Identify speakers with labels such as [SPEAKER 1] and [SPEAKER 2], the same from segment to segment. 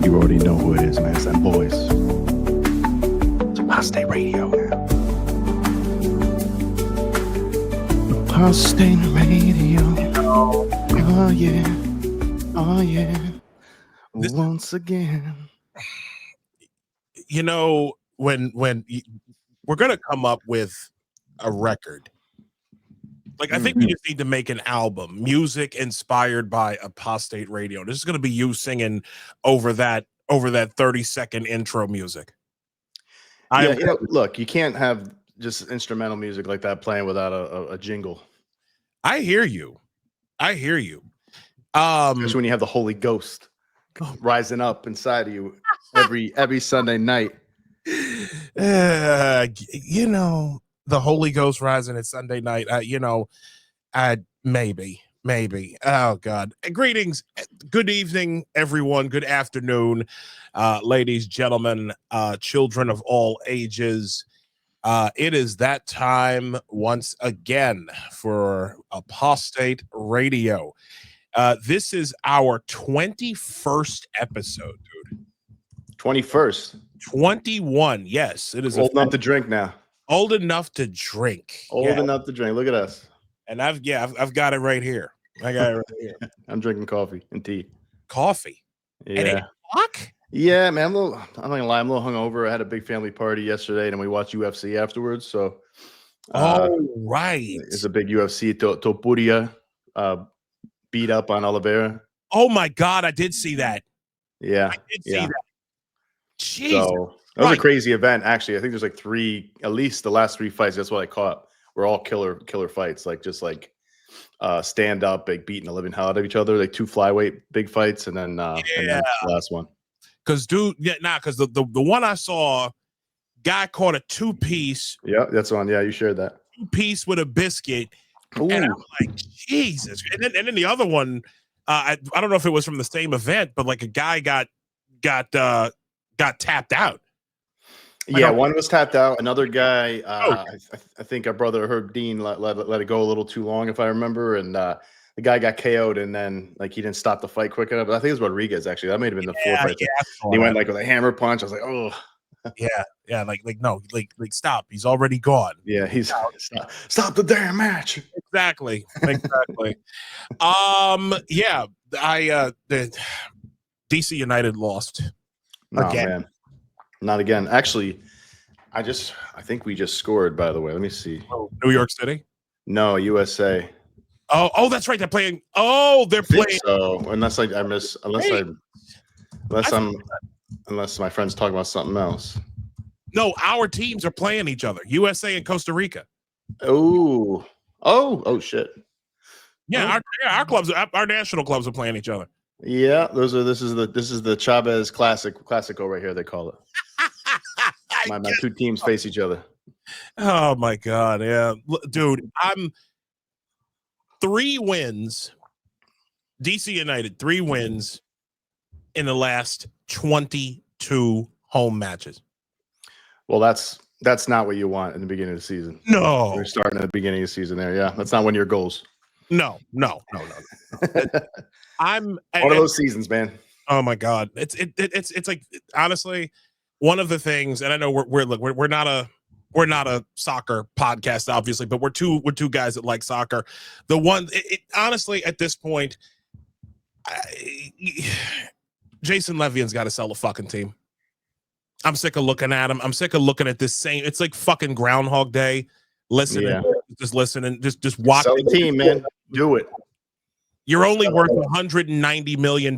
[SPEAKER 1] You already know who it is, man. It's them boys. It's Apostate Radio now. Apostate Radio. Oh yeah. Oh yeah. Once again.
[SPEAKER 2] You know, when we're gonna come up with a record. Like, I think we just need to make an album, music inspired by Apostate Radio. This is going to be you singing over that 30-second intro music.
[SPEAKER 1] Look, you can't have just instrumental music like that playing without a jingle.
[SPEAKER 2] I hear you.
[SPEAKER 1] Especially when you have the Holy Ghost rising up inside of you every Sunday night.
[SPEAKER 2] The Holy Ghost rising at Sunday night. Maybe. Oh God. Greetings. Good evening, everyone. Good afternoon, ladies, gentlemen, children of all ages. It is that time once again for Apostate Radio. This is our 21st episode, dude.
[SPEAKER 1] 21st.
[SPEAKER 2] 21. Yes, it is
[SPEAKER 1] old enough to drink now.
[SPEAKER 2] Old enough to drink.
[SPEAKER 1] Enough to drink. Look at us.
[SPEAKER 2] And I've got it right here. I got it right here.
[SPEAKER 1] I'm drinking coffee and tea.
[SPEAKER 2] Coffee?
[SPEAKER 1] Yeah.
[SPEAKER 2] At 8 o'clock?
[SPEAKER 1] Yeah, man. I'm not gonna lie. I'm a little hungover. I had a big family party yesterday, and we watched UFC afterwards. So,
[SPEAKER 2] right.
[SPEAKER 1] It's a big UFC. Topuria beat up on Oliveira.
[SPEAKER 2] Oh my God, I did see that.
[SPEAKER 1] Yeah,
[SPEAKER 2] I did see that. Jesus.
[SPEAKER 1] So, that was a crazy event, actually. I think there's like at least the last 3 fights. That's what I caught. Were all killer fights, stand up, beating the living hell out of each other. Like 2 flyweight big fights, and then the last one.
[SPEAKER 2] Because the one I saw, guy caught a 2-piece.
[SPEAKER 1] Yeah, that's one. Yeah, you shared that
[SPEAKER 2] 2-piece with a biscuit,
[SPEAKER 1] Ooh.
[SPEAKER 2] And I'm like, Jesus. And then the other one, I don't know if it was from the same event, but like a guy got tapped out.
[SPEAKER 1] Yeah, one was tapped out. Another guy, I think our brother Herb Dean let it go a little too long, if I remember. And the guy got KO'd, and then he didn't stop the fight quick enough. But I think it was Rodriguez, actually. That may have been the 4th fight.
[SPEAKER 2] Yeah,
[SPEAKER 1] he went with a hammer punch. I was like, oh.
[SPEAKER 2] Yeah, no, stop. He's already gone.
[SPEAKER 1] Yeah, he's stop the damn match.
[SPEAKER 2] Exactly. The DC United lost again.
[SPEAKER 1] Man. Not again. Actually, I think we just scored, by the way. Let me see.
[SPEAKER 2] Oh, New York City?
[SPEAKER 1] No, USA.
[SPEAKER 2] Oh, that's right. They're playing. Oh, they're playing.
[SPEAKER 1] So unless my friend's talking about something else.
[SPEAKER 2] No, our teams are playing each other. USA and Costa Rica.
[SPEAKER 1] Oh shit.
[SPEAKER 2] Yeah, our clubs, our national clubs are playing each other.
[SPEAKER 1] Yeah, this is the Chavez Classico right here, they call it. My 2 teams face each other.
[SPEAKER 2] Oh my God, yeah. Dude, I'm 3 wins. DC United 3 wins in the last 22 home matches.
[SPEAKER 1] Well, that's not what you want in the beginning of the season.
[SPEAKER 2] No.
[SPEAKER 1] We're starting at the beginning of the season there. Yeah, that's not one of your goals.
[SPEAKER 2] No. I'm
[SPEAKER 1] one of those seasons, man.
[SPEAKER 2] Oh my God, it's like, honestly, one of the things, and I know we're not a soccer podcast, obviously, but we're two guys that like soccer. The one, honestly, at this point, Jason Levian's got to sell the fucking team. I'm sick of looking at him. I'm sick of looking at this same. It's like fucking Groundhog Day. Listening, just watch.
[SPEAKER 1] Sell the team, man. Do it.
[SPEAKER 2] You're only worth $190 million.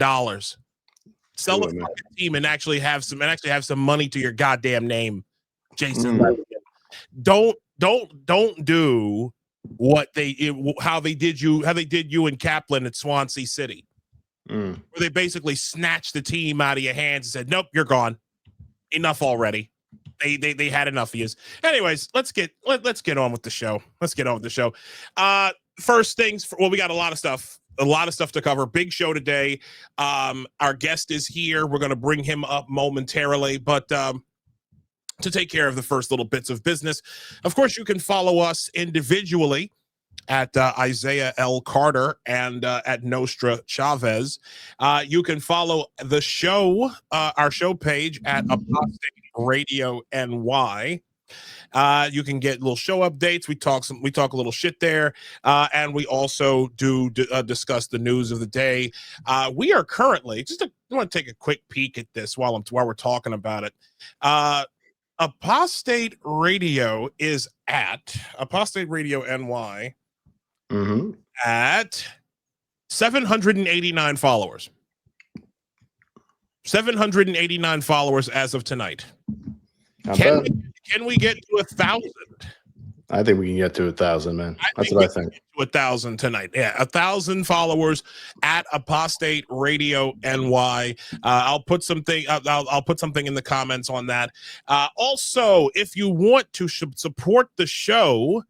[SPEAKER 2] Sell a fucking team and actually have some money to your goddamn name, Jason. Don't do how they did you in Kaplan at Swansea City, where they basically snatched the team out of your hands and said, "Nope, you're gone. Enough already." They had enough of you. Anyways, let's get on with the show. First things, we got a lot of stuff to cover. Big show today. Our guest is here. We're going to bring him up momentarily, but to take care of the first little bits of business, of course, you can follow us individually at Isaiah L. Carter and at Nostra Chavez. You can follow the show, our show page at Apostate Radio NY. You can get little show updates. We talk a little shit there, and we also do discuss the news of the day. We are currently I want to take a quick peek at this while we're talking about it. Apostate Radio is at Apostate Radio NY at 789 followers. 789 followers as of tonight. Can we get to 1,000?
[SPEAKER 1] I think we can get to 1,000, man. That's what I think.
[SPEAKER 2] To 1,000 tonight. Yeah, 1,000 followers at Apostate Radio NY. I'll put something in the comments on that. Also, if you want to support the show,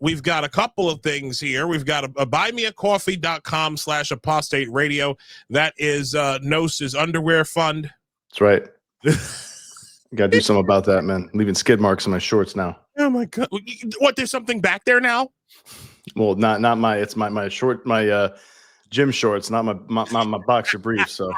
[SPEAKER 2] we've got a couple of things here. We've got a buymeacoffee.com/apostate radio. That is Gnosis underwear fund.
[SPEAKER 1] That's right. Got to do something about that, man. Leaving skid marks on my shorts now.
[SPEAKER 2] Oh my God! What? There's something back there now?
[SPEAKER 1] Well, not my. It's my short, my gym shorts, not my boxer briefs. So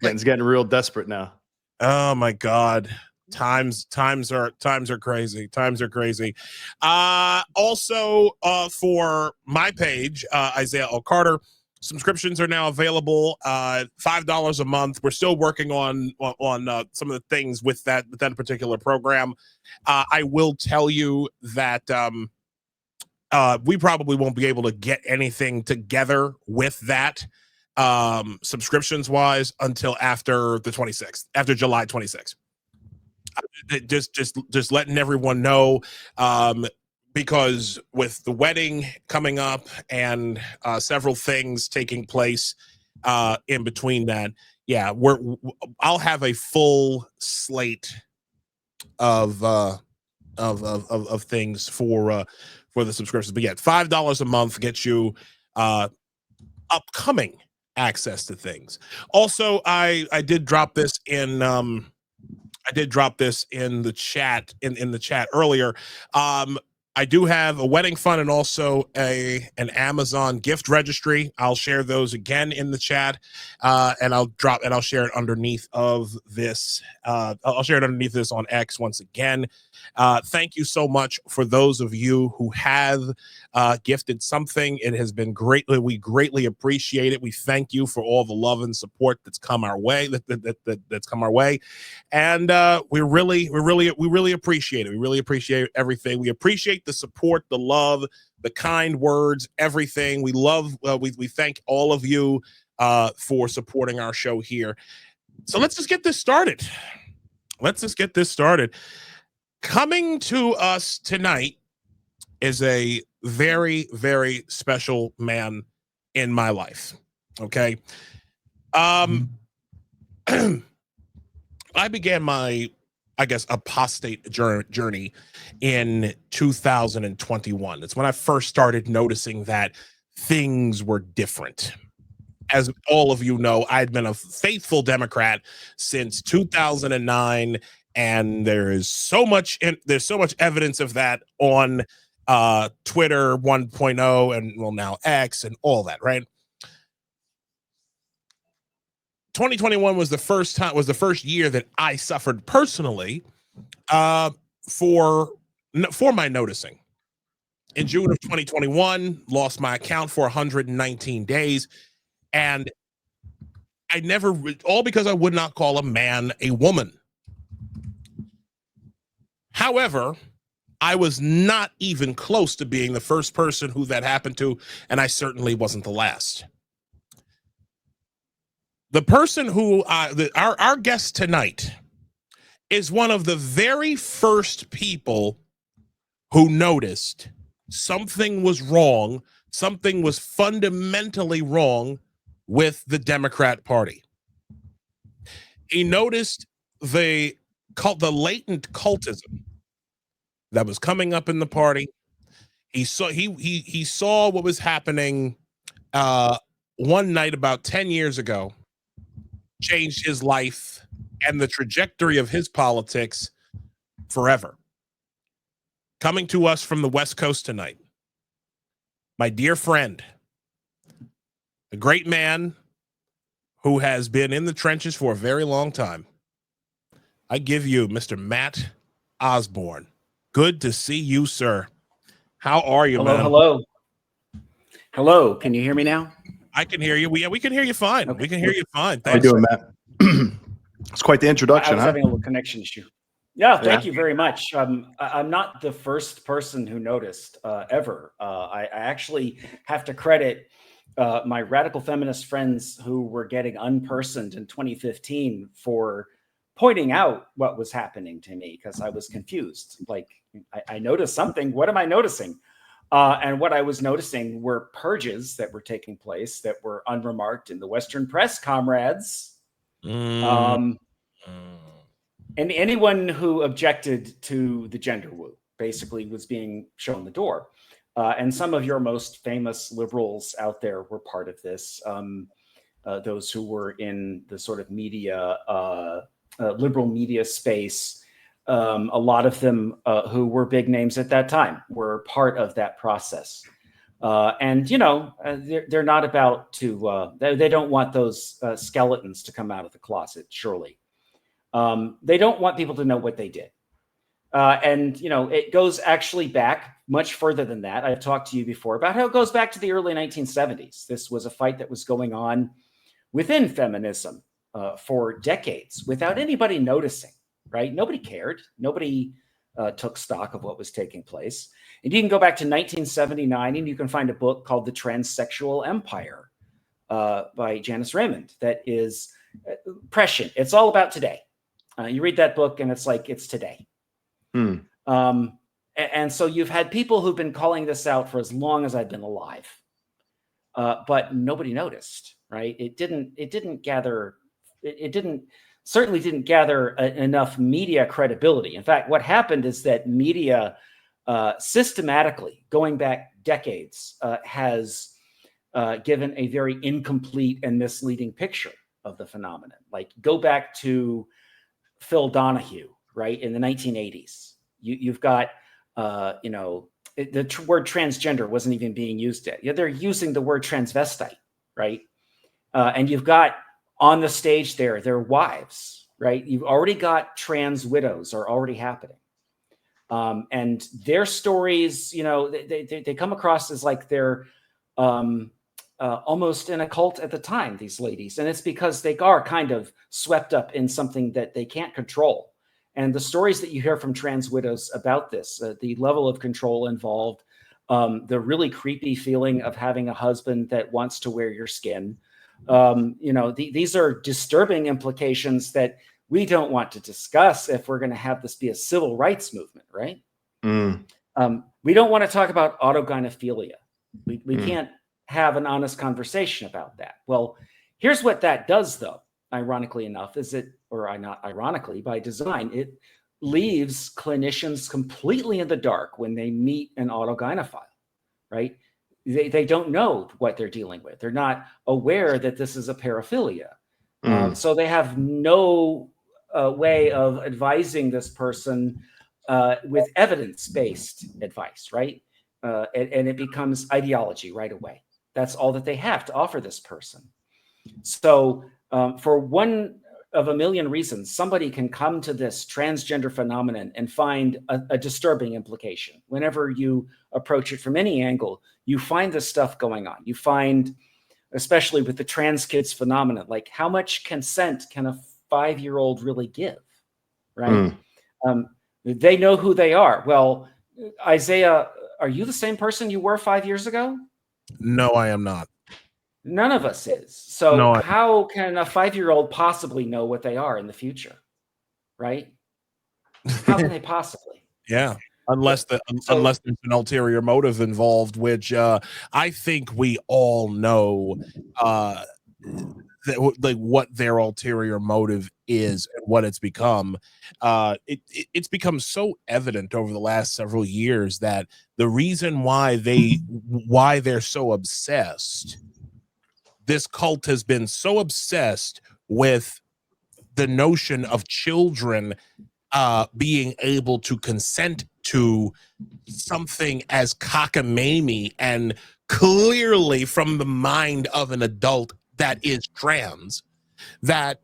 [SPEAKER 1] it's getting real desperate now.
[SPEAKER 2] Oh my God! Times are crazy. Times are crazy. Also, for my page, Isaiah L. Carter. Subscriptions are now available, $5 a month. We're still working on some of the things with that particular program. I will tell you that we probably won't be able to get anything together with that subscriptions wise until after the 26th, after July 26th. Just letting everyone know. Because with the wedding coming up and several things taking place in between that, yeah, I'll have a full slate of things for the subscriptions. But yeah, $5 a month gets you upcoming access to things. Also, I did drop this in the chat in the chat earlier. I do have a wedding fund and also an Amazon gift registry. I'll share those again in the chat, and I'll share it underneath of this. I'll share it underneath this on X once again. Thank you so much for those of you who have gifted something. It has been we greatly appreciate it. We thank you for all the love and support that's come our way. That's come our way, and we really appreciate it. We really appreciate everything. We appreciate the support, the love, the kind words, everything. We love. We thank all of you for supporting our show here. So let's just get this started. Coming to us tonight is a very, very special man in my life. Okay. I began my, apostate journey in 2021. It's when I first started noticing that things were different. As all of you know, I'd been a faithful Democrat since 2009. And there's so much evidence of that on Twitter 1.0 and now X and all that, right? 2021 was the first year that I suffered personally for my noticing. In June of 2021, lost my account for 119 days, and all because I would not call a man a woman. However, I was not even close to being the first person who that happened to, and I certainly wasn't the last. The person who our guest tonight is one of the very first people who noticed something was wrong, something was fundamentally wrong with the Democrat Party. He noticed the latent cultism that was coming up in the party. He saw what was happening one night about 10 years ago, changed his life and the trajectory of his politics forever. Coming to us from the West Coast tonight, my dear friend, a great man who has been in the trenches for a very long time. I give you Mr. Matt Osborne. Good to see you, sir. How are you, man?
[SPEAKER 3] Hello. Can you hear me now?
[SPEAKER 2] I can hear you. We can hear you fine. Okay. We can hear you fine.
[SPEAKER 1] How you doing, Matt? It's quite the introduction.
[SPEAKER 3] I was having a little connection issue. Yeah, thank you very much. I'm not the first person who noticed ever. I actually have to credit my radical feminist friends who were getting unpersoned in 2015 for pointing out what was happening to me, because I was confused. Like, I noticed something. What am I noticing? And what I was noticing were purges that were taking place that were unremarked in the Western press, comrades. And anyone who objected to the gender woo basically was being shown the door. And some of your most famous liberals out there were part of this. Those who were in the sort of media, liberal media space, a lot of them who were big names at that time were part of that process. And, you know, they're not about to, they don't want those skeletons to come out of the closet, surely. They don't want people to know what they did. And, you know, it goes actually back much further than that. I've talked to you before about how it goes back to the early 1970s. This was a fight that was going on within feminism for decades without anybody noticing, right? Nobody cared. Nobody took stock of what was taking place. And you can go back to 1979 and you can find a book called The Transsexual Empire by Janice Raymond that is prescient. It's all about today. You read that book and it's like, it's today. And so you've had people who've been calling this out for as long as I've been alive, but nobody noticed, right? It certainly didn't gather enough media credibility. In fact, what happened is that media systematically, going back decades, has given a very incomplete and misleading picture of the phenomenon. Like, go back to Phil Donahue, right, in the 1980s. You've got, you know, the word transgender wasn't even being used yet. Yeah, they're using the word transvestite, right? And you've got on the stage there, their wives, right? You've already got trans widows are already happening. And their stories, you know, they come across as like they're almost in a cult at the time, these ladies. And it's because they are kind of swept up in something that they can't control. And the stories that you hear from trans widows about this, the level of control involved, the really creepy feeling of having a husband that wants to wear your skin. You know, these are disturbing implications that we don't want to discuss if we're going to have this be a civil rights movement, right? We don't want to talk about autogynephilia. We can't have an honest conversation about that. Well, here's what that does, though. Ironically enough, not ironically, by design, it leaves clinicians completely in the dark when they meet an autogynephile, right? They don't know what they're dealing with. They're not aware that this is a paraphilia. So they have no way of advising this person with evidence-based advice, right? And it becomes ideology right away. That's all that they have to offer this person. So for one of a million reasons, somebody can come to this transgender phenomenon and find a disturbing implication. Whenever you approach it from any angle, you find this stuff going on. You find, especially with the trans kids phenomenon, like how much consent can a 5-year-old really give, right? They know who they are. Well, Isaiah, are you the same person you were 5 years ago?
[SPEAKER 2] No, I am not.
[SPEAKER 3] None of us is. So how can a 5-year-old possibly know what they are in the future, right? How can they possibly?
[SPEAKER 2] Yeah, unless there's an ulterior motive involved, which I think we all know like what their ulterior motive is and what it's become. It's become so evident over the last several years that the reason why they're so obsessed. This cult has been so obsessed with the notion of children being able to consent to something as cockamamie and clearly from the mind of an adult that is trans, that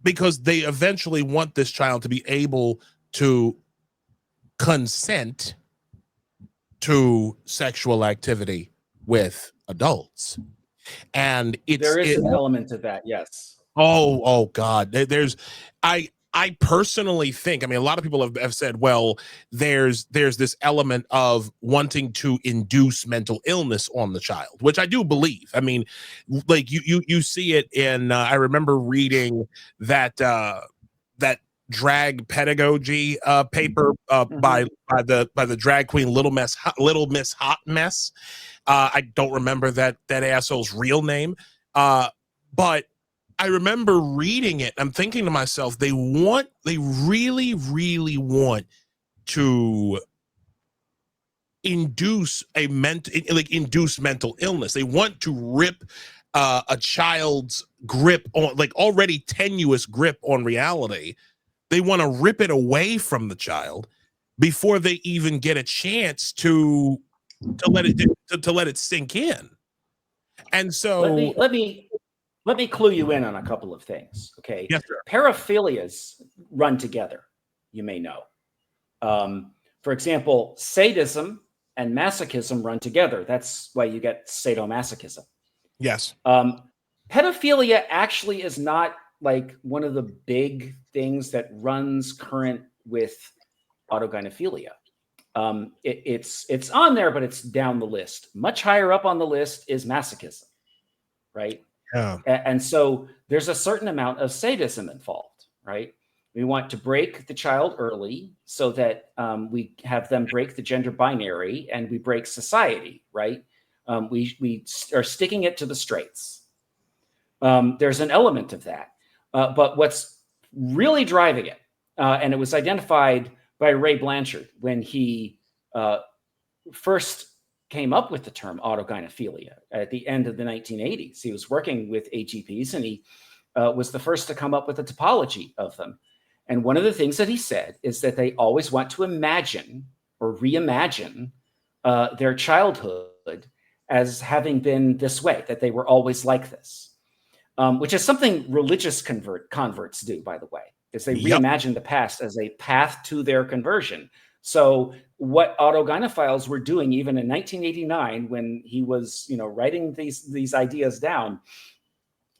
[SPEAKER 2] because they eventually want this child to be able to consent to sexual activity with adults. And
[SPEAKER 3] there is an element to that, yes.
[SPEAKER 2] Oh God. I personally think, I mean, a lot of people have said, well, there's this element of wanting to induce mental illness on the child, which I do believe. I mean, like you see it in, I remember reading that drag pedagogy paper by the drag queen Little Miss Hot Mess. I don't remember that asshole's real name, but I remember reading it. I'm thinking to myself, they really, really want to induce induce mental illness. They want to rip a child's grip on, like, already tenuous grip on reality. They want to rip it away from the child before they even get a chance to let it sink in. And so
[SPEAKER 3] let me clue you in on a couple of things. Okay.
[SPEAKER 2] Yes, sir.
[SPEAKER 3] Paraphilias run together, you may know. For example, sadism and masochism run together. That's why you get sadomasochism.
[SPEAKER 2] Yes.
[SPEAKER 3] Pedophilia actually is not like one of the big things that runs current with autogynephilia. It's on there, but it's down the list. Much higher up on the list is masochism, right?
[SPEAKER 2] Yeah.
[SPEAKER 3] And so there's a certain amount of sadism involved, right? We want to break the child early so that we have them break the gender binary and we break society, right? We are sticking it to the straights. There's an element of that. But what's really driving it, and it was identified by Ray Blanchard when he first came up with the term autogynephilia at the end of the 1980s. He was working with AGPs, and he was the first to come up with a topology of them. And one of the things that he said is that they always want to imagine or reimagine their childhood as having been this way, that they were always like this, which is something religious converts do, by the way, is they reimagine the past as a path to their conversion. So what autogynephiles were doing even in 1989, when he was, writing these ideas down,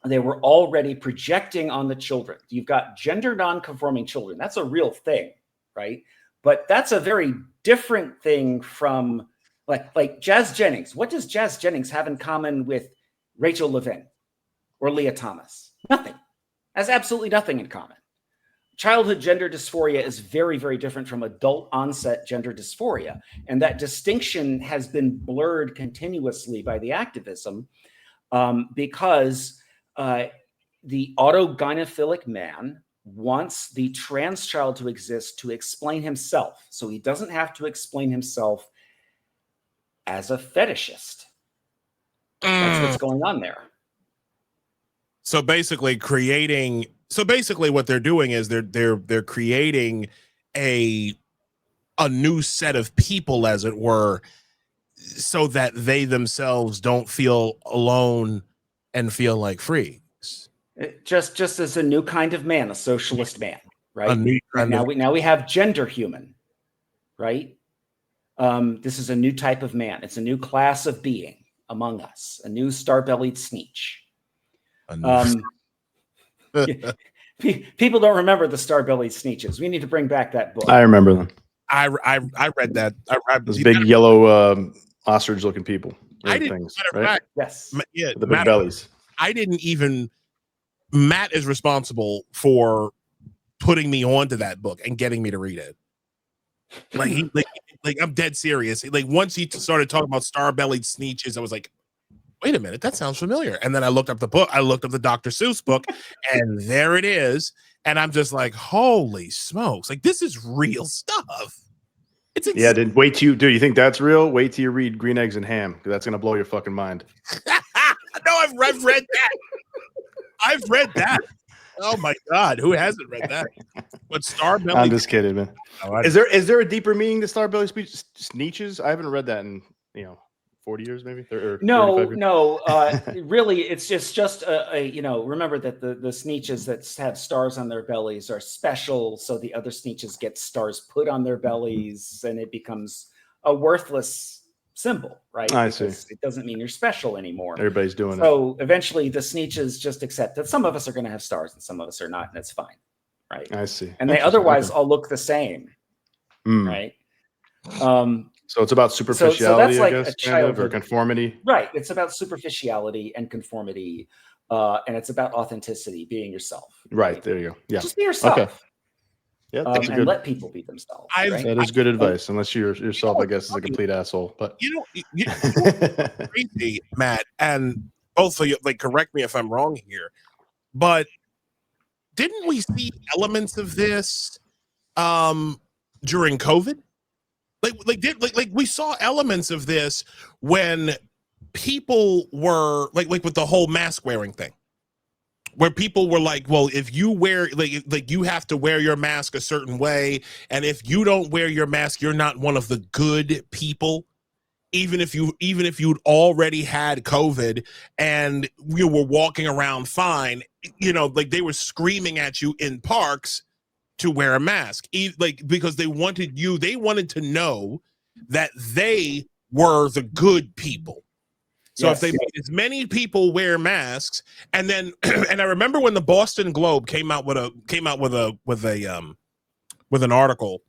[SPEAKER 3] they were already projecting on the children. You've got gender non-conforming children. That's a real thing, right? But that's a very different thing from like Jazz Jennings. What does Jazz Jennings have in common with Rachel Levin or Leah Thomas? Nothing. Has absolutely nothing in common. Childhood gender dysphoria is very, very different from adult onset gender dysphoria. And that distinction has been blurred continuously by the activism because the autogynephilic man wants the trans child to exist to explain himself. So he doesn't have to explain himself as a fetishist. That's what's going on there.
[SPEAKER 2] So basically what they're doing is they're creating a new set of people, as it were, so that they themselves don't feel alone and feel like freaks.
[SPEAKER 3] Just as a new kind of man, a socialist man, right?
[SPEAKER 2] Now
[SPEAKER 3] we have gender human, right? This is a new type of man. It's a new class of being among us, a new star-bellied sneetch. People don't remember the star-bellied sneetches. We need to bring back that book.
[SPEAKER 1] I remember them.
[SPEAKER 2] I read that.
[SPEAKER 1] Those big yellow ostrich-looking people.
[SPEAKER 2] I didn't.
[SPEAKER 1] Things, right?
[SPEAKER 3] Yes.
[SPEAKER 2] Yeah,
[SPEAKER 1] the big bellies.
[SPEAKER 2] I didn't even. Matt is responsible for putting me onto that book and getting me to read it. Like I'm dead serious. Like once he started talking about star-bellied sneetches, I was like, wait a minute, that sounds familiar. And then I looked up the book. I looked up the Dr. Seuss book, and there it is. And I'm just like, holy smokes! Like this is real stuff. It's insane.
[SPEAKER 1] Wait till you think that's real? Wait till you read Green Eggs and Ham, because that's gonna blow your fucking mind.
[SPEAKER 2] No, I've read that. I've read that. Oh my God, who hasn't read that? But Starbelly.
[SPEAKER 1] I'm just kidding, man. Is there a deeper meaning to Starbelly sneetches? I haven't read that in 40 years, maybe? Or
[SPEAKER 3] No,
[SPEAKER 1] 35 years?
[SPEAKER 3] no. Really, it's just remember that the Sneetches that have stars on their bellies are special, so the other Sneetches get stars put on their bellies, and it becomes a worthless symbol, right?
[SPEAKER 1] I
[SPEAKER 3] Because
[SPEAKER 1] see.
[SPEAKER 3] it doesn't mean you're special anymore.
[SPEAKER 1] Everybody's doing it.
[SPEAKER 3] So eventually, the Sneetches just accept that some of us are going to have stars and some of us are not, and it's fine, right?
[SPEAKER 1] I see.
[SPEAKER 3] And they otherwise all look the same, right?
[SPEAKER 1] So it's about superficiality,
[SPEAKER 3] that's like
[SPEAKER 1] I guess,
[SPEAKER 3] a
[SPEAKER 1] kind of, or
[SPEAKER 3] childhood
[SPEAKER 1] conformity.
[SPEAKER 3] Right. It's about superficiality and conformity, and it's about authenticity, being yourself.
[SPEAKER 1] Right. There you go. Yeah.
[SPEAKER 3] Just be yourself.
[SPEAKER 1] Okay. Yeah, that's a
[SPEAKER 3] and
[SPEAKER 1] good.
[SPEAKER 3] let people be themselves. Right?
[SPEAKER 1] That is good advice, unless you're yourself, I guess, is a complete asshole. But
[SPEAKER 2] you crazy, Matt, and both of you, like, correct me if I'm wrong here, but didn't we see elements of this during COVID? Like we saw elements of this when people were like with the whole mask wearing thing, where people were like, well, if you wear like you have to wear your mask a certain way, and if you don't wear your mask, you're not one of the good people, even if you'd already had COVID and you were walking around fine, like they were screaming at you in parks to wear a mask, like, because they wanted to know that they were the good people. So if they made as many people wear masks, and then and I remember when the Boston Globe came out with an article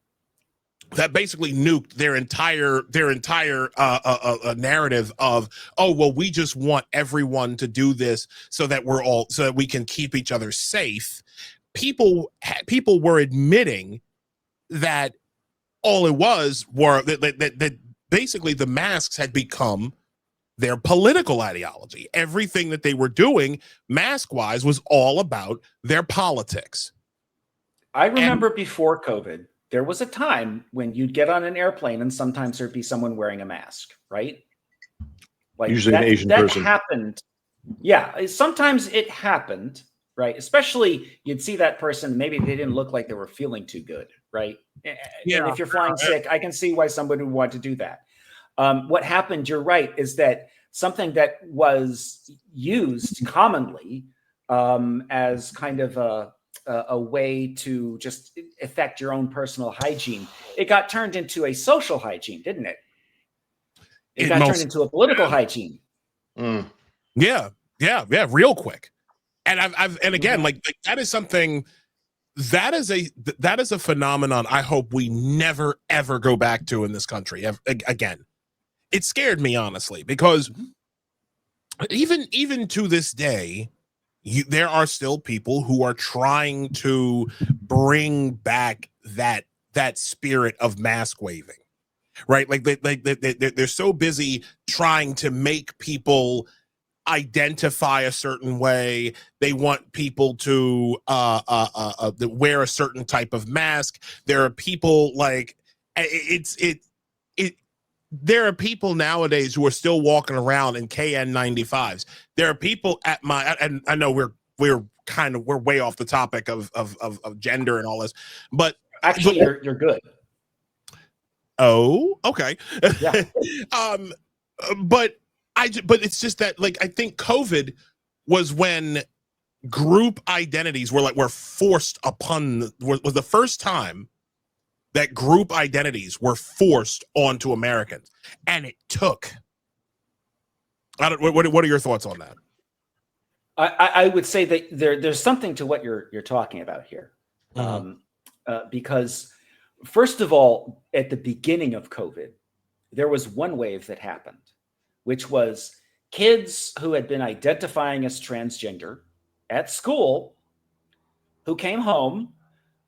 [SPEAKER 2] that basically nuked their entire narrative of, oh, well, we just want everyone to do this so that we can keep each other safe. People were admitting that all it was were that basically the masks had become their political ideology. Everything that they were doing mask-wise was all about their politics.
[SPEAKER 3] I remember before COVID, there was a time when you'd get on an airplane and sometimes there'd be someone wearing a mask, right? Like
[SPEAKER 1] usually an Asian person.
[SPEAKER 3] That happened. Yeah, sometimes it happened. Right. Especially you'd see that person, maybe they didn't look like they were feeling too good. Right. Yeah. And if you're flying sick, I can see why somebody would want to do that. What happened, you're right, is that something that was used commonly as kind of a way to just affect your own personal hygiene, it got turned into a social hygiene, didn't it? It got turned into a political hygiene.
[SPEAKER 2] Yeah. Real quick. And and again, like that is something that is a phenomenon I hope we never ever go back to in this country again. It scared me, honestly, because even to this day, there are still people who are trying to bring back that spirit of mask waving, right? Like they're so busy trying to make people identify a certain way. They want people to wear a certain type of mask. There are people like there are people nowadays who are still walking around in KN95s. There are people and I know we're way off the topic of gender and all this, but
[SPEAKER 3] actually you're good.
[SPEAKER 2] Oh, okay.
[SPEAKER 3] Yeah.
[SPEAKER 2] But it's just that, like, I think COVID was when group identities were forced upon, was the first time that group identities were forced onto Americans, and it took. What are your thoughts on that?
[SPEAKER 3] I would say that there's something to what you're talking about here, because first of all, at the beginning of COVID, there was one wave that happened, which was kids who had been identifying as transgender at school, who came home,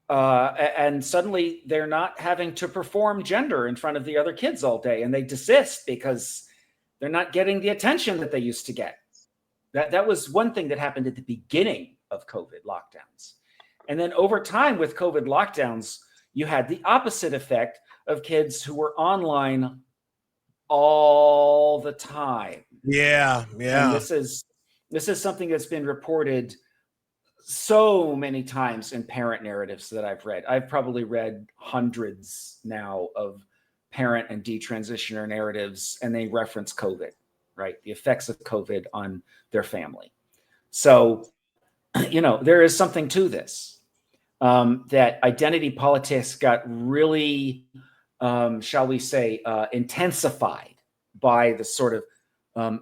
[SPEAKER 3] and suddenly they're not having to perform gender in front of the other kids all day, and they desist because they're not getting the attention that they used to get. That was one thing that happened at the beginning of COVID lockdowns. And then over time with COVID lockdowns, you had the opposite effect of kids who were online all the time.
[SPEAKER 2] Yeah.
[SPEAKER 3] And this is something that's been reported so many times in parent narratives that I've read. I've probably read hundreds now of parent and detransitioner narratives, and they reference COVID, right? The effects of COVID on their family. So, there is something to this, that identity politics got really, shall we say, intensified by the sort of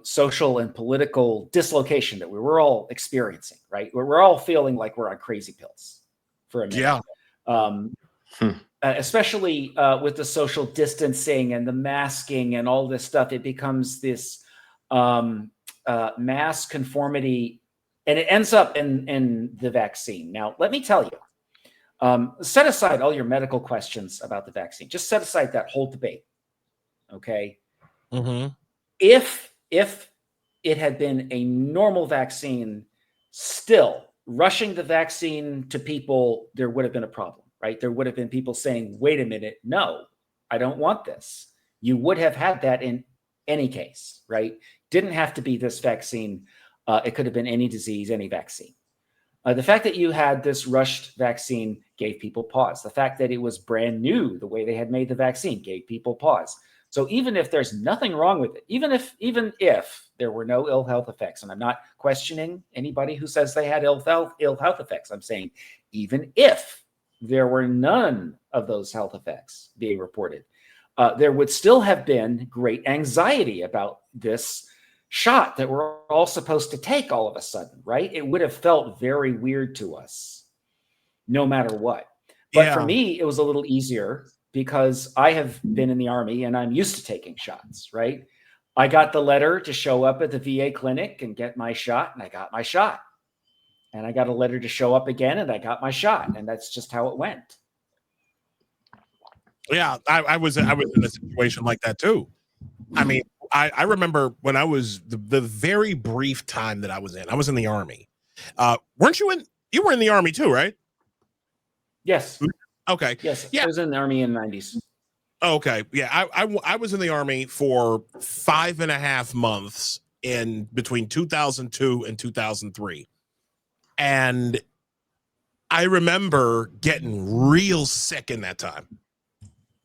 [SPEAKER 3] social and political dislocation that we were all experiencing, right? We're all feeling like we're on crazy pills for a minute.
[SPEAKER 2] Yeah.
[SPEAKER 3] Especially with the social distancing and the masking and all this stuff, it becomes this mass conformity, and it ends up in the vaccine. Now, let me tell you, set aside all your medical questions about the vaccine. Just set aside that whole debate, okay?
[SPEAKER 2] Mm-hmm.
[SPEAKER 3] If it had been a normal vaccine, still rushing the vaccine to people, there would have been a problem, right? There would have been people saying, wait a minute, no, I don't want this. You would have had that in any case, right? Didn't have to be this vaccine. It could have been any disease, any vaccine. The fact that you had this rushed vaccine gave people pause. The fact that it was brand new, the way they had made the vaccine, gave people pause. So even if there's nothing wrong with it, even if there were no ill health effects, and I'm not questioning anybody who says they had ill health effects, I'm saying even if there were none of those health effects being reported, there would still have been great anxiety about this shot that we're all supposed to take all of a sudden, right? It would have felt very weird to us, no matter what. But for me, it was a little easier because I have been in the Army and I'm used to taking shots, right? I got the letter to show up at the VA clinic and get my shot, and I got my shot. And I got a letter to show up again, and I got my shot. And that's just how it went.
[SPEAKER 2] Yeah, I was in a situation like that too. I mean, I remember when I was the very brief time that I was in the Army. Weren't you in? You were in the Army too, right?
[SPEAKER 3] Yes.
[SPEAKER 2] Okay.
[SPEAKER 3] Yes.
[SPEAKER 2] Yeah.
[SPEAKER 3] I was in the Army in the 90s.
[SPEAKER 2] Okay. Yeah. I was in the Army for 5.5 months in between 2002 and 2003. And I remember getting real sick in that time.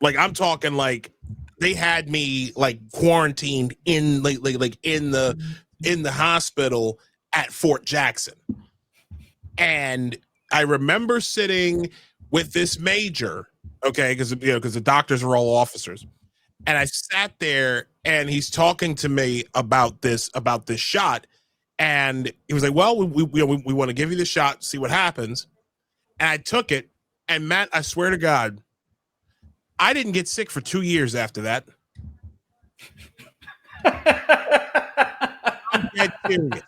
[SPEAKER 2] Like, I'm talking like they had me like quarantined in like in the hospital at Fort Jackson. And I remember sitting with this major, okay, because the doctors are all officers, and I sat there and he's talking to me about this shot, and he was like, "Well, we want to give you the shot, see what happens." And I took it, and Matt, I swear to God, I didn't get sick for 2 years after that. I'm dead serious.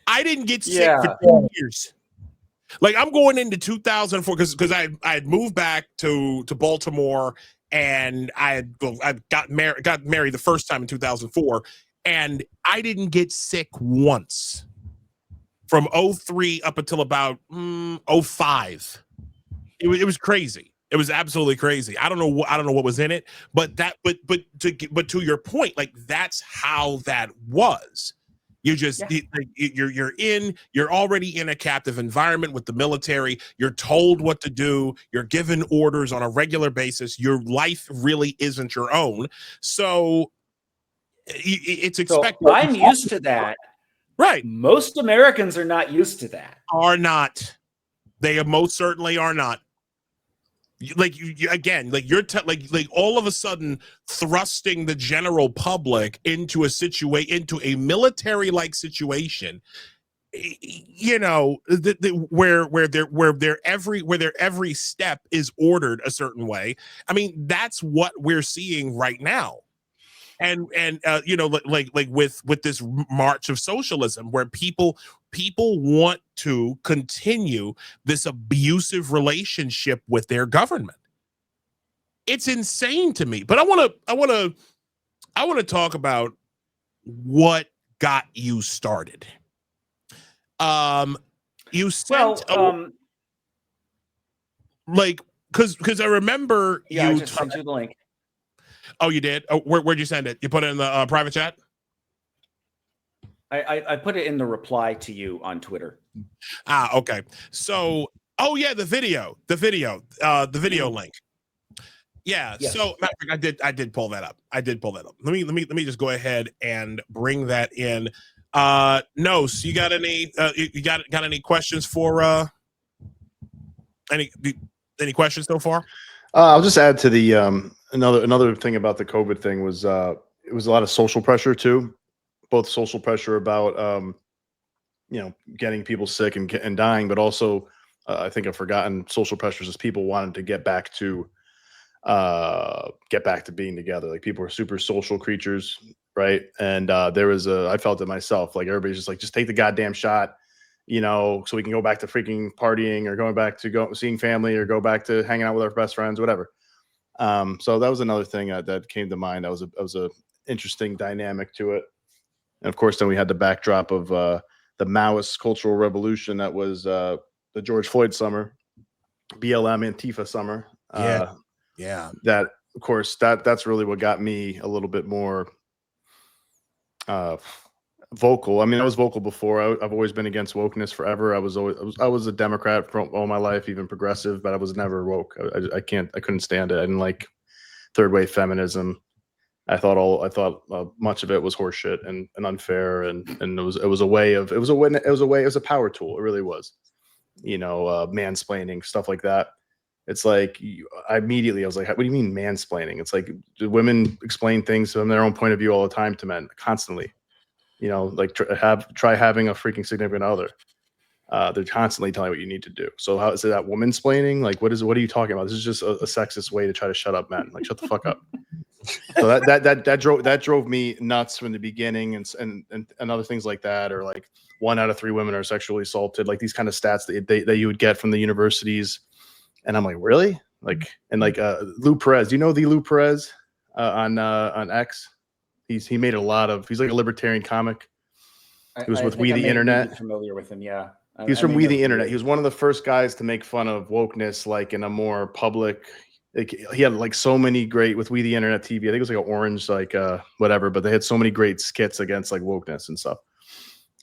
[SPEAKER 2] I didn't get sick for 2 years. Like, I'm going into 2004 because I had moved back to Baltimore, and I got married the first time in 2004, and I didn't get sick once from 2003 up until about 2005. It was crazy. It was absolutely crazy. I don't know what was in it, but to your point, like, that's how that was. You just you're already in a captive environment with the military. You're told what to do. You're given orders on a regular basis. Your life really isn't your own. So it's expected.
[SPEAKER 3] So I'm used to that.
[SPEAKER 2] Right.
[SPEAKER 3] Most Americans are not used to that.
[SPEAKER 2] Are not. They most certainly are not. Like you again, like you're like all of a sudden thrusting the general public into a military-like situation, you know, where their every step is ordered a certain way. I mean, that's what we're seeing right now. And you know, like with this march of socialism, where people want to continue this abusive relationship with their government. It's insane to me. But I want to talk about what got you started. You sent like because I remember
[SPEAKER 3] I just sent you the link.
[SPEAKER 2] Oh, you did? Oh, where'd you send it? You put it in the private chat?
[SPEAKER 3] I put it in the reply to you on Twitter.
[SPEAKER 2] Okay. So, oh yeah, the video link. Yeah.
[SPEAKER 3] Yes.
[SPEAKER 2] So I did pull that up. Let me just go ahead and bring that in. Nos, you got any you got any questions for any questions so far?
[SPEAKER 1] I'll just add to the another thing about the COVID thing was it was a lot of social pressure too, both social pressure about getting people sick and dying, but also I think I've forgotten social pressures as people wanted to get back to being together. Like people are super social creatures, right? And there was I felt it myself. Like everybody's just like, just take the goddamn shot, so we can go back to freaking partying or going back to seeing family or go back to hanging out with our best friends, whatever. So that was another thing that came to mind. That was a interesting dynamic to it. And of course, then we had the backdrop of the Maoist cultural revolution that was the George Floyd summer, BLM Antifa summer.
[SPEAKER 2] Yeah.
[SPEAKER 1] That, of course, that's really what got me a little bit more vocal. I mean, I was vocal before. I've always been against wokeness forever. I was a Democrat for all my life, even progressive, but I was never woke. I couldn't stand it. I didn't like third wave feminism. I thought much of it was horseshit and unfair, and it was a power tool. It really was, mansplaining, stuff like that. It's like I was like, what do you mean mansplaining? It's like women explain things from their own point of view all the time to men constantly. Like try having a freaking significant other. They're constantly telling you what you need to do. So how is it that woman-splaining? Like, what are you talking about? This is just a sexist way to try to shut up men. Like, shut the fuck up. So that drove me nuts from the beginning, and other things like that, or like 1 out of 3 women are sexually assaulted, like these kind of stats that you would get from the universities. And I'm like, really? Like, and like Lou Perez, do you know the Lou Perez on X? He made he's like a libertarian comic. He was with We the Internet.
[SPEAKER 3] Familiar with him, yeah.
[SPEAKER 1] He was from We the Internet. He was one of the first guys to make fun of wokeness, like in a more public. Like, he had like so many great with We the Internet TV. I think it was like an orange, like whatever, but they had so many great skits against like wokeness and stuff.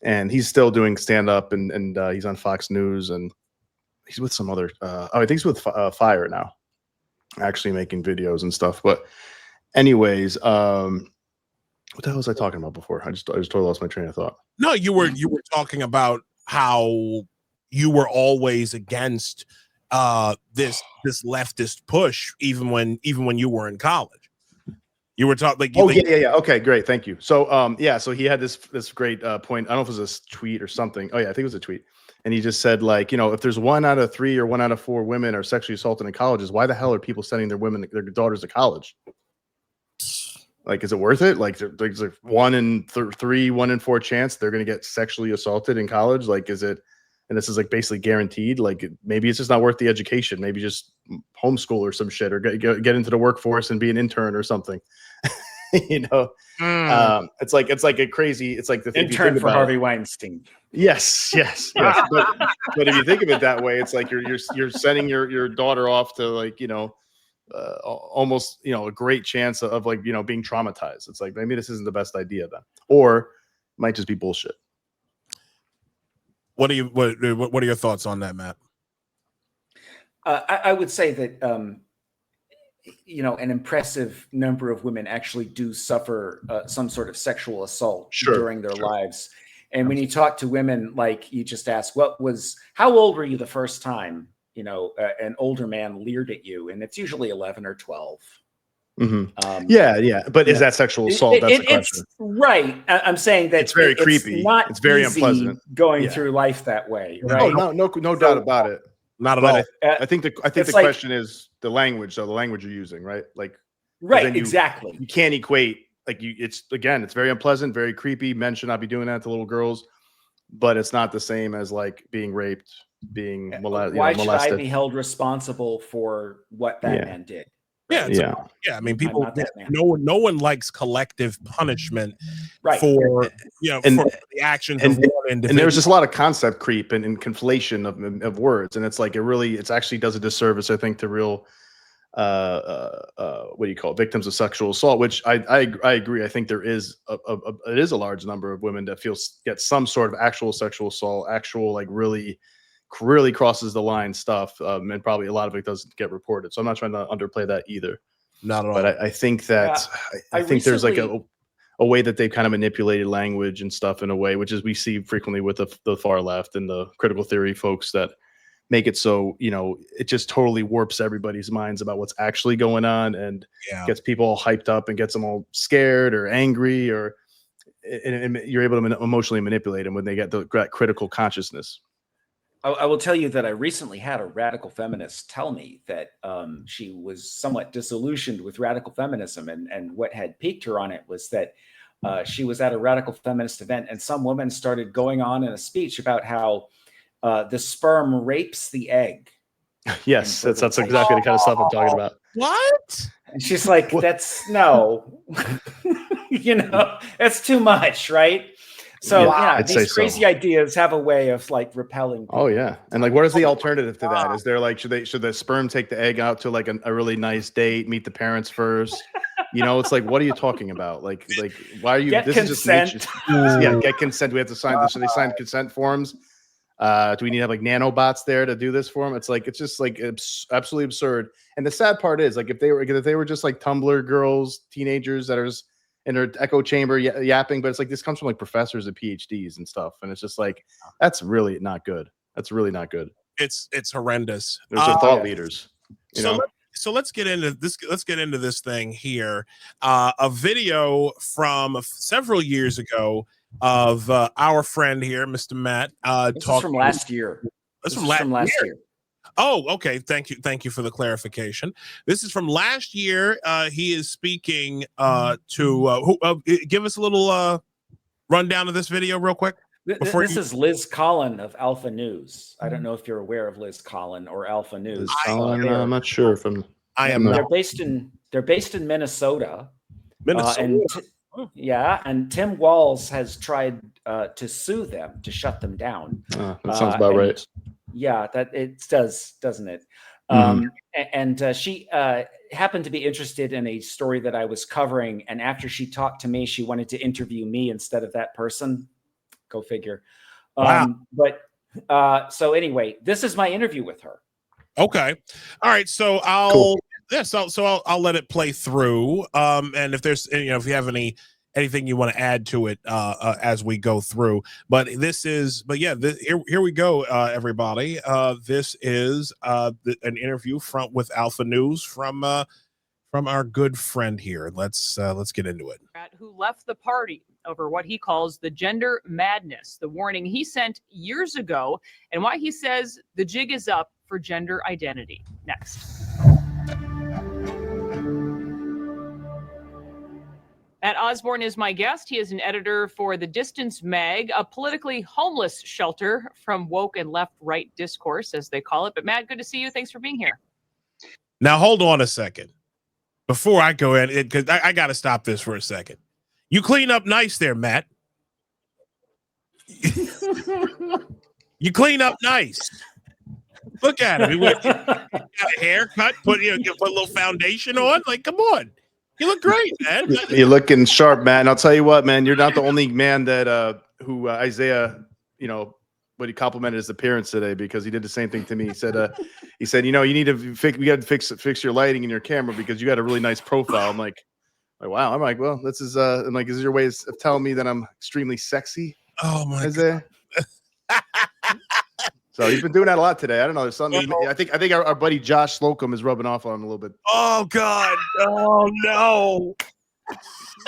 [SPEAKER 1] And he's still doing stand up, and he's on Fox News, and he's with some other. I think he's with Fire now, actually making videos and stuff. But anyways, what the hell was I talking about before? I just totally lost my train of thought.
[SPEAKER 2] No, you were talking about how you were always against this leftist push, even when you were in college. You were talking like
[SPEAKER 1] yeah. Okay, great, thank you. So so he had this great point. I don't know if it was a tweet or something. Oh yeah, I think it was a tweet. And he just said, like, if there's 1 out of 3 or 1 out of 4 women are sexually assaulted in colleges, why the hell are people sending their daughters to college? Like, is it worth it? Like, there's like 1 in 3, 1 in 4 chance they're going to get sexually assaulted in college. Like, is it? And this is like basically guaranteed. Like, maybe it's just not worth the education. Maybe just homeschool or some shit, or get into the workforce and be an intern or something. It's like a crazy. It's like the
[SPEAKER 3] intern for Harvey Weinstein.
[SPEAKER 1] Yes. But if you think of it that way, it's like you're sending your daughter off to, like, almost a great chance of like being traumatized. It's like, maybe this isn't the best idea then, or it might just be bullshit.
[SPEAKER 2] What are your thoughts on that, Matt?
[SPEAKER 3] I would say that an impressive number of women actually do suffer some sort of sexual assault during their lives. And when you talk to women, like, you just ask, how old were you the first time an older man leered at you? And it's usually 11 or 12.
[SPEAKER 1] Mm-hmm. Yeah. But is that sexual assault? That's the question.
[SPEAKER 3] Right. I'm saying that
[SPEAKER 1] it's very creepy. It's very unpleasant
[SPEAKER 3] going through life that way. Right.
[SPEAKER 1] No doubt about it.
[SPEAKER 2] Not at all.
[SPEAKER 1] I think the question is the language. So the language you're using, right? Like,
[SPEAKER 3] right. Exactly.
[SPEAKER 1] You can't equate, like, it's very unpleasant, very creepy. Men should not be doing that to little girls, but it's not the same as like being raped, being molested.
[SPEAKER 3] Why should I be held responsible for what that man did?
[SPEAKER 2] Yeah. I mean, people. No one likes collective punishment,
[SPEAKER 3] right?
[SPEAKER 2] For for the actions of one individual.
[SPEAKER 1] And there's just a lot of concept creep and conflation of words, and it's like it actually does a disservice, I think, to real what do you call it? Victims of sexual assault. Which I agree. I think there is it is a large number of women that get some sort of actual sexual assault, actual, like, really crosses the line stuff, and probably a lot of it doesn't get reported. So I'm not trying to underplay that either.
[SPEAKER 2] Not at all.
[SPEAKER 1] But I think that I think there's like a way that they've kind of manipulated language and stuff in a way, which is we see frequently with the far left and the critical theory folks that make it so, it just totally warps everybody's minds about what's actually going on and gets people all hyped up and gets them all scared or angry, and you're able to emotionally manipulate them when they get that critical consciousness.
[SPEAKER 3] I will tell you that I recently had a radical feminist tell me that she was somewhat disillusioned with radical feminism. And what had piqued her on it was that she was at a radical feminist event and some woman started going on in a speech about how the sperm rapes the egg.
[SPEAKER 1] Yes, that's exactly the kind of stuff I'm talking about.
[SPEAKER 2] What?
[SPEAKER 3] And she's like, that's no, that's too much, right? So these crazy ideas have a way of like repelling people.
[SPEAKER 1] Oh yeah. And like, what is the alternative to that? Is there like, should the sperm take the egg out to like a really nice date, meet the parents first? It's like, what are you talking about? Like, why are you,
[SPEAKER 3] get
[SPEAKER 1] this
[SPEAKER 3] consent.
[SPEAKER 1] is just nature. Get consent. Do we have to sign this? Should they sign consent forms? Do we need to have like nanobots there to do this for them? It's just like absolutely absurd. And the sad part is like, if they were just like Tumblr girls, teenagers that are just in their echo chamber yapping, but it's like, this comes from like professors and PhDs and stuff. And it's just like, that's really not good. That's really not good.
[SPEAKER 2] It's horrendous.
[SPEAKER 1] Those are thought leaders.
[SPEAKER 2] So let's get into this. Let's get into this thing here. A video from several years ago of our friend here, Mr. Matt.
[SPEAKER 3] This is from last year.
[SPEAKER 2] This is from last year. Oh, okay. Thank you for the clarification. This is from last year. He is speaking to give us a little rundown of this video real quick.
[SPEAKER 3] This is Liz Collin of Alpha News. I don't know if you're aware of Liz Collin or Alpha News.
[SPEAKER 1] I'm not sure if
[SPEAKER 2] I am.
[SPEAKER 3] They're based in Minnesota. And Tim Walz has tried to sue them to shut them down.
[SPEAKER 1] That sounds about right.
[SPEAKER 3] Yeah, that it does, doesn't it? And she happened to be interested in a story that I was covering. And after she talked to me, she wanted to interview me instead of that person. Go figure.
[SPEAKER 2] Wow.
[SPEAKER 3] So anyway, this is my interview with her.
[SPEAKER 2] Okay. All right. So I'll let it play through. And if there's, if you have anything you want to add to it as we go through, here we go, everybody. This is an interview with Alpha News from our good friend here. Let's get into it.
[SPEAKER 4] Who left the party over what he calls the gender madness, the warning he sent years ago, and why he says the jig is up for gender identity. Next. Matt Osborne is my guest. He is an editor for The Distance Mag, a politically homeless shelter from woke and left-right discourse, as they call it. But Matt, good to see you. Thanks for being here.
[SPEAKER 2] Now, hold on a second. Before I go in, because I got to stop this for a second. You clean up nice there, Matt. You clean up nice. Look at him. He got a haircut, put a little foundation on. Like, come on. You look great, man.
[SPEAKER 1] You're looking sharp, man. I'll tell you what, man. You're not the only man that who Isaiah, but he complimented his appearance today because he did the same thing to me. He said, you need to we got to fix your lighting and your camera because you got a really nice profile. I'm like, wow. I'm like, well, this is I'm like, is this your way of telling me that I'm extremely sexy?
[SPEAKER 2] Oh my
[SPEAKER 1] God. So he's been doing that a lot today. I don't know. There's something. I think our buddy Josh Slocum is rubbing off on him a little bit.
[SPEAKER 2] Oh God! Oh no!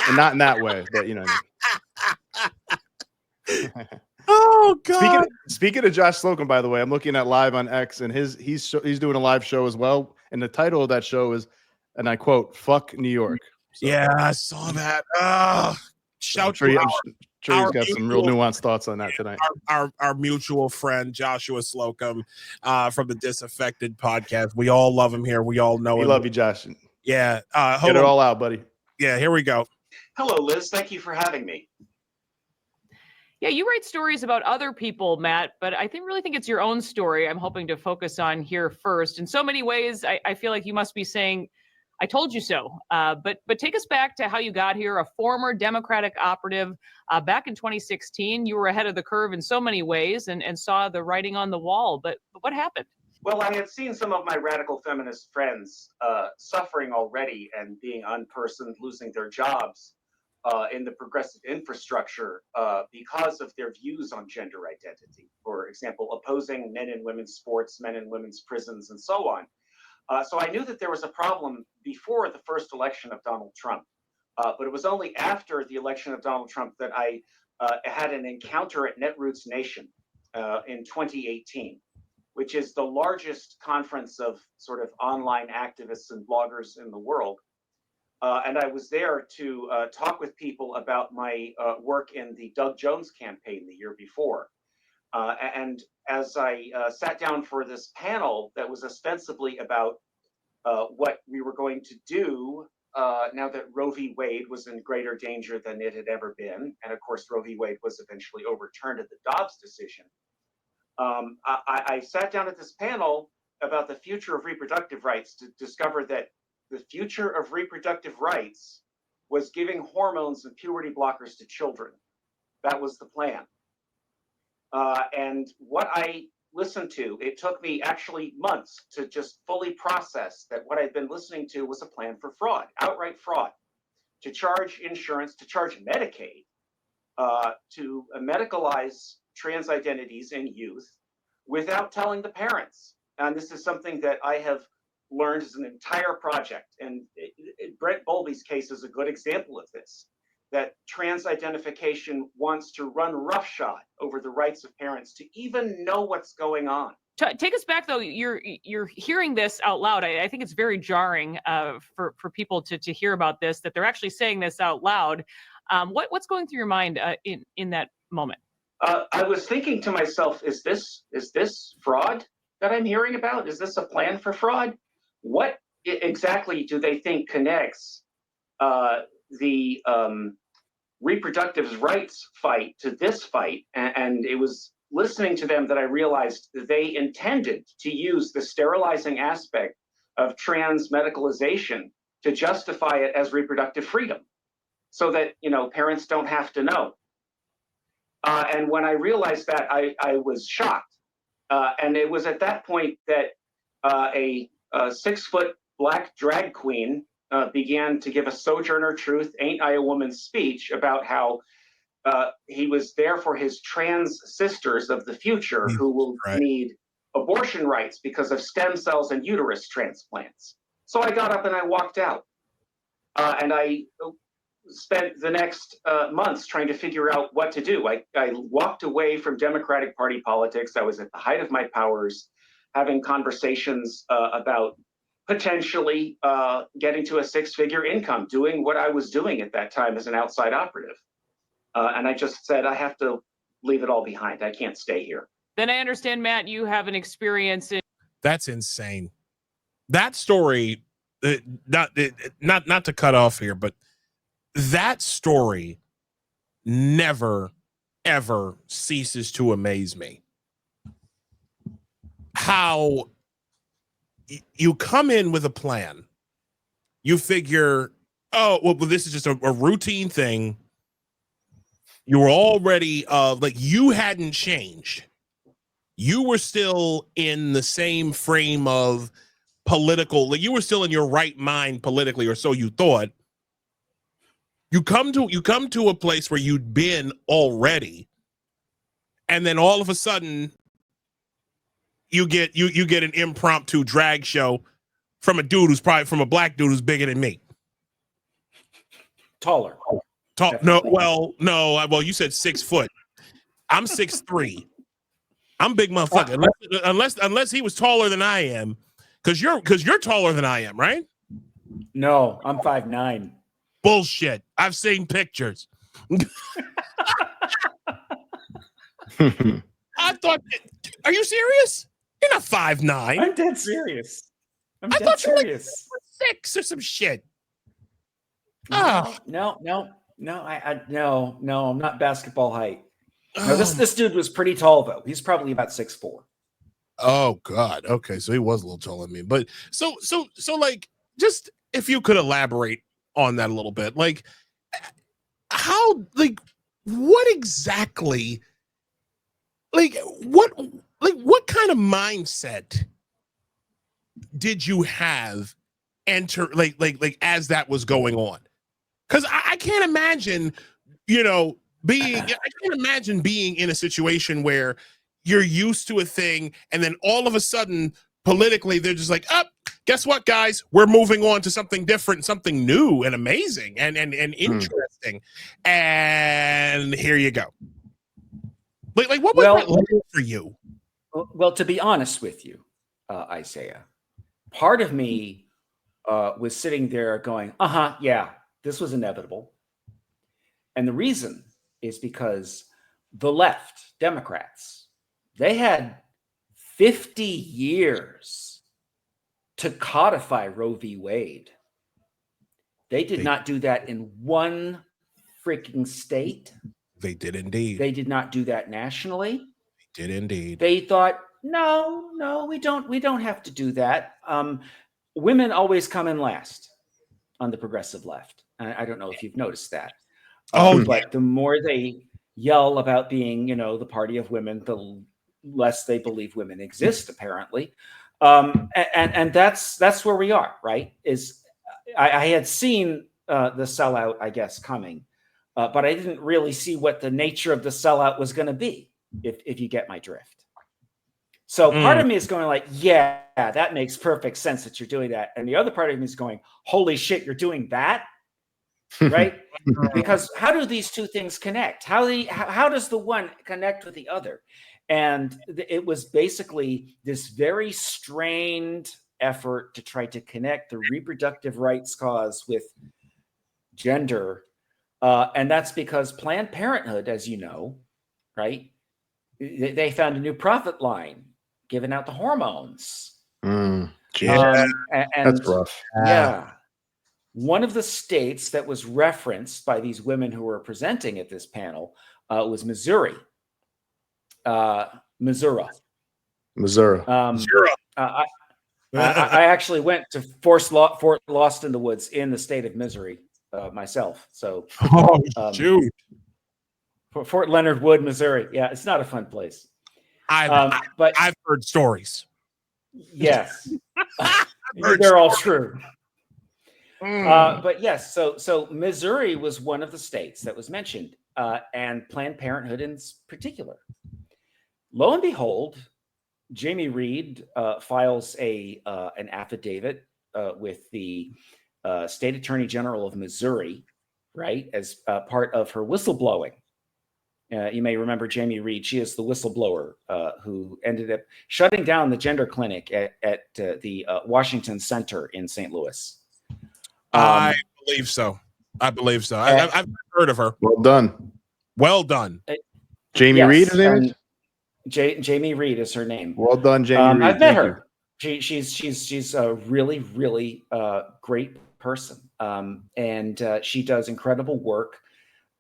[SPEAKER 1] And not in that way, but
[SPEAKER 2] Oh God!
[SPEAKER 1] Speaking of Josh Slocum, by the way, I'm looking at live on X, and he's doing a live show as well. And the title of that show is, and I quote, "Fuck New York." So,
[SPEAKER 2] yeah, I saw that. Shout
[SPEAKER 1] I'm
[SPEAKER 2] out.
[SPEAKER 1] Sure he's got some real nuanced thoughts on that tonight.
[SPEAKER 2] Our mutual friend Joshua Slocum from the Disaffected podcast. We all love him here. We all know him.
[SPEAKER 1] We love you, Josh.
[SPEAKER 2] Yeah.
[SPEAKER 1] Get it all out, buddy.
[SPEAKER 2] Yeah, here we go.
[SPEAKER 5] Hello, Liz. Thank you for having me.
[SPEAKER 4] Yeah, you write stories about other people, Matt, but I really think it's your own story I'm hoping to focus on here first. In so many ways, I feel like you must be saying, I told you so. But take us back to how you got here, a former Democratic operative. Back in 2016, you were ahead of the curve in so many ways and saw the writing on the wall. But what happened?
[SPEAKER 5] Well, I had seen some of my radical feminist friends suffering already and being unpersoned, losing their jobs in the progressive infrastructure because of their views on gender identity. For example, opposing men and women's sports, men and women's prisons, and so on. So I knew that there was a problem before the first election of Donald Trump. But it was only after the election of Donald Trump that I had an encounter at Netroots Nation in 2018, which is the largest conference of sort of online activists and bloggers in the world. And I was there to talk with people about my work in the Doug Jones campaign the year before. And as I sat down for this panel that was ostensibly about what we were going to do now that Roe v. Wade was in greater danger than it had ever been, and of course Roe v. Wade was eventually overturned at the Dobbs decision, I sat down at this panel about the future of reproductive rights to discover that the future of reproductive rights was giving hormones and puberty blockers to children. That was the plan. And what I listened to, it took me actually months to just fully process that what I'd been listening to was a plan for fraud, outright fraud, to charge insurance, to charge Medicaid, to medicalize trans identities in youth without telling the parents. And this is something that I have learned as an entire project. And Brent Bowlby's case is a good example of this, that trans identification wants to run roughshod over the rights of parents to even know what's going on.
[SPEAKER 4] Take us back, though. You're hearing this out loud. I think it's very jarring for people to hear about this, that they're actually saying this out loud. What's going through your mind in that moment?
[SPEAKER 5] I was thinking to myself, is this fraud that I'm hearing about? Is this a plan for fraud? What exactly do they think connects the reproductive rights fight to this fight? And it was listening to them that I realized that they intended to use the sterilizing aspect of trans medicalization to justify it as reproductive freedom, so that parents don't have to know. And when I realized that, I was shocked. And it was at that point that a 6-foot black drag queen began to give a Sojourner Truth, Ain't I a Woman speech about how he was there for his trans sisters of the future who will need abortion rights because of stem cells and uterus transplants. So I got up and I walked out. And I spent the next months trying to figure out what to do. I walked away from Democratic Party politics. I was at the height of my powers, having conversations about potentially getting to a 6-figure income, doing what I was doing at that time as an outside operative. And I just said, I have to leave it all behind. I can't stay here.
[SPEAKER 4] Then I understand, Matt, you have an experience in.
[SPEAKER 2] That's insane. That story, not to cut off here, but that story never, ever ceases to amaze me. How you come in with a plan, you figure, oh, well, this is just a routine thing. You were already like, you hadn't changed. You were still in the same frame of political, like you were still in your right mind politically, or so you thought. You come to a place where you'd been already, and then all of a sudden you get an impromptu drag show from a dude who's probably from a black dude who's bigger than me.
[SPEAKER 3] Taller.
[SPEAKER 2] No, well, you said 6 foot. I'm 6'3". I'm a big motherfucker. Unless he was taller than I am, because you're taller than I am, right?
[SPEAKER 3] No, I'm 5'9".
[SPEAKER 2] Bullshit. I've seen pictures. I thought, are you serious? You're not 5'9".
[SPEAKER 3] I'm dead serious.
[SPEAKER 2] I thought you were like 6 or some shit. Oh
[SPEAKER 3] no, I'm not basketball height. No, this dude was pretty tall though. He's probably about 6'4".
[SPEAKER 2] Oh God. Okay, so he was a little taller than me. But so like, just if you could elaborate on that a little bit, like how, like, what exactly, like what kind of mindset did you have enter like as that was going on? Because I can't imagine, I can't imagine being in a situation where you're used to a thing and then all of a sudden politically they're just like, guess what, guys? We're moving on to something different, something new and amazing and interesting. And here you go. Like what was that like for you?
[SPEAKER 3] Well, to be honest with you, Isaiah, part of me was sitting there going, yeah, this was inevitable. And the reason is because the left, Democrats, they had 50 years to codify Roe v. Wade. They did not do that in one freaking state.
[SPEAKER 2] They did indeed.
[SPEAKER 3] They did not do that nationally.
[SPEAKER 2] They did indeed.
[SPEAKER 3] They thought, no, we don't have to do that. Women always come in last on the progressive left. I don't know if you've noticed that. But the more they yell about being, the party of women, the less they believe women exist, apparently. And that's where we are, right? I had seen the sellout, I guess, coming, but I didn't really see what the nature of the sellout was going to be, if you get my drift. So part of me is going like, yeah, that makes perfect sense that you're doing that. And the other part of me is going, holy shit, you're doing that? Right? Because how do these two things connect? How does the one connect with the other? And it was basically this very strained effort to try to connect the reproductive rights cause with gender. And that's because Planned Parenthood, as you know, right? They found a new profit line, giving out the hormones.
[SPEAKER 1] That's rough.
[SPEAKER 3] Yeah. One of the states that was referenced by these women who were presenting at this panel was Missouri. Missouri. I actually went to Fort Lost in the Woods in the state of Missouri myself. So, Fort Leonard Wood, Missouri. Yeah, it's not a fun place. But
[SPEAKER 2] I've heard stories.
[SPEAKER 3] Yes, they're all true. But yes, so Missouri was one of the states that was mentioned, and Planned Parenthood in particular. Lo and behold, Jamie Reed files an affidavit with the State Attorney General of Missouri, right, as part of her whistleblowing. You may remember Jamie Reed. She is the whistleblower who ended up shutting down the gender clinic at the Washington Center in St. Louis.
[SPEAKER 2] I believe so. I've heard of her.
[SPEAKER 1] Well done. Jamie
[SPEAKER 3] yes,
[SPEAKER 1] Reed, her name is?
[SPEAKER 3] Jamie Reed is her name.
[SPEAKER 1] Well done, Jamie Reed.
[SPEAKER 3] I've met her. She's a really, really great person. And she does incredible work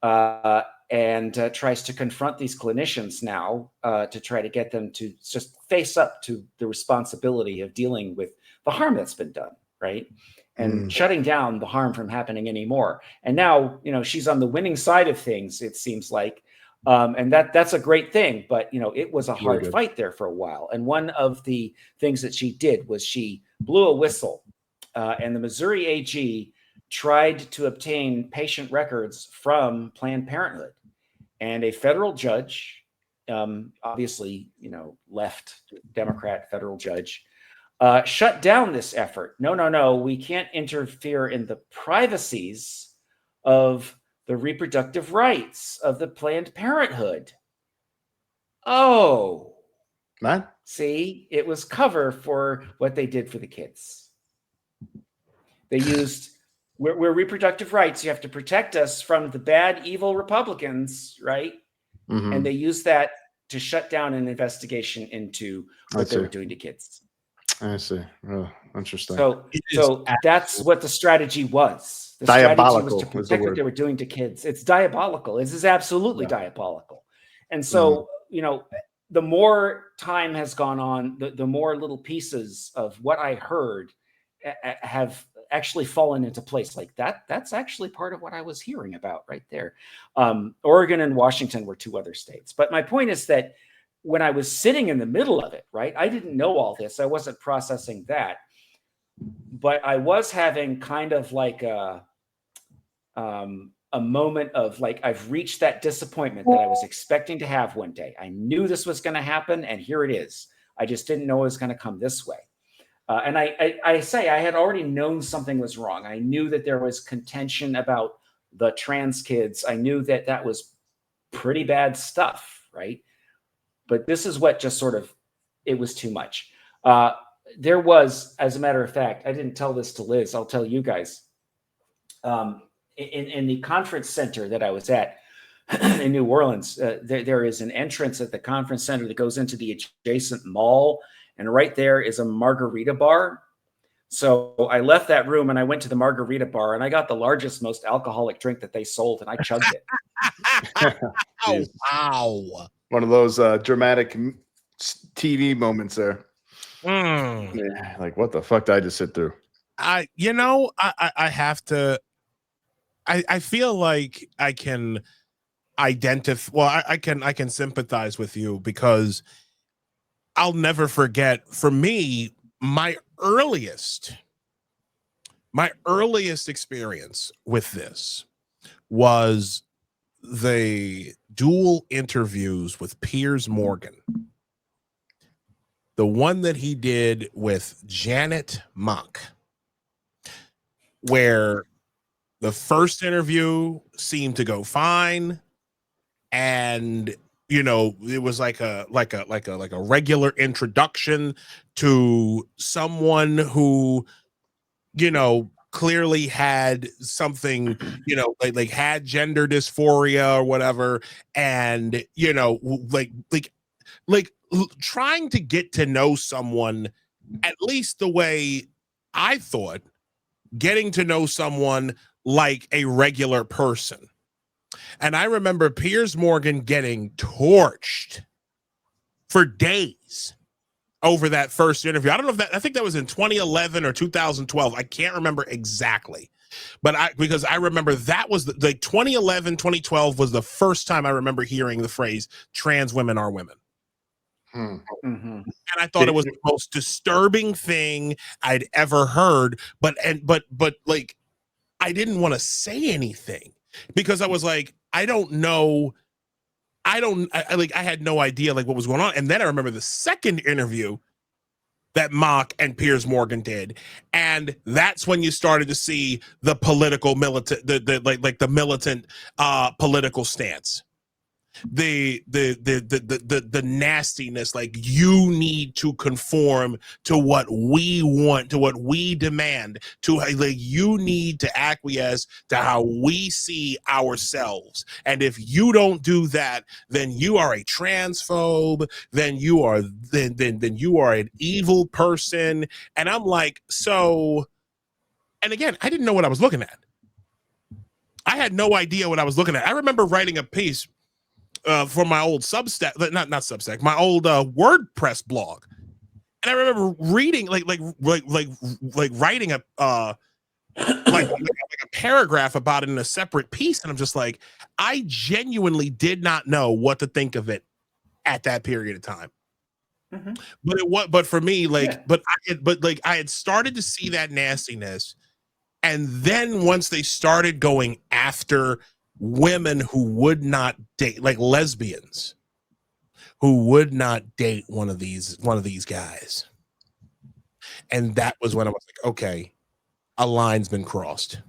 [SPEAKER 3] and tries to confront these clinicians now to try to get them to just face up to the responsibility of dealing with the harm that's been done, right? And shutting down the harm from happening anymore. And now, she's on the winning side of things, it seems like. And that's a great thing, but it was a hard fight there for a while. And one of the things that she did was she blew a whistle, and the Missouri AG tried to obtain patient records from Planned Parenthood, and a federal judge, obviously, left Democrat federal judge, shut down this effort. No, we can't interfere in the privacies of the reproductive rights of the Planned Parenthood. Oh,
[SPEAKER 1] man.
[SPEAKER 3] See, it was cover for what they did for the kids. They used, we're reproductive rights. You have to protect us from the bad, evil Republicans, right? And they used that to shut down an investigation into what they were doing to kids.
[SPEAKER 1] I see. Oh, interesting.
[SPEAKER 3] So that's what the strategy was. The
[SPEAKER 1] diabolical
[SPEAKER 3] strategy was to protect what they were doing to kids. It's diabolical. This is absolutely diabolical. And so, the more time has gone on, the more little pieces of what I heard have actually fallen into place. Like that's actually part of what I was hearing about right there. Oregon and Washington were two other states. But my point is that when I was sitting in the middle of it, right, I didn't know all this. I wasn't processing that. but I was having kind of like a moment of like, I've reached that disappointment that I was expecting to have one day. I knew this was going to happen, and here it is. I just didn't know it was going to come this way. And I say I had already known something was wrong. I knew that there was contention about the trans kids. I knew that that was pretty bad stuff, right? But this is what just sort of, it was too much. There was, as a matter of fact, I didn't tell this to Liz, I'll tell you guys. In the conference center that I was at in New Orleans, there is an entrance at the conference center that goes into the adjacent mall. And right there is a margarita bar. So I left that room and I went to the margarita bar and I got the largest, most alcoholic drink that they sold, and I chugged it.
[SPEAKER 2] Oh, wow.
[SPEAKER 1] One of those dramatic TV moments there.
[SPEAKER 2] Mm.
[SPEAKER 1] Yeah, like, what the fuck did I just sit through?
[SPEAKER 2] I have to. I feel like I can identify. Well, I can sympathize with you, because I'll never forget. For me, my earliest experience with this was the dual interviews with Piers Morgan. The one that he did with Janet Mock, where the first interview seemed to go fine, and it was like a regular introduction to someone who clearly had something, like had gender dysphoria or whatever, and like trying to get to know someone, at least the way I thought getting to know someone like a regular person. And I remember Piers Morgan getting torched for days over that first interview. I don't know I think that was in 2011 or 2012. I can't remember exactly. But because I remember that was like 2011, 2012 was the first time I remember hearing the phrase trans women are women.
[SPEAKER 3] Mm-hmm.
[SPEAKER 2] And I thought it was the most disturbing thing I'd ever heard. But like, I didn't want to say anything because I was like, I don't know. I had no idea like what was going on. And then I remember the second interview that Mock and Piers Morgan did. And that's when you started to see the political militant, the militant political stance. The nastiness, like, you need to conform to what we want, to what we demand, to like, you need to acquiesce to how we see ourselves, and if you don't do that, then you are a transphobe, then you are an evil person. And I'm like, so, and again, I didn't know what I was looking at. I had no idea what I was looking at. I remember writing a piece for my old Substack, not Substack, my old WordPress blog, and I remember reading like writing a like a paragraph about it in a separate piece, and I'm just like, I genuinely did not know what to think of it at that period of time. Mm-hmm. But for me, like, yeah. I had started to see that nastiness, and then once they started going after women who would not date, like lesbians who would not date one of these guys, and that was when I was like, okay, a line's been crossed.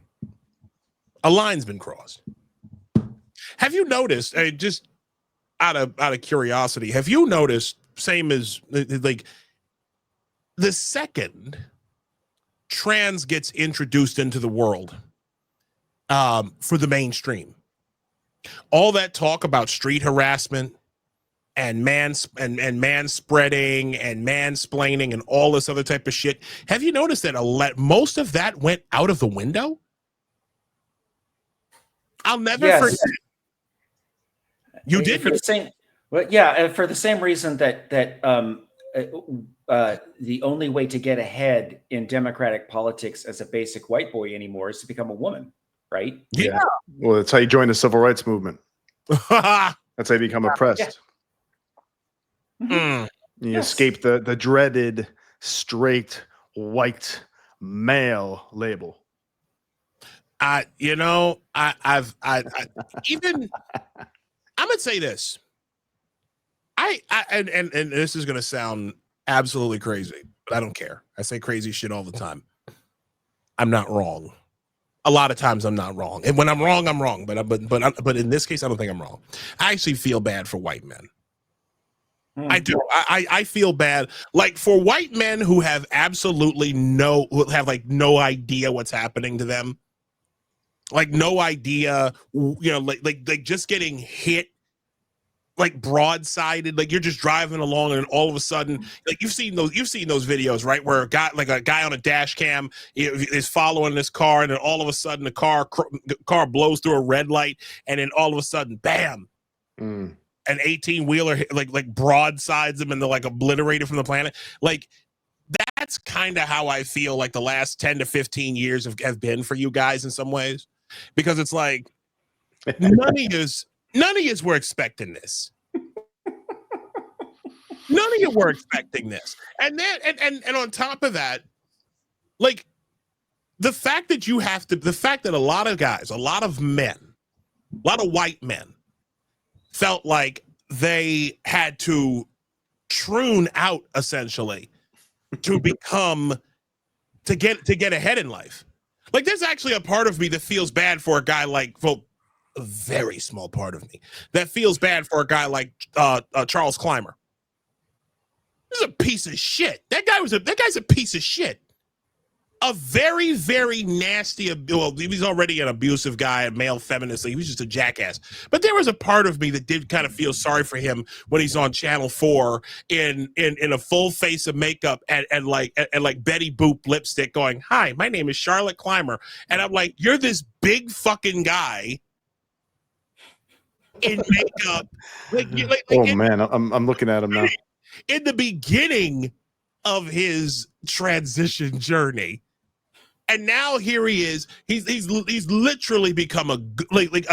[SPEAKER 2] Have you noticed, just out of curiosity, have you noticed, same as like, the second trans gets introduced into the world for the mainstream, all that talk about street harassment and manspreading and mansplaining and all this other type of shit, have you noticed that most of that went out of the window? I'll never forget. You did
[SPEAKER 3] for the same, well, yeah, for the same reason that the only way to get ahead in democratic politics as a basic white boy anymore is to become a woman. Right?
[SPEAKER 2] Yeah.
[SPEAKER 1] Well, that's how you join the civil rights movement. That's how you become oppressed.
[SPEAKER 3] Yeah.
[SPEAKER 1] You escape the dreaded straight white male label.
[SPEAKER 2] You know, I've even I'm gonna say this. And this is gonna sound absolutely crazy, but I don't care. I say crazy shit all the time. I'm not wrong. A lot of times I'm not wrong, and when I'm wrong, I'm wrong. But in this case, I don't think I'm wrong. I actually feel bad for white men. I do. I feel bad, like for white men who have absolutely no idea what's happening to them, like no idea, you know, like just getting hit, like broadsided, like you're just driving along and all of a sudden, like you've seen those videos, right, where a guy on a dash cam is following this car, and then all of a sudden the car blows through a red light, and then all of a sudden, bam. An 18-wheeler like broadsides them and they're like obliterated from the planet. Like that's kind of how I feel like the last 10 to 15 years have been for you guys in some ways, because it's like none of you were expecting this. None of you were expecting this. And then and on top of that, like the fact that a lot of guys, a lot of men, a lot of white men felt like they had to troon out essentially to get ahead in life. Like there's actually a part of me that feels bad for a guy like, well, a very small part of me that feels bad for a guy like Charles Clymer. He's a piece of shit. That guy's a piece of shit. A very, very nasty, well, he was already an abusive guy, a male feminist. So he was just a jackass. But there was a part of me that did kind of feel sorry for him when he's on Channel 4 in a full face of makeup and like Betty Boop lipstick going, "Hi, my name is Charlotte Clymer." And I'm like, you're this big fucking guy in makeup.
[SPEAKER 1] Man, I'm looking at him now.
[SPEAKER 2] In the beginning of his transition journey. And now here he is. He's literally become a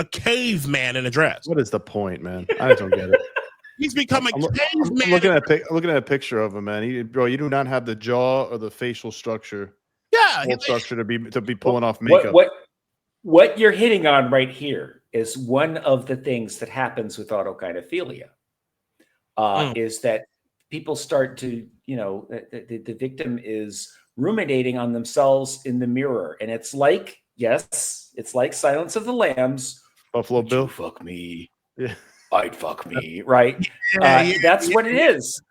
[SPEAKER 2] caveman in a dress.
[SPEAKER 1] What is the point, man? I just don't get it.
[SPEAKER 2] He's become a caveman.
[SPEAKER 1] I'm looking at a picture of him, man. You do not have the jaw or the facial structure.
[SPEAKER 2] Yeah,
[SPEAKER 1] structure to be pulling off makeup.
[SPEAKER 3] What you're hitting on right here is one of the things that happens with autogynephilia. Is that people start to, you know, the victim is ruminating on themselves in the mirror, and it's like Silence of the Lambs.
[SPEAKER 1] Buffalo Bill,
[SPEAKER 3] fuck me.
[SPEAKER 1] Yeah.
[SPEAKER 3] I'd fuck me, right? That's what it is.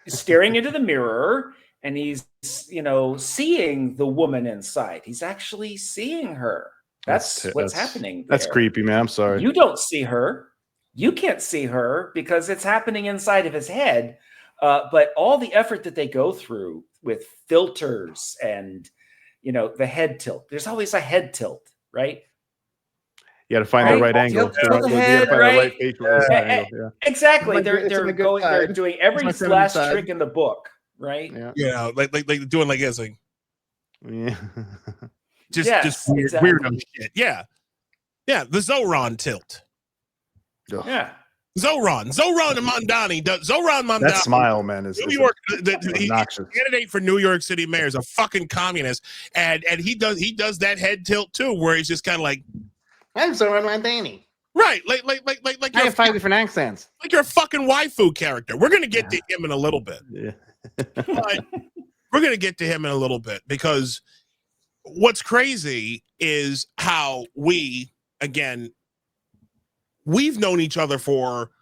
[SPEAKER 3] Staring into the mirror, and he's, you know, seeing the woman inside. He's actually seeing her. That's what's happening there.
[SPEAKER 1] That's creepy, man. I'm sorry.
[SPEAKER 3] You don't see her. You can't see her because it's happening inside of his head. But all the effort that they go through with filters and, you know, the head tilt. There's always a head tilt, right?
[SPEAKER 1] You got to find the right angle.
[SPEAKER 3] Tilt the head, right? Exactly. They're doing every last trick in the book, right?
[SPEAKER 2] Yeah, like doing like this, like
[SPEAKER 1] yeah,
[SPEAKER 2] just weirdo shit. Yeah, the Zoran tilt.
[SPEAKER 1] Ugh.
[SPEAKER 3] Yeah.
[SPEAKER 2] Zoran and Mondani.
[SPEAKER 1] That smile, man, is
[SPEAKER 2] New York.
[SPEAKER 1] obnoxious.
[SPEAKER 2] Candidate for New York City mayor is a fucking communist, and he does that head tilt too, where he's just kind of like,
[SPEAKER 1] I'm Zoran Mondani.
[SPEAKER 2] Right, like
[SPEAKER 1] I have 5 different accents.
[SPEAKER 2] Like you're a fucking waifu character. We're gonna get to him in a little bit.
[SPEAKER 1] Yeah,
[SPEAKER 2] but we're gonna get to him in a little bit, because what's crazy is how we've known each other for,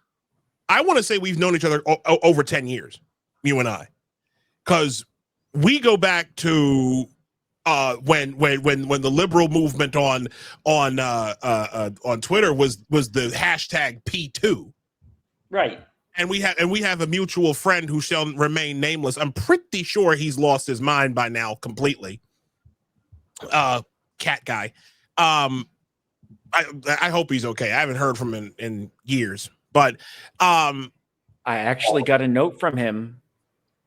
[SPEAKER 2] I want to say we've known each other over 10 years, you and I, because we go back to when the liberal movement on Twitter was the hashtag P2,
[SPEAKER 3] right? And
[SPEAKER 2] we have a mutual friend who shall remain nameless. I'm pretty sure he's lost his mind by now completely. Cat guy. I hope he's okay. I haven't heard from him in years, but
[SPEAKER 3] I actually got a note from him,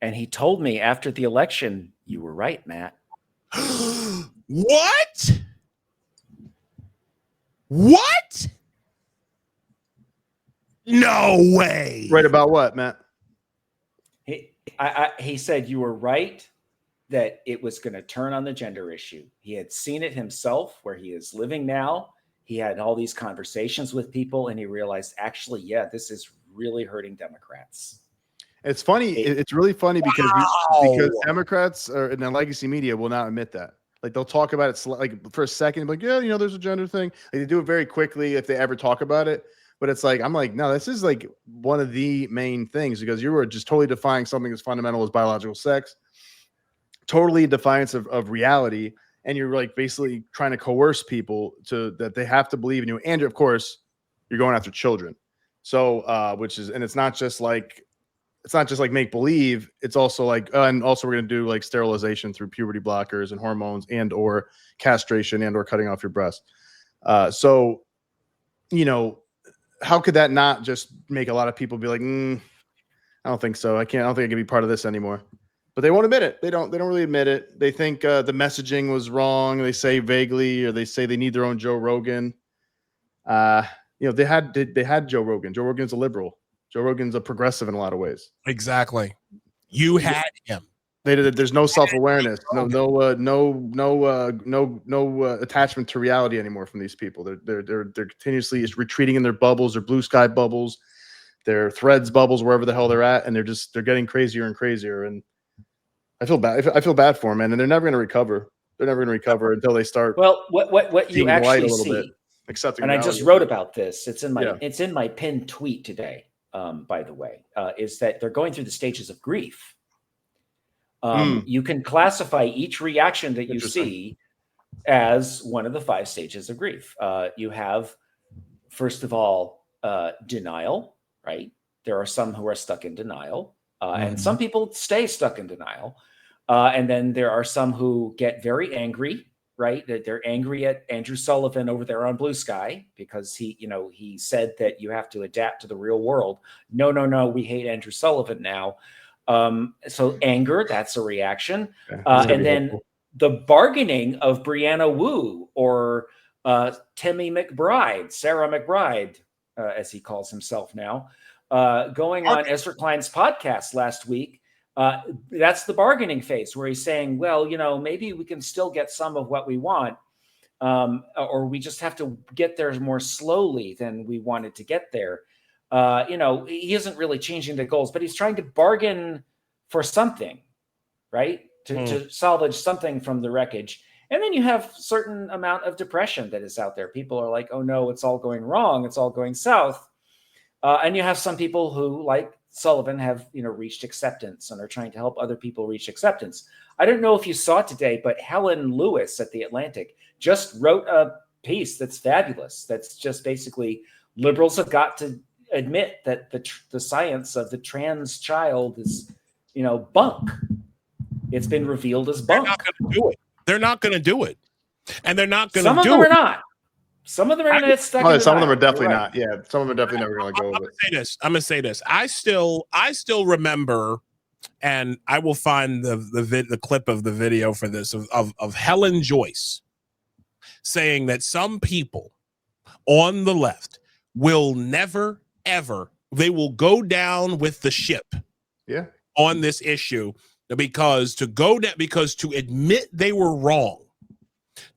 [SPEAKER 3] and he told me after the election, "You were right, Matt."
[SPEAKER 2] What? No way.
[SPEAKER 1] Right about what, Matt?
[SPEAKER 3] He said you were right that it was going to turn on the gender issue. He had seen it himself where he is living now. He had all these conversations with people, and he realized, actually, yeah, this is really hurting Democrats.
[SPEAKER 1] It's funny. It's really funny because Democrats in the legacy media will not admit that. Like they'll talk about it like for a second, like, yeah, there's a gender thing. Like, they do it very quickly if they ever talk about it. But it's like, I'm like, no, this is like one of the main things, because you were just totally defying something as fundamental as biological sex, totally defiance of reality. And you're like basically trying to coerce people that they have to believe in you. And of course, you're going after children. So, and it's not just like make believe. It's also like, and also we're going to do like sterilization through puberty blockers and hormones and or castration and or cutting off your breast. So, how could that not just make a lot of people be like, I don't think so. I don't think I can be part of this anymore. But they won't admit it. They don't really admit it. They think the messaging was wrong. They say vaguely, or they say they need their own Joe Rogan. They had Joe Rogan. Joe Rogan's a liberal. Joe Rogan's a progressive in a lot of ways.
[SPEAKER 2] Exactly. You had him.
[SPEAKER 1] There's no self-awareness, no attachment to reality anymore from these people. They're continuously retreating in their bubbles, their blue sky bubbles, their Threads bubbles, wherever the hell they're at, and they're getting crazier and crazier. And I feel bad for them, man. And they're never going to recover. They're never going to recover until they start.
[SPEAKER 3] Well, what you actually see,
[SPEAKER 1] accepting.
[SPEAKER 3] And reality. I just wrote about this. It's in my pinned tweet today. By the way, is that they're going through the stages of grief. You can classify each reaction that you see as one of the 5 stages of grief. You have, first of all, denial, right? There are some who are stuck in denial, and some people stay stuck in denial. And then there are some who get very angry, right? That they're angry at Andrew Sullivan over there on Blue Sky because he said that you have to adapt to the real world. No, we hate Andrew Sullivan now. So anger, that's a reaction. And then the bargaining of Brianna Wu or Timmy McBride, Sarah McBride, as he calls himself now, going on Ezra Klein's podcast last week. That's the bargaining phase where he's saying, well, maybe we can still get some of what we want, or we just have to get there more slowly than we wanted to get there. He isn't really changing the goals, but he's trying to bargain for something, right? To salvage something from the wreckage. And then you have certain amount of depression that is out there. People are like, oh no, it's all going wrong. It's all going south. And you have some people who, like Sullivan, have reached acceptance and are trying to help other people reach acceptance. I don't know if you saw it today, but Helen Lewis at The Atlantic just wrote a piece that's fabulous. That's just basically liberals have got to admit that the science of the trans child is, bunk. It's been revealed as bunk.
[SPEAKER 2] They're not going to do it. And they're not going
[SPEAKER 3] Some
[SPEAKER 2] to do it.
[SPEAKER 3] Some of them are not. Some of them are going to get stuck.
[SPEAKER 1] Some of them are definitely not. Yeah, some of them are definitely never going to go with it.
[SPEAKER 2] I'm going to say this. I still remember, and I will find the clip of the video for this of Helen Joyce saying that some people on the left will never ever, they will go down with the ship on this issue because to admit they were wrong,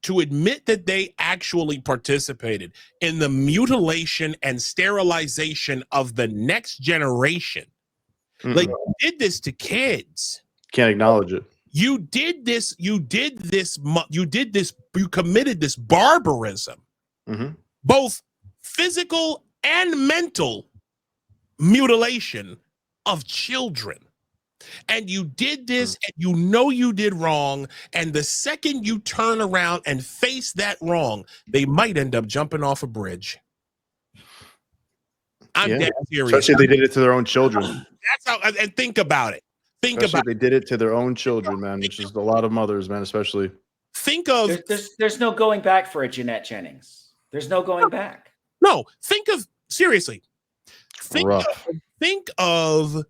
[SPEAKER 2] to admit that they actually participated in the mutilation and sterilization of the next generation. Like, you did this to kids.
[SPEAKER 1] Can't acknowledge it.
[SPEAKER 2] You committed this barbarism, both physical and mental mutilation of children. And you did this, and you did wrong. And the second you turn around and face that wrong, they might end up jumping off a bridge. I'm dead serious.
[SPEAKER 1] Especially if they did it to their own children.
[SPEAKER 2] That's how. And think about it.
[SPEAKER 1] If they did it to their own children, man, which is a lot of mothers, man, especially.
[SPEAKER 2] Think of
[SPEAKER 3] there's no going back for a Jeanette Jennings. There's no going back.
[SPEAKER 2] No, think of seriously. Think of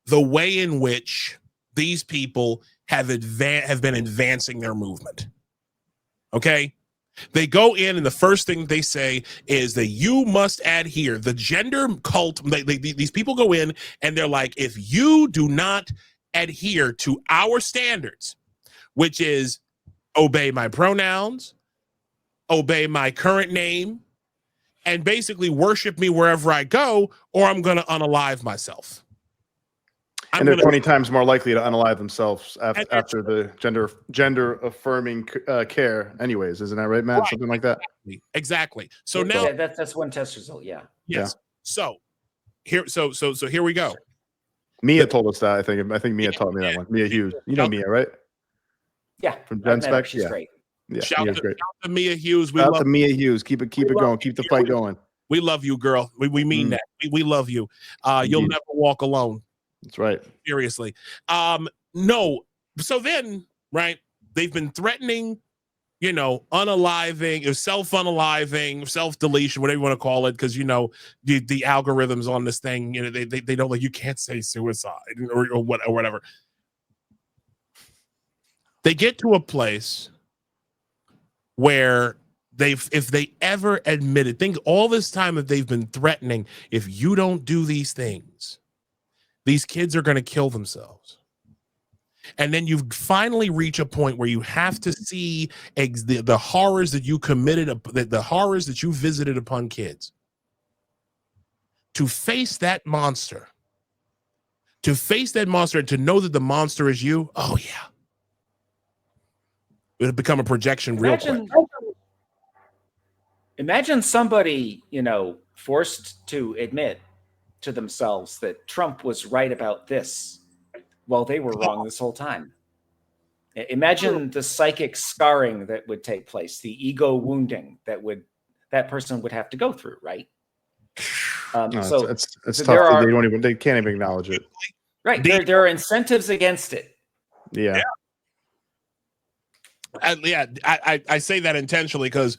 [SPEAKER 2] the way in which these people have been advancing their movement. Okay? They go in and the first thing they say is that you must adhere. The gender cult, these people go in and they're like, if you do not adhere to our standards, which is obey my pronouns, obey my current name, and basically worship me wherever I go, or I'm going to unalive myself.
[SPEAKER 1] And they're 20 times more likely to unalive themselves after the gender affirming care. Anyways, isn't that right, Matt? Right. Something like that.
[SPEAKER 2] Exactly. So now
[SPEAKER 3] that's one test result. Yeah.
[SPEAKER 2] Yes. Yeah. So here we go.
[SPEAKER 1] Mia told us that. I think Mia taught me that one. Mia Hughes. You know Mia, right?
[SPEAKER 3] Yeah.
[SPEAKER 1] From Gen Spec.
[SPEAKER 3] She's great.
[SPEAKER 1] Yeah.
[SPEAKER 2] Shout out to Mia Hughes.
[SPEAKER 1] Shout out to Mia Hughes. Keep it going. Keep the fight going.
[SPEAKER 2] We love you, girl. We mean that. We love you. You'll never walk alone.
[SPEAKER 1] That's right.
[SPEAKER 2] Seriously. No. So then, right, they've been threatening, unaliving, self-unaliving, self-deletion, whatever you want to call it, because, the algorithms on this thing, they don't, like, you can't say suicide or whatever. They get to a place where if they ever admit it, think all this time that they've been threatening, if you don't do these things, these kids are going to kill themselves. And then you finally reach a point where you have to see the horrors that you committed, the horrors that you visited upon kids. To face that monster, and to know that the monster is you, oh yeah. It'll become a projection real quick.
[SPEAKER 3] Imagine somebody, forced to admit to themselves that Trump was right about this while they were wrong this whole time. Imagine the psychic scarring that would take place, the ego wounding that person would have to go through, right? So
[SPEAKER 1] it's tough. They can't even acknowledge it.
[SPEAKER 3] Right. There are incentives against it.
[SPEAKER 1] Yeah.
[SPEAKER 2] I say that intentionally because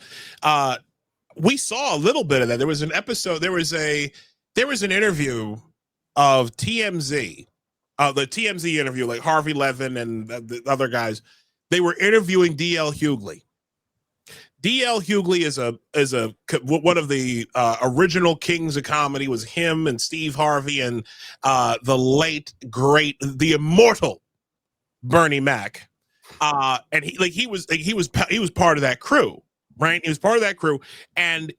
[SPEAKER 2] we saw a little bit of that. There was an episode. There was an interview of TMZ, the TMZ interview, like Harvey Levin and the other guys. They were interviewing D.L. Hughley. D.L. Hughley is one of the original kings of comedy. Was him and Steve Harvey and the late great, the immortal Bernie Mac. And he was part of that crew, right? He was part of that crew, and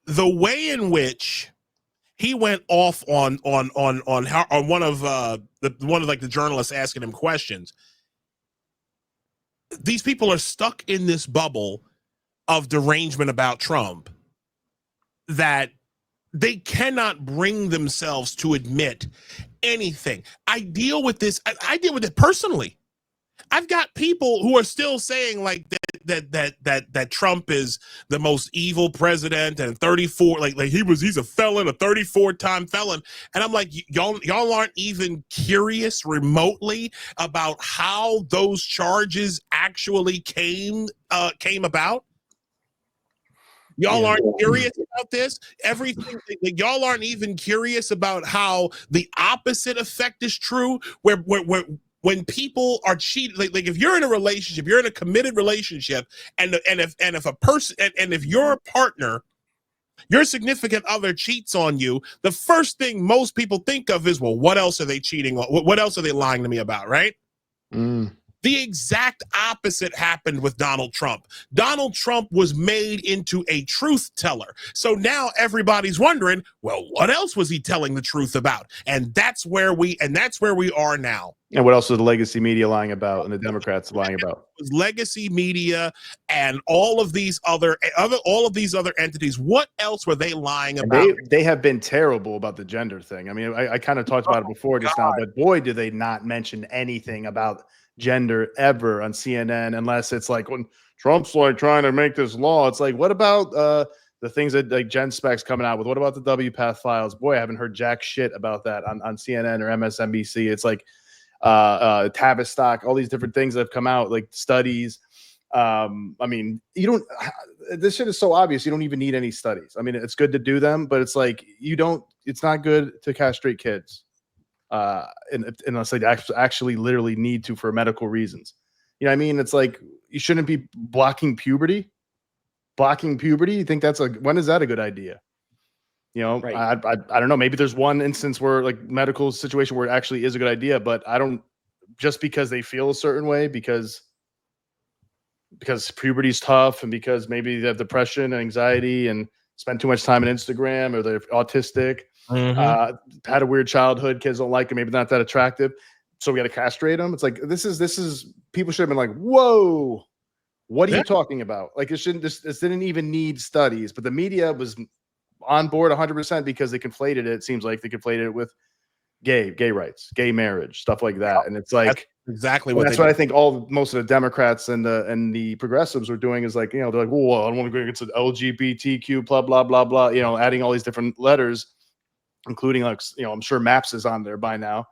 [SPEAKER 2] the way in which he went off on one of the journalists asking him questions. These people are stuck in this bubble of derangement about Trump that they cannot bring themselves to admit anything. I deal with this. I deal with it personally. I've got people who are still saying like that Trump is the most evil president and 34, like he's a felon, a 34-time felon. And I'm like, y'all aren't even curious remotely about how those charges actually came about. Y'all aren't curious about this. Everything. Y'all aren't even curious about how the opposite effect is true, where when people are cheating, like if you're in a relationship, you're in a committed relationship, and if a person and if your partner, your significant other cheats on you, the first thing most people think of is, well, what else are they cheating on? What else are they lying to me about, right? The exact opposite happened with Donald Trump. Donald Trump was made into a truth teller. So now everybody's wondering, well, what else was he telling the truth about? And that's where we are now.
[SPEAKER 1] And what else was the legacy media lying about and the Democrats lying about?
[SPEAKER 2] It was legacy media and all of these other entities. What else were they lying about?
[SPEAKER 1] They have been terrible about the gender thing. I mean, I kind of talked about it before just now, but boy, did they not mention anything about gender ever on CNN, unless it's like when Trump's like trying to make this law. It's like, what about the things that like Gen Spec's coming out with? What about the WPATH files? Boy, I haven't heard jack shit about that on CNN or MSNBC. It's like Tavistock, all these different things that have come out, like studies. I mean, this shit is so obvious. You don't even need any studies. I mean, it's good to do them, but it's like, it's not good to castrate kids. Unless they actually literally need to for medical reasons. You know what I mean? It's like, you shouldn't be blocking puberty. You think when is that a good idea? Right. I don't know. Maybe there's one instance where like medical situation where it actually is a good idea, but I don't just because they feel a certain way, because puberty's tough, and because maybe they have depression and anxiety and spend too much time on Instagram, or they're autistic, had a weird childhood, kids don't like it, maybe not that attractive, so we got to castrate them. It's like this is people should have been like, whoa, what are you talking about? Like, it shouldn't, this didn't even need studies, but the media was on board 100% because they conflated it. It seems like they conflated it with gay rights, gay marriage, stuff like that. And it's like,
[SPEAKER 2] that's exactly what
[SPEAKER 1] that's what I think most of the Democrats and the progressives were doing, is like, they're like, well, I don't want to go against the LGBTQ, blah, blah, blah, blah, adding all these different letters, including, like, I'm sure MAPS is on there by now.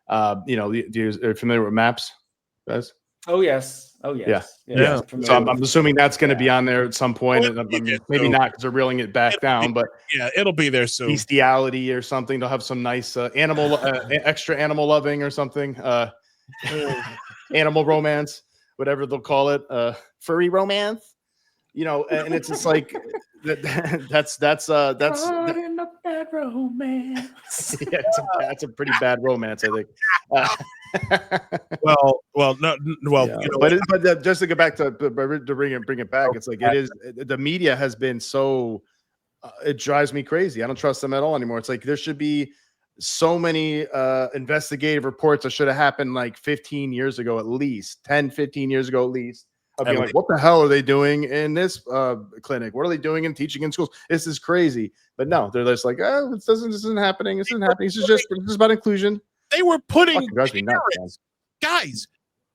[SPEAKER 1] Are you familiar with MAPS, guys?
[SPEAKER 3] Oh yes.
[SPEAKER 1] Yeah.
[SPEAKER 3] So
[SPEAKER 1] I'm assuming that's going to be on there at some point. Maybe not, because they're reeling it back down, but
[SPEAKER 2] it'll be there soon.
[SPEAKER 1] Bestiality or something. They'll have some nice animal, extra animal loving or something. Animal romance, whatever they'll call it. Furry romance. And it's just like that's
[SPEAKER 3] in a bad romance.
[SPEAKER 1] Yeah, that's a pretty bad romance, I think. But just to get back to bring it back, it's like, it is, the media has been so it drives me crazy. I don't trust them at all anymore. It's like, there should be so many investigative reports that should have happened like 15 years ago, at least 10-15 years ago, at least. I'd be like, what the hell are they doing in this clinic? What are they doing in teaching in schools? This is crazy. But no, they're just like, oh, this isn't happening. This isn't happening. This is about inclusion.
[SPEAKER 2] They were putting
[SPEAKER 1] parents,
[SPEAKER 2] guys,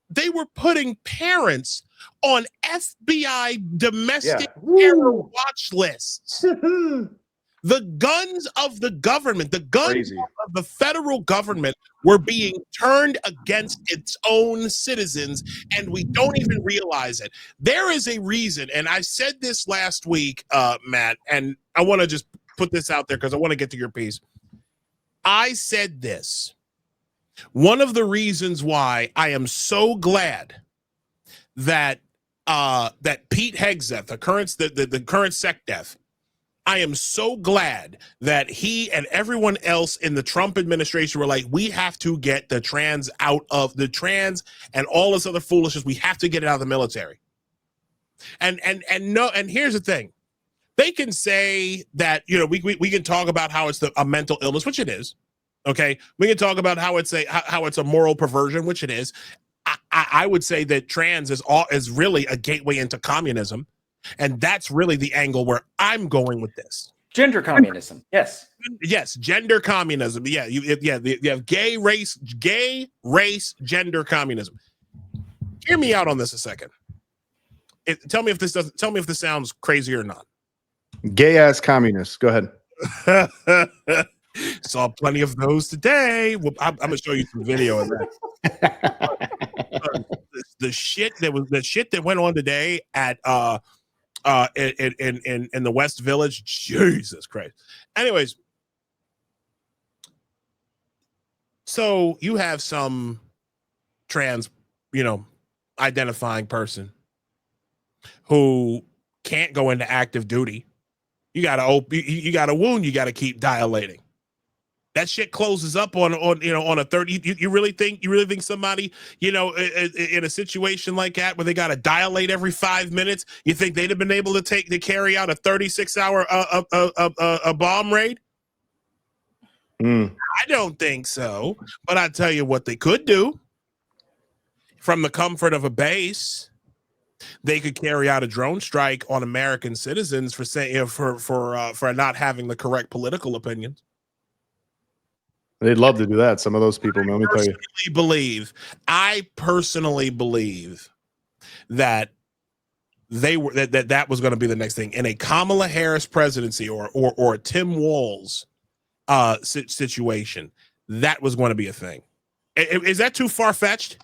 [SPEAKER 2] they were putting parents on FBI domestic terror watch lists. The guns of the government, the guns of the federal government were being turned against its own citizens, and we don't even realize it. There is a reason, and I said this last week, Matt, and I want to just put this out there because I want to get to your piece. I said this. One of the reasons why I am so glad that Pete Hegseth, the current SecDef, I am so glad that he and everyone else in the Trump administration were like, we have to get the trans out of the trans and all this other foolishness. We have to get it out of the military. And here's the thing. They can say that, we can talk about how it's a mental illness, which it is. Okay. We can talk about how it's a moral perversion, which it is. I would say that trans is really a gateway into communism. And that's really the angle where I'm going with this.
[SPEAKER 3] Gender communism. Yes.
[SPEAKER 2] Yes. Gender communism. Yeah. You have gay race, gender communism. Hear me out on this a second. Tell me if this sounds crazy or not.
[SPEAKER 1] Gay ass communists. Go ahead.
[SPEAKER 2] Saw plenty of those today. Well, I'm gonna show you some video of that. The shit that went on today at in the West Village. Jesus Christ. Anyways, so you have some trans, identifying person who can't go into active duty. You got a wound. You got to keep dilating. That shit closes up on a 30. You really think somebody, in a situation like that where they got to dilate every 5 minutes, you think they'd have been able to carry out a 36-hour a bomb raid? I don't think so. But I tell you what they could do. From the comfort of a base, they could carry out a drone strike on American citizens for saying for not having the correct political opinions.
[SPEAKER 1] They'd love to do that. Some of those people, let me tell you.
[SPEAKER 2] I personally believe that that was going to be the next thing in a Kamala Harris presidency or a Tim Walz situation. That was going to be a thing. Is that too far fetched?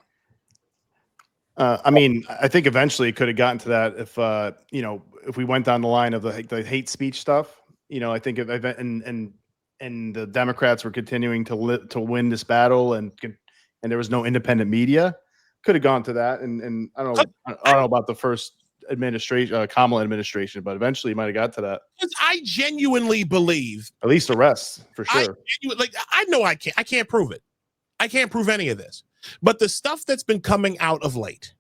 [SPEAKER 1] I mean, I think eventually it could have gotten to that if we went down the line of the hate speech stuff. I think and the Democrats were continuing to win this battle, and there was no independent media, could have gone to that. And I don't know about the first administration, Kamala administration, but eventually might have got to that.
[SPEAKER 2] I genuinely believe
[SPEAKER 1] at least arrests for sure.
[SPEAKER 2] I know I can't prove it. I can't prove any of this, But the stuff that's been coming out of late,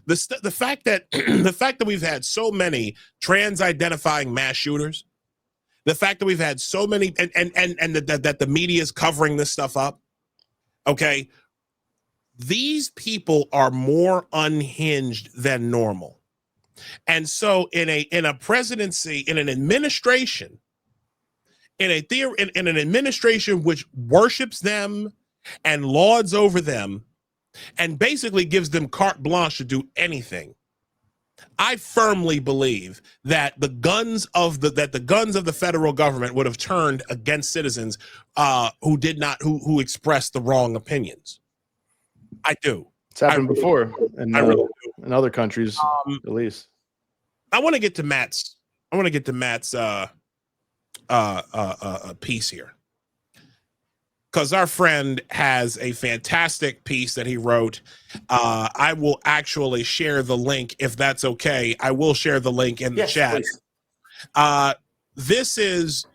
[SPEAKER 2] the fact that the fact that we've had so many trans-identifying mass shooters, the fact that we've had so many, and that the media is covering this stuff up. Okay, these people are more unhinged than normal, and so in a presidency, in an administration, in an administration which worships them and lauds over them, and basically gives them carte blanche to do anything, I firmly believe that the guns of the federal government would have turned against citizens who expressed the wrong opinions. I do.
[SPEAKER 1] It's happened before in other countries, at least.
[SPEAKER 2] I want to get to Matt's. Piece here, because our friend has a fantastic piece that he wrote. I will actually share the link if that's okay. I will share the link in the chat. This is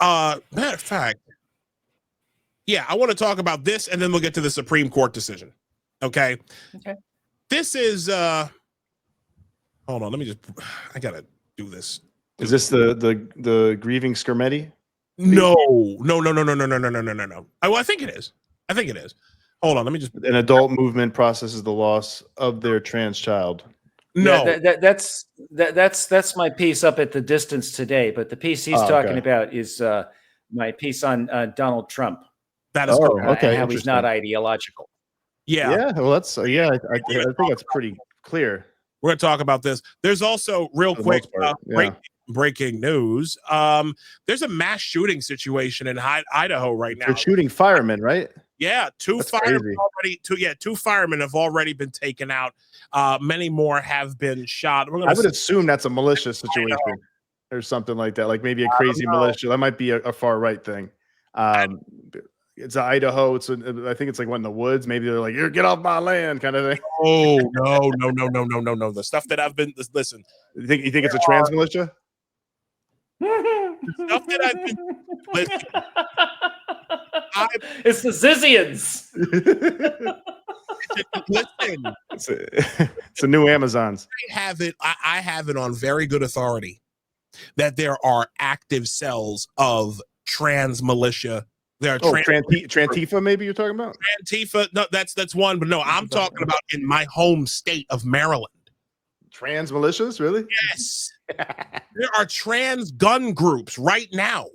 [SPEAKER 2] matter of fact. Yeah, I want to talk about this and then we'll get to the Supreme Court decision. Okay. This is hold on, I gotta do this.
[SPEAKER 1] Is this the grieving Skirmetti?
[SPEAKER 2] No. I think it is. Hold on, let me just.
[SPEAKER 1] An adult movement processes the loss of their trans child.
[SPEAKER 2] No,
[SPEAKER 3] that's my piece up at the distance today. But the piece he's talking about is my piece on Donald Trump.
[SPEAKER 2] That is correct.
[SPEAKER 3] Okay, how he's not ideological.
[SPEAKER 2] Yeah.
[SPEAKER 1] Yeah. Well, that's I think that's pretty clear.
[SPEAKER 2] We're gonna talk about this. There's also real quick breaking news. There's a mass shooting situation in Idaho right now.
[SPEAKER 1] They're shooting firemen, right?
[SPEAKER 2] Yeah, two firemen have already been taken out. Many more have been shot.
[SPEAKER 1] I would assume that's a militia situation or something like that, like maybe a crazy militia. That might be a far right thing. It's Idaho. I think it's like one in the woods. Maybe they're like, "You get off my land," kind of thing.
[SPEAKER 2] Oh no! The stuff that I've been listen.
[SPEAKER 1] You think it's a trans militia?
[SPEAKER 2] The stuff that I've been listen.
[SPEAKER 3] It's the Zizians.
[SPEAKER 2] Listen,
[SPEAKER 1] it's a new Amazons.
[SPEAKER 2] I have it on very good authority that there are active cells of trans militia. There are
[SPEAKER 1] Trantifa, maybe you're talking about?
[SPEAKER 2] Trantifa, no, that's one, but no, I'm talking about in my home state of Maryland.
[SPEAKER 1] Trans militias, really?
[SPEAKER 2] Yes. There are trans gun groups right now.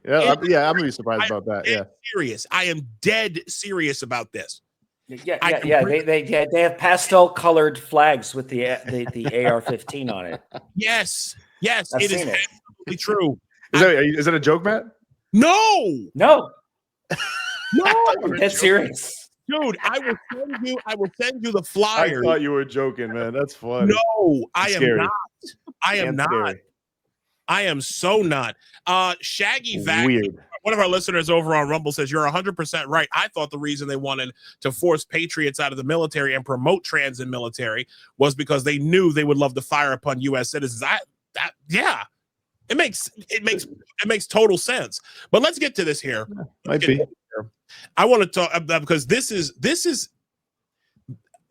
[SPEAKER 1] I'm really surprised about that. Yeah.
[SPEAKER 2] Serious. I am dead serious about this.
[SPEAKER 3] Yeah. They have pastel colored flags with the AR-15 on it.
[SPEAKER 2] Yes, it is absolutely true.
[SPEAKER 1] Is that a joke, Matt?
[SPEAKER 2] No.
[SPEAKER 3] I'm dead serious.
[SPEAKER 2] Dude, I will send you the flyer.
[SPEAKER 1] I thought you were joking, man. That's funny.
[SPEAKER 2] No, I am
[SPEAKER 1] scary.
[SPEAKER 2] not. I am not. Scary. I am so not. Shaggy Vac, one of our listeners over on Rumble says, you're 100% right. I thought the reason they wanted to force patriots out of the military and promote trans in military was because they knew they would love to fire upon U.S. citizens. Yeah. It makes total sense. But let's get to this here. I want to talk about, because this is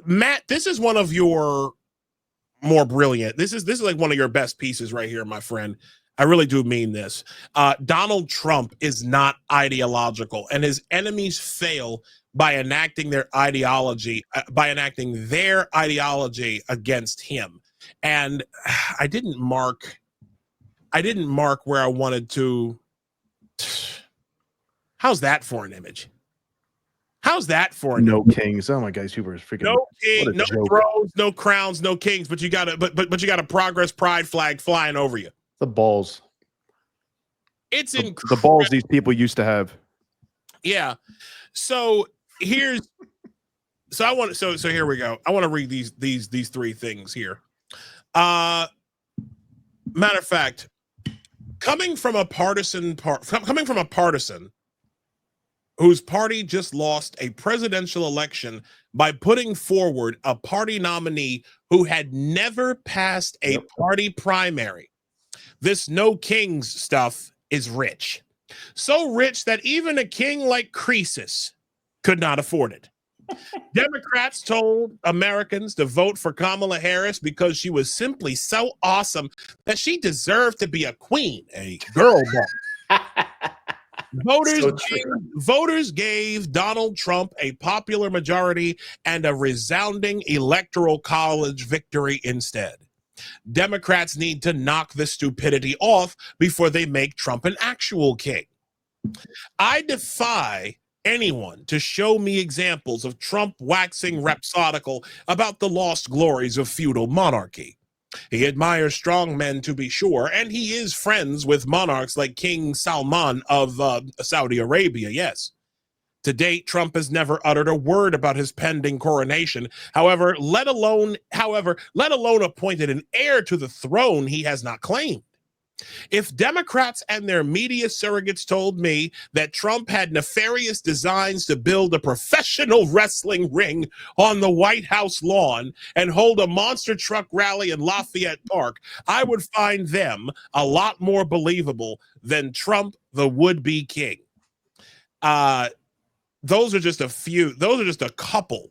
[SPEAKER 2] Matt, this is one of your more brilliant. This is like one of your best pieces right here, my friend. I really do mean this. Donald Trump is not ideological, and his enemies fail by enacting their ideology against him. And I didn't mark where I wanted to. How's that for an image?
[SPEAKER 1] No kings? Oh my God, these people are freaking.
[SPEAKER 2] No king, no thrones, no crowns, no kings. But you got a progress pride flag flying over you.
[SPEAKER 1] The balls.
[SPEAKER 2] It's
[SPEAKER 1] the balls these people used to have.
[SPEAKER 2] Yeah. So here we go. I want to read these three things here. Matter of fact, coming from a partisan whose party just lost a presidential election by putting forward a party nominee who had never passed a party primary. This no kings stuff is rich. So rich that even a king like Croesus could not afford it. Democrats told Americans to vote for Kamala Harris because she was simply so awesome that she deserved to be a queen, a girl boss. Voters gave Donald Trump a popular majority and a resounding electoral college victory instead. Democrats need to knock the stupidity off before they make Trump an actual king. I defy anyone to show me examples of Trump waxing rhapsodical about the lost glories of feudal monarchy. He admires strong men, to be sure, and he is friends with monarchs like King Salman of Saudi Arabia, yes. To date, Trump has never uttered a word about his pending coronation. However, let alone appointed an heir to the throne he has not claimed. If Democrats and their media surrogates told me that Trump had nefarious designs to build a professional wrestling ring on the White House lawn and hold a monster truck rally in Lafayette Park, I would find them a lot more believable than Trump, the would-be king. Those are just a couple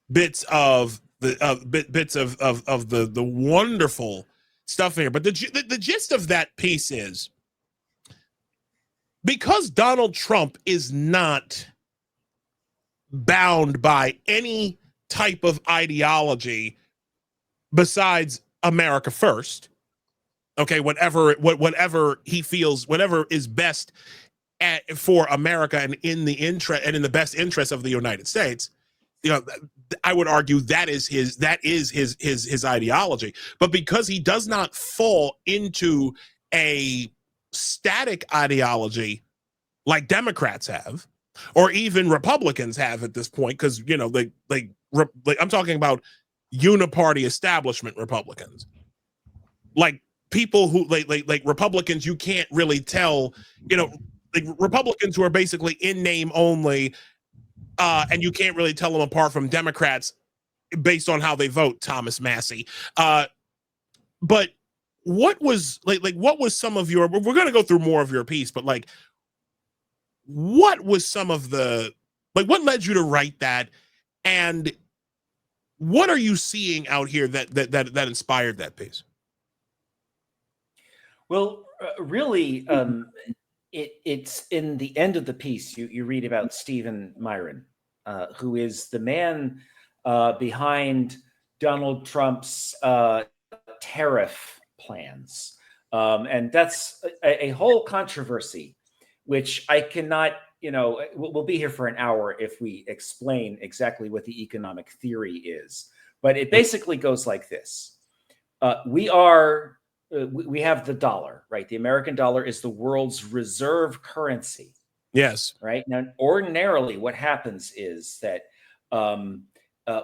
[SPEAKER 2] bits of the wonderful stuff here. But the gist of that piece is, because Donald Trump is not bound by any type of ideology besides America first, okay, whatever he feels, whatever is best for America and in the best interest of the United States, I would argue that is his ideology. But because he does not fall into a static ideology like Democrats have, or even Republicans have at this point, because I'm talking about uniparty establishment Republicans, like people who like Republicans you can't really tell, like Republicans who are basically in name only. And you can't really tell them apart from Democrats based on how they vote, Thomas Massey. But what was what was some of your, we're going to go through more of your piece, but what was some of the, what led you to write that? And what are you seeing out here that inspired that piece?
[SPEAKER 3] Well, really, it's in the end of the piece. You read about Stephen Myron, who is the man behind Donald Trump's tariff plans. And that's a whole controversy, which I cannot, we'll be here for an hour if we explain exactly what the economic theory is. But it basically goes like this. We have the dollar, right? The American dollar is the world's reserve currency.
[SPEAKER 2] Yes.
[SPEAKER 3] Right. Now, ordinarily, what happens is that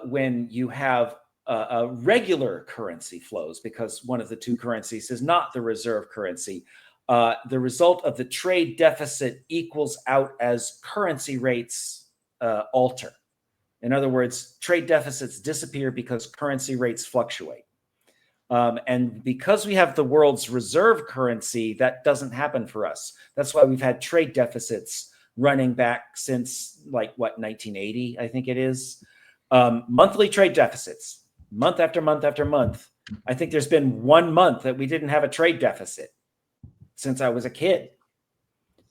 [SPEAKER 3] when you have a regular currency flows, because one of the two currencies is not the reserve currency, the result of the trade deficit equals out as currency rates alter. In other words, trade deficits disappear because currency rates fluctuate. And because we have the world's reserve currency, that doesn't happen for us. That's why we've had trade deficits running back since 1980, I think it is. Monthly trade deficits, month after month after month. I think there's been 1 month that we didn't have a trade deficit since I was a kid.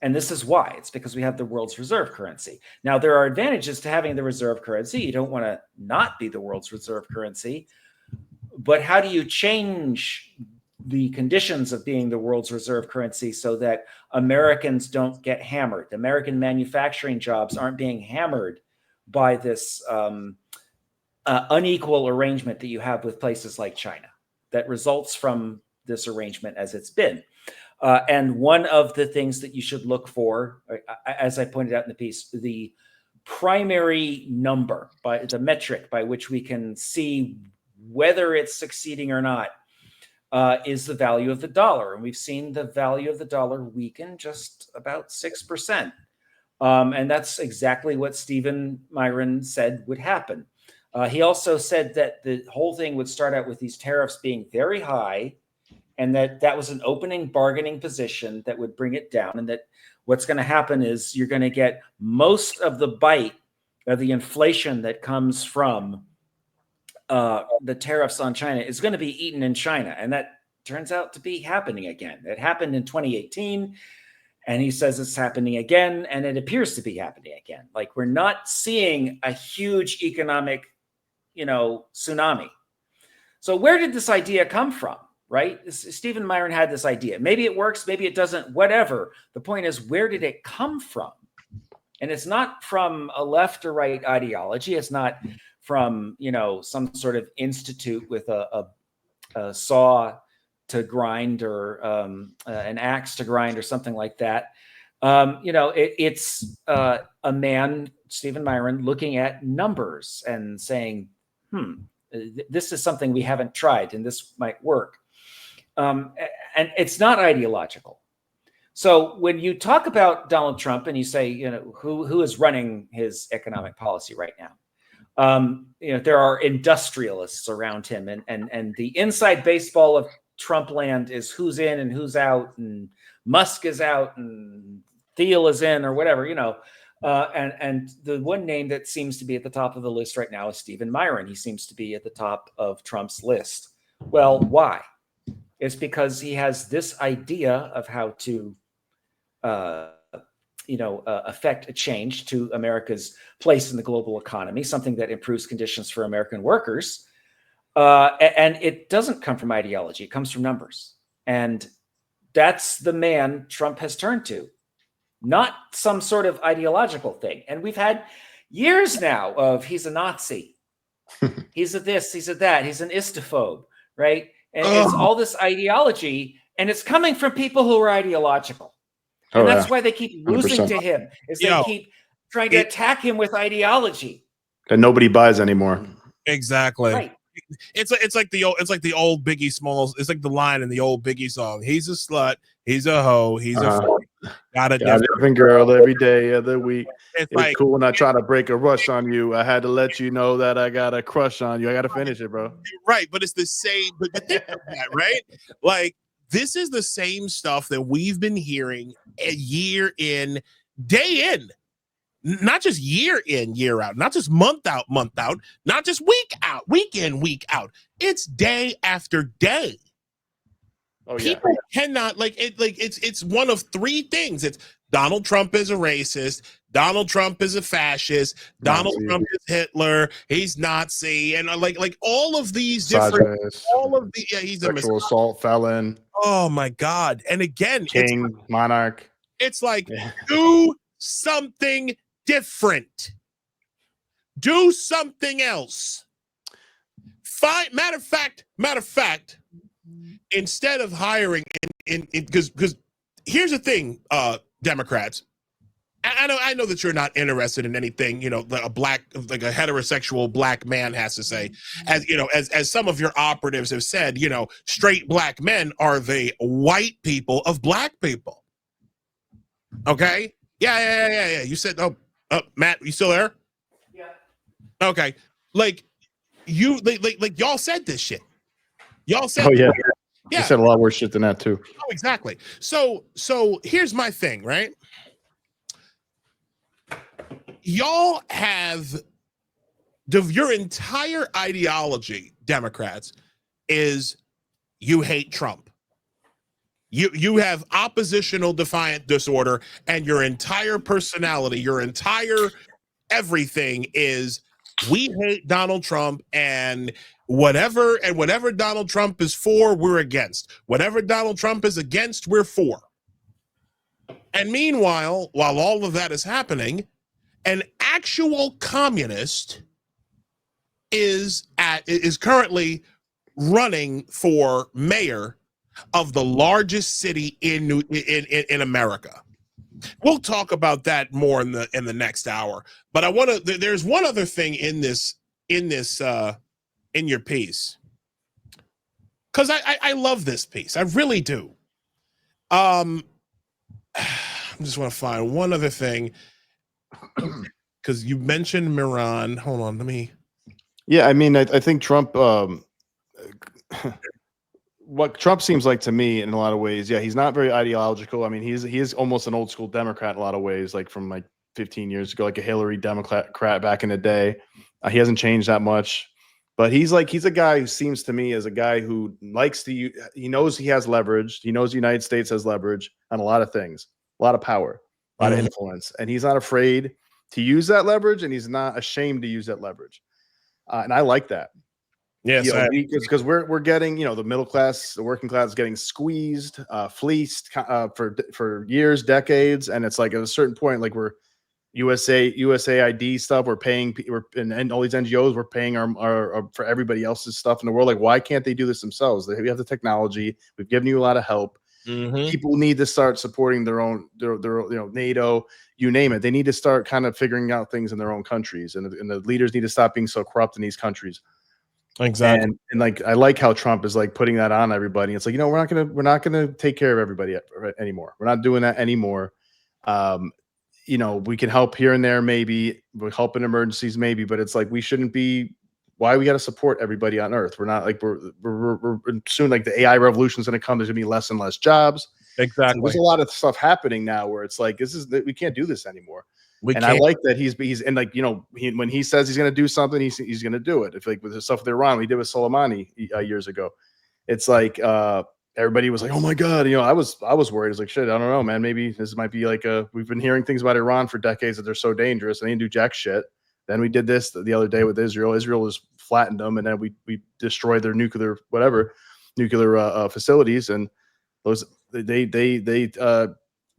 [SPEAKER 3] And this is why. It's because we have the world's reserve currency. Now, there are advantages to having the reserve currency. You don't want to not be the world's reserve currency. But how do you change the conditions of being the world's reserve currency so that Americans don't get hammered? American manufacturing jobs aren't being hammered by this unequal arrangement that you have with places like China that results from this arrangement as it's been. And one of the things that you should look for, as I pointed out in the piece, the primary number, by the metric by which we can see whether it's succeeding or not, is the value of the dollar. And we've seen the value of the dollar weaken just about 6%. And that's exactly what Stephen Myron said would happen. He also said that the whole thing would start out with these tariffs being very high, and that was an opening bargaining position that would bring it down. And that what's going to happen is you're going to get most of the bite the inflation that comes from the tariffs on China is going to be eaten in China. And that turns out to be happening again. It happened in 2018, and he says it's happening again, and it appears to be happening again. Like, we're not seeing a huge economic, tsunami. So where did this idea come from, right? Stephen Myron had this idea. Maybe it works, maybe it doesn't, whatever. The point is, where did it come from? And it's not from a left or right ideology. It's not from, some sort of institute with a saw to grind or an axe to grind or something like that. It's a man, Stephen Myron, looking at numbers and saying, this is something we haven't tried and this might work. And it's not ideological. So when you talk about Donald Trump and you say, who is running his economic policy right now? There are industrialists around him, and the inside baseball of Trump land is who's in and who's out, and Musk is out and Thiel is in, or whatever, and the one name that seems to be at the top of the list right now is Stephen Myron. He seems to be at the top of Trump's list. Well, why? It's because he has this idea of how to affect a change to America's place in the global economy, something that improves conditions for American workers. And it doesn't come from ideology. It comes from numbers. And that's the man Trump has turned to, not some sort of ideological thing. And we've had years now of he's a Nazi. He's a this, he's a that, he's an istophobe, right? And it's all this ideology, and it's coming from people who are ideological. And that's why they keep losing 100%. To him, is they keep trying to attack him with ideology
[SPEAKER 1] that nobody buys anymore.
[SPEAKER 2] Exactly.
[SPEAKER 3] Right.
[SPEAKER 2] It's like the old Biggie Smalls. It's like the line in the old Biggie song. He's a slut. He's a hoe. He's a got a
[SPEAKER 1] different girl every day of the week.
[SPEAKER 2] It's like,
[SPEAKER 1] cool when I try to break a rush on you. I had to let you know that I got a crush on you. I got to finish it, bro.
[SPEAKER 2] Right, but it's the same. But think of that, right? Like, this is the same stuff that we've been hearing a year in, day in. Not just year in, year out, not just month out, not just week out, week in, week out. It's day after day.
[SPEAKER 1] Oh,
[SPEAKER 2] People cannot it's one of three things. It's Donald Trump is a racist, Donald Trump is a fascist, Donald Trump is Hitler, he's Nazi, and like all of these different, he's a
[SPEAKER 1] sexual assault felon.
[SPEAKER 2] Oh my God! And again,
[SPEAKER 1] king, monarch.
[SPEAKER 2] It's like do something different. Do something else. Matter of fact, instead of hiring because here's the thing, Democrats. I know that you're not interested in anything, a heterosexual black man has to say. As some of your operatives have said, straight black men are the white people of black people. Okay? Yeah. You said, Matt, you still there?
[SPEAKER 3] Yeah.
[SPEAKER 2] Okay. Like y'all said this shit. Y'all said,
[SPEAKER 1] yeah. You said a lot worse shit than that too.
[SPEAKER 2] Oh, exactly. So here's my thing, right? Y'all have your entire ideology, Democrats, is you hate Trump. You have oppositional defiant disorder, and your entire personality, your entire everything is we hate Donald Trump, and whatever Donald Trump is for, we're against. Whatever Donald Trump is against, we're for. And meanwhile, while all of that is happening, an actual communist is currently running for mayor of the largest city in America. We'll talk about that more in the next hour. But I want to. There's one other thing in your piece, because I love this piece. I really do. I just want to find one other thing, because you mentioned Miran. Hold on, let me.
[SPEAKER 1] Yeah, I mean, I think Trump. What Trump seems like to me in a lot of ways, he's not very ideological. I mean, he is almost an old school Democrat in a lot of ways, like from like 15 years ago, like a Hillary Democrat back in the day. He hasn't changed that much, but he's a guy who seems to me as a guy who likes to, he knows he has leverage. He knows the United States has leverage on a lot of things, a lot of power, a lot of influence, and he's not afraid to use that leverage, and he's not ashamed to use that leverage. And I like that.
[SPEAKER 2] Yes,
[SPEAKER 1] because we're getting, the middle class, the working class is getting squeezed, fleeced for years, decades, and it's like at a certain point, like we're USAID stuff, we're paying, and all these NGOs, we're paying our for everybody else's stuff in the world. Like, why can't they do this themselves? We have the technology. We've given you a lot of help. People need to start supporting their NATO, you name it. They need to start kind of figuring out things in their own countries, and the leaders need to stop being so corrupt in these countries.
[SPEAKER 2] Exactly.
[SPEAKER 1] And like, I like how Trump is like putting that on everybody. It's like, we're not gonna take care of everybody anymore. We're not doing that anymore. We can help here and there, maybe we help in emergencies, maybe, but it's like, we shouldn't be. Why we got to support everybody on Earth? We're not like we're soon, like the AI revolution is going to come. There's going to be less and less jobs.
[SPEAKER 2] Exactly.
[SPEAKER 1] So there's a lot of stuff happening now where it's like, we can't do this anymore. I like that he's and like, when he says he's going to do something, he's going to do it. If like with the stuff with Iran, we did with Soleimani years ago, it's like everybody was like, oh my God, I was worried. It's like, shit, I don't know, man. Maybe this might be like we've been hearing things about Iran for decades that they're so dangerous and they didn't do jack shit. Then we did this the other day with Israel. Israel was flattened them, and then we destroyed their nuclear facilities, and those they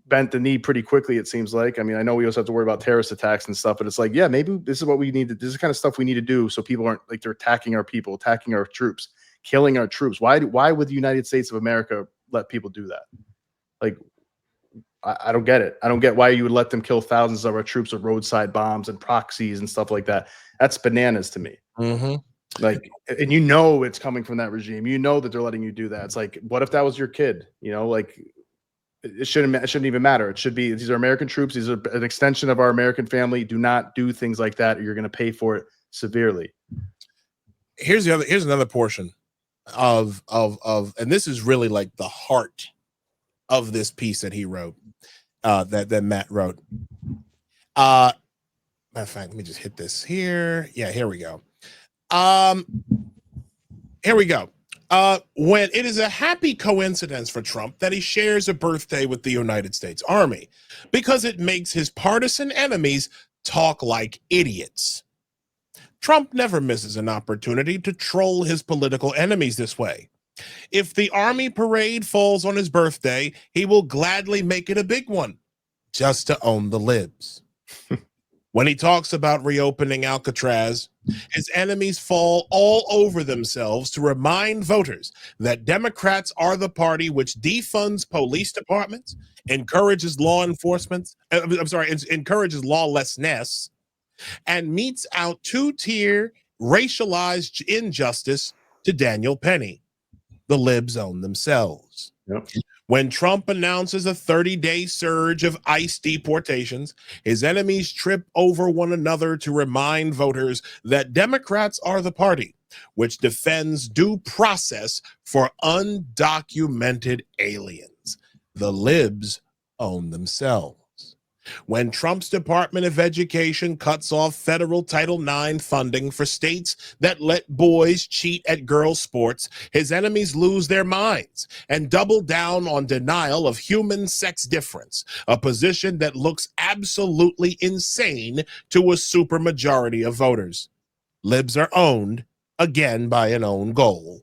[SPEAKER 1] bent the knee pretty quickly, it seems like. I mean, I know we also have to worry about terrorist attacks and stuff, but it's like, yeah, maybe this is what we need to. This is the kind of stuff we need to do so people aren't like they're attacking our people, attacking our troops, killing our troops. Why would the United States of America let people do that? Like, I don't get it. I don't get why you would let them kill thousands of our troops with roadside bombs and proxies and stuff like that. That's bananas to me. Like, and it's coming from that regime. That they're letting you do that. It's like, what if that was your kid? Like, it shouldn't even matter. It should be, these are American troops. These are an extension of our American family. Do not do things like that, or you're going to pay for it severely.
[SPEAKER 2] Here's another portion of, and this is really like the heart of this piece that he wrote, that Matt wrote. Matter of fact, let me just hit this here. Yeah, here we go. Here we go. When it is a happy coincidence for Trump that he shares a birthday with the United States Army, because it makes his partisan enemies talk like idiots. Trump never misses an opportunity to troll his political enemies this way. If the Army parade falls on his birthday, he will gladly make it a big one, just to own the libs. When he talks about reopening Alcatraz, his enemies fall all over themselves to remind voters that Democrats are the party which defunds police departments, encourages encourages lawlessness, and metes out two-tier racialized injustice to Daniel Penny. The libs own themselves.
[SPEAKER 1] Yep.
[SPEAKER 2] When Trump announces a 30-day surge of ICE deportations, his enemies trip over one another to remind voters that Democrats are the party which defends due process for undocumented aliens. The libs own themselves. When Trump's Department of Education cuts off federal Title IX funding for states that let boys cheat at girls' sports, his enemies lose their minds and double down on denial of human sex difference, a position that looks absolutely insane to a supermajority of voters. Libs are owned, again by an own goal.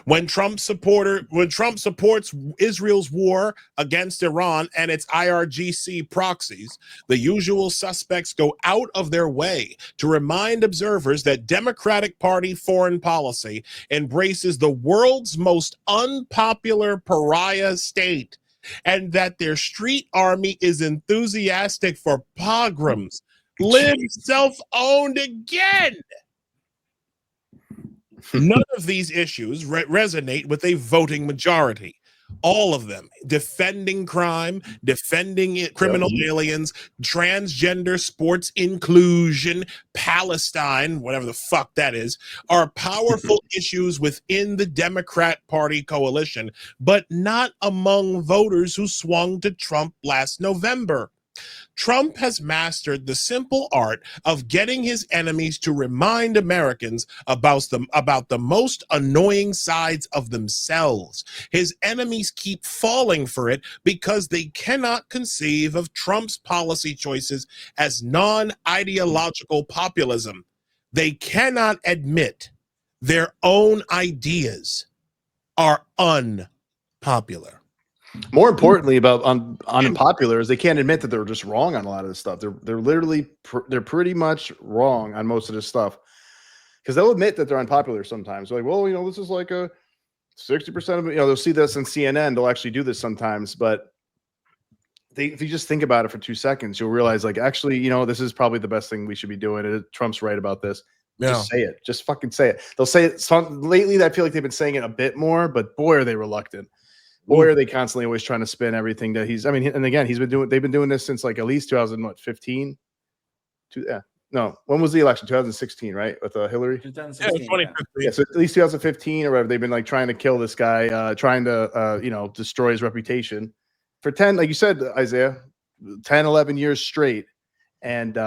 [SPEAKER 2] When Trump supports Israel's war against Iran and its IRGC proxies, the usual suspects go out of their way to remind observers that Democratic Party foreign policy embraces the world's most unpopular pariah state, and that their street army is enthusiastic for pogroms. Libs self-owned again. None of these issues resonate with a voting majority. All of them, defending crime, defending criminal aliens, transgender sports inclusion, Palestine, whatever the fuck that is, are powerful issues within the Democrat Party coalition, but not among voters who swung to Trump last November. Trump has mastered the simple art of getting his enemies to remind Americans about the most annoying sides of themselves. His enemies keep falling for it because they cannot conceive of Trump's policy choices as non-ideological populism. They cannot admit their own ideas are unpopular.
[SPEAKER 1] More importantly, about unpopular is they can't admit that they're just wrong on a lot of this stuff. They're literally they're pretty much wrong on most of this stuff, because they'll admit that they're unpopular sometimes. They're like, well, this is like a 60% of it. They'll see this on CNN. They'll actually do this sometimes, but if you just think about it for 2 seconds, you'll realize, like, actually, this is probably the best thing we should be doing. Trump's right about this. Yeah. Just say it. Just fucking say it. They'll say it. Lately, I feel like they've been saying it a bit more, but boy, are they reluctant. Boy, are they constantly always trying to spin everything that he's. I mean, and again, they've been doing this since like at least 2015. No, when was the election? 2016, right? With Hillary.
[SPEAKER 3] 2016.
[SPEAKER 1] Yeah, so at least 2015 or whatever. They've been like trying to kill this guy, trying to destroy his reputation for 10, like you said, Isaiah, 10, 11 years straight, and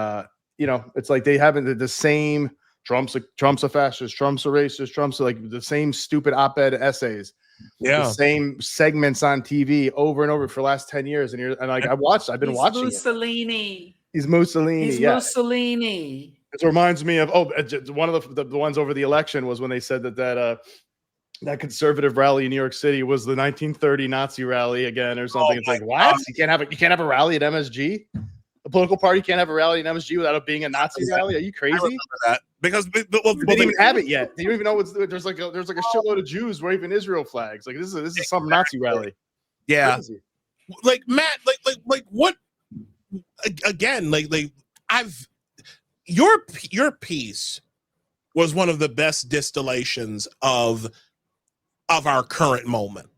[SPEAKER 1] it's like they haven't the same. Trump's a fascist. Trump's a racist. Trump's like the same stupid op-ed essays. Yeah, the same segments on TV over and over for the last 10 years. And like I've been watching
[SPEAKER 3] Mussolini.
[SPEAKER 1] He's Mussolini.
[SPEAKER 3] He's Mussolini.
[SPEAKER 1] It reminds me of one of the ones over the election was when they said that conservative rally in New York City was the 1930 Nazi rally again or something. It's like, what? You can't have a rally at MSG? A political party can't have a rally in MSG without it being a Nazi rally? Are you crazy?
[SPEAKER 2] I remember that because they
[SPEAKER 1] didn't even have it yet. They don't even know there's like a shitload of Jews waving Israel flags. Like this is some Nazi rally.
[SPEAKER 2] Yeah, crazy. Like Matt, like what? Again, your piece was one of the best distillations of our current moment.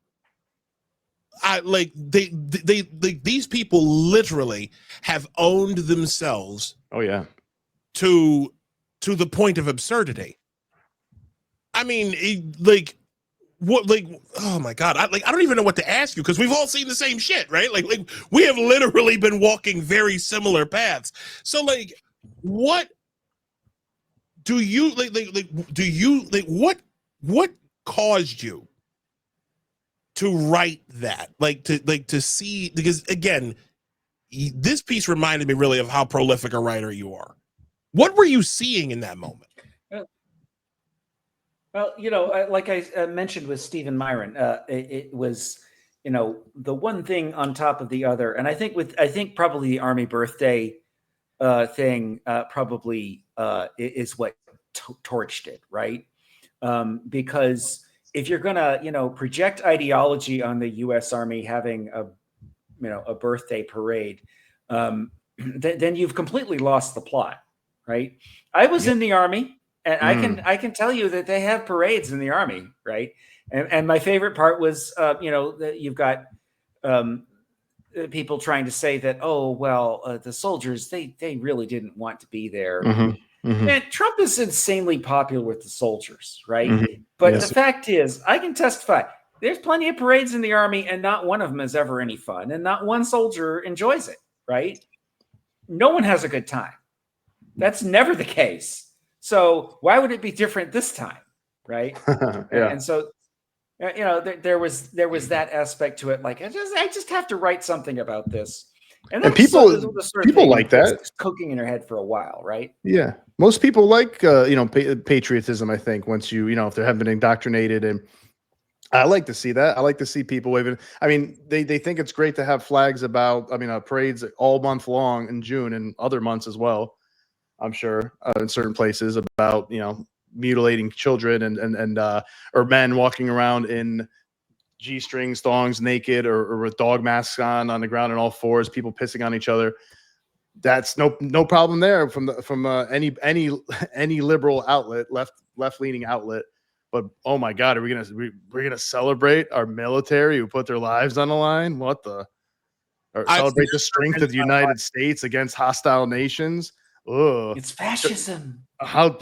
[SPEAKER 2] These people literally have owned themselves.
[SPEAKER 1] Oh yeah,
[SPEAKER 2] to the point of absurdity. I mean, oh my God, I don't even know what to ask you because we've all seen the same shit, right? Like we have literally been walking very similar paths. So what do you what caused you to write that, to see, because again, this piece reminded me really of how prolific a writer you are. What were you seeing in that moment?
[SPEAKER 3] Well, like I mentioned with Stephen Myron, it was, the one thing on top of the other. And I think probably the Army birthday thing probably is what torched it, right? Because if you're gonna, project ideology on the U.S. Army having a birthday parade, then you've completely lost the plot, right? I was in the Army, and I can tell you that they have parades in the Army, right? And my favorite part was, that you've got people trying to say that, the soldiers they really didn't want to be there.
[SPEAKER 1] Mm-hmm. Mm-hmm.
[SPEAKER 3] And Trump is insanely popular with the soldiers, right? Mm-hmm. But the fact is, I can testify, there's plenty of parades in the Army and not one of them is ever any fun. And not one soldier enjoys it, right? No one has a good time. That's never the case. So why would it be different this time, right?
[SPEAKER 1] Yeah.
[SPEAKER 3] And so, there was that aspect to it. Like, I just have to write something about this. And
[SPEAKER 1] people like that
[SPEAKER 3] cooking in your head for a while, right?
[SPEAKER 1] Yeah, most people like patriotism. I think once if they haven't been indoctrinated, and I like to see that. I like to see people waving. I mean, they think it's great to have flags about. Parades all month long in June and other months as well. I'm sure in certain places about mutilating children and or men walking around in G-strings, thongs, naked, or with dog masks on the ground on all fours, people pissing on each other. That's no problem there from any liberal outlet, left leaning outlet. But oh my God, we're gonna celebrate our military who put their lives on the line? What the? Or celebrate the strength of the United States against hostile nations? Ugh.
[SPEAKER 3] It's fascism.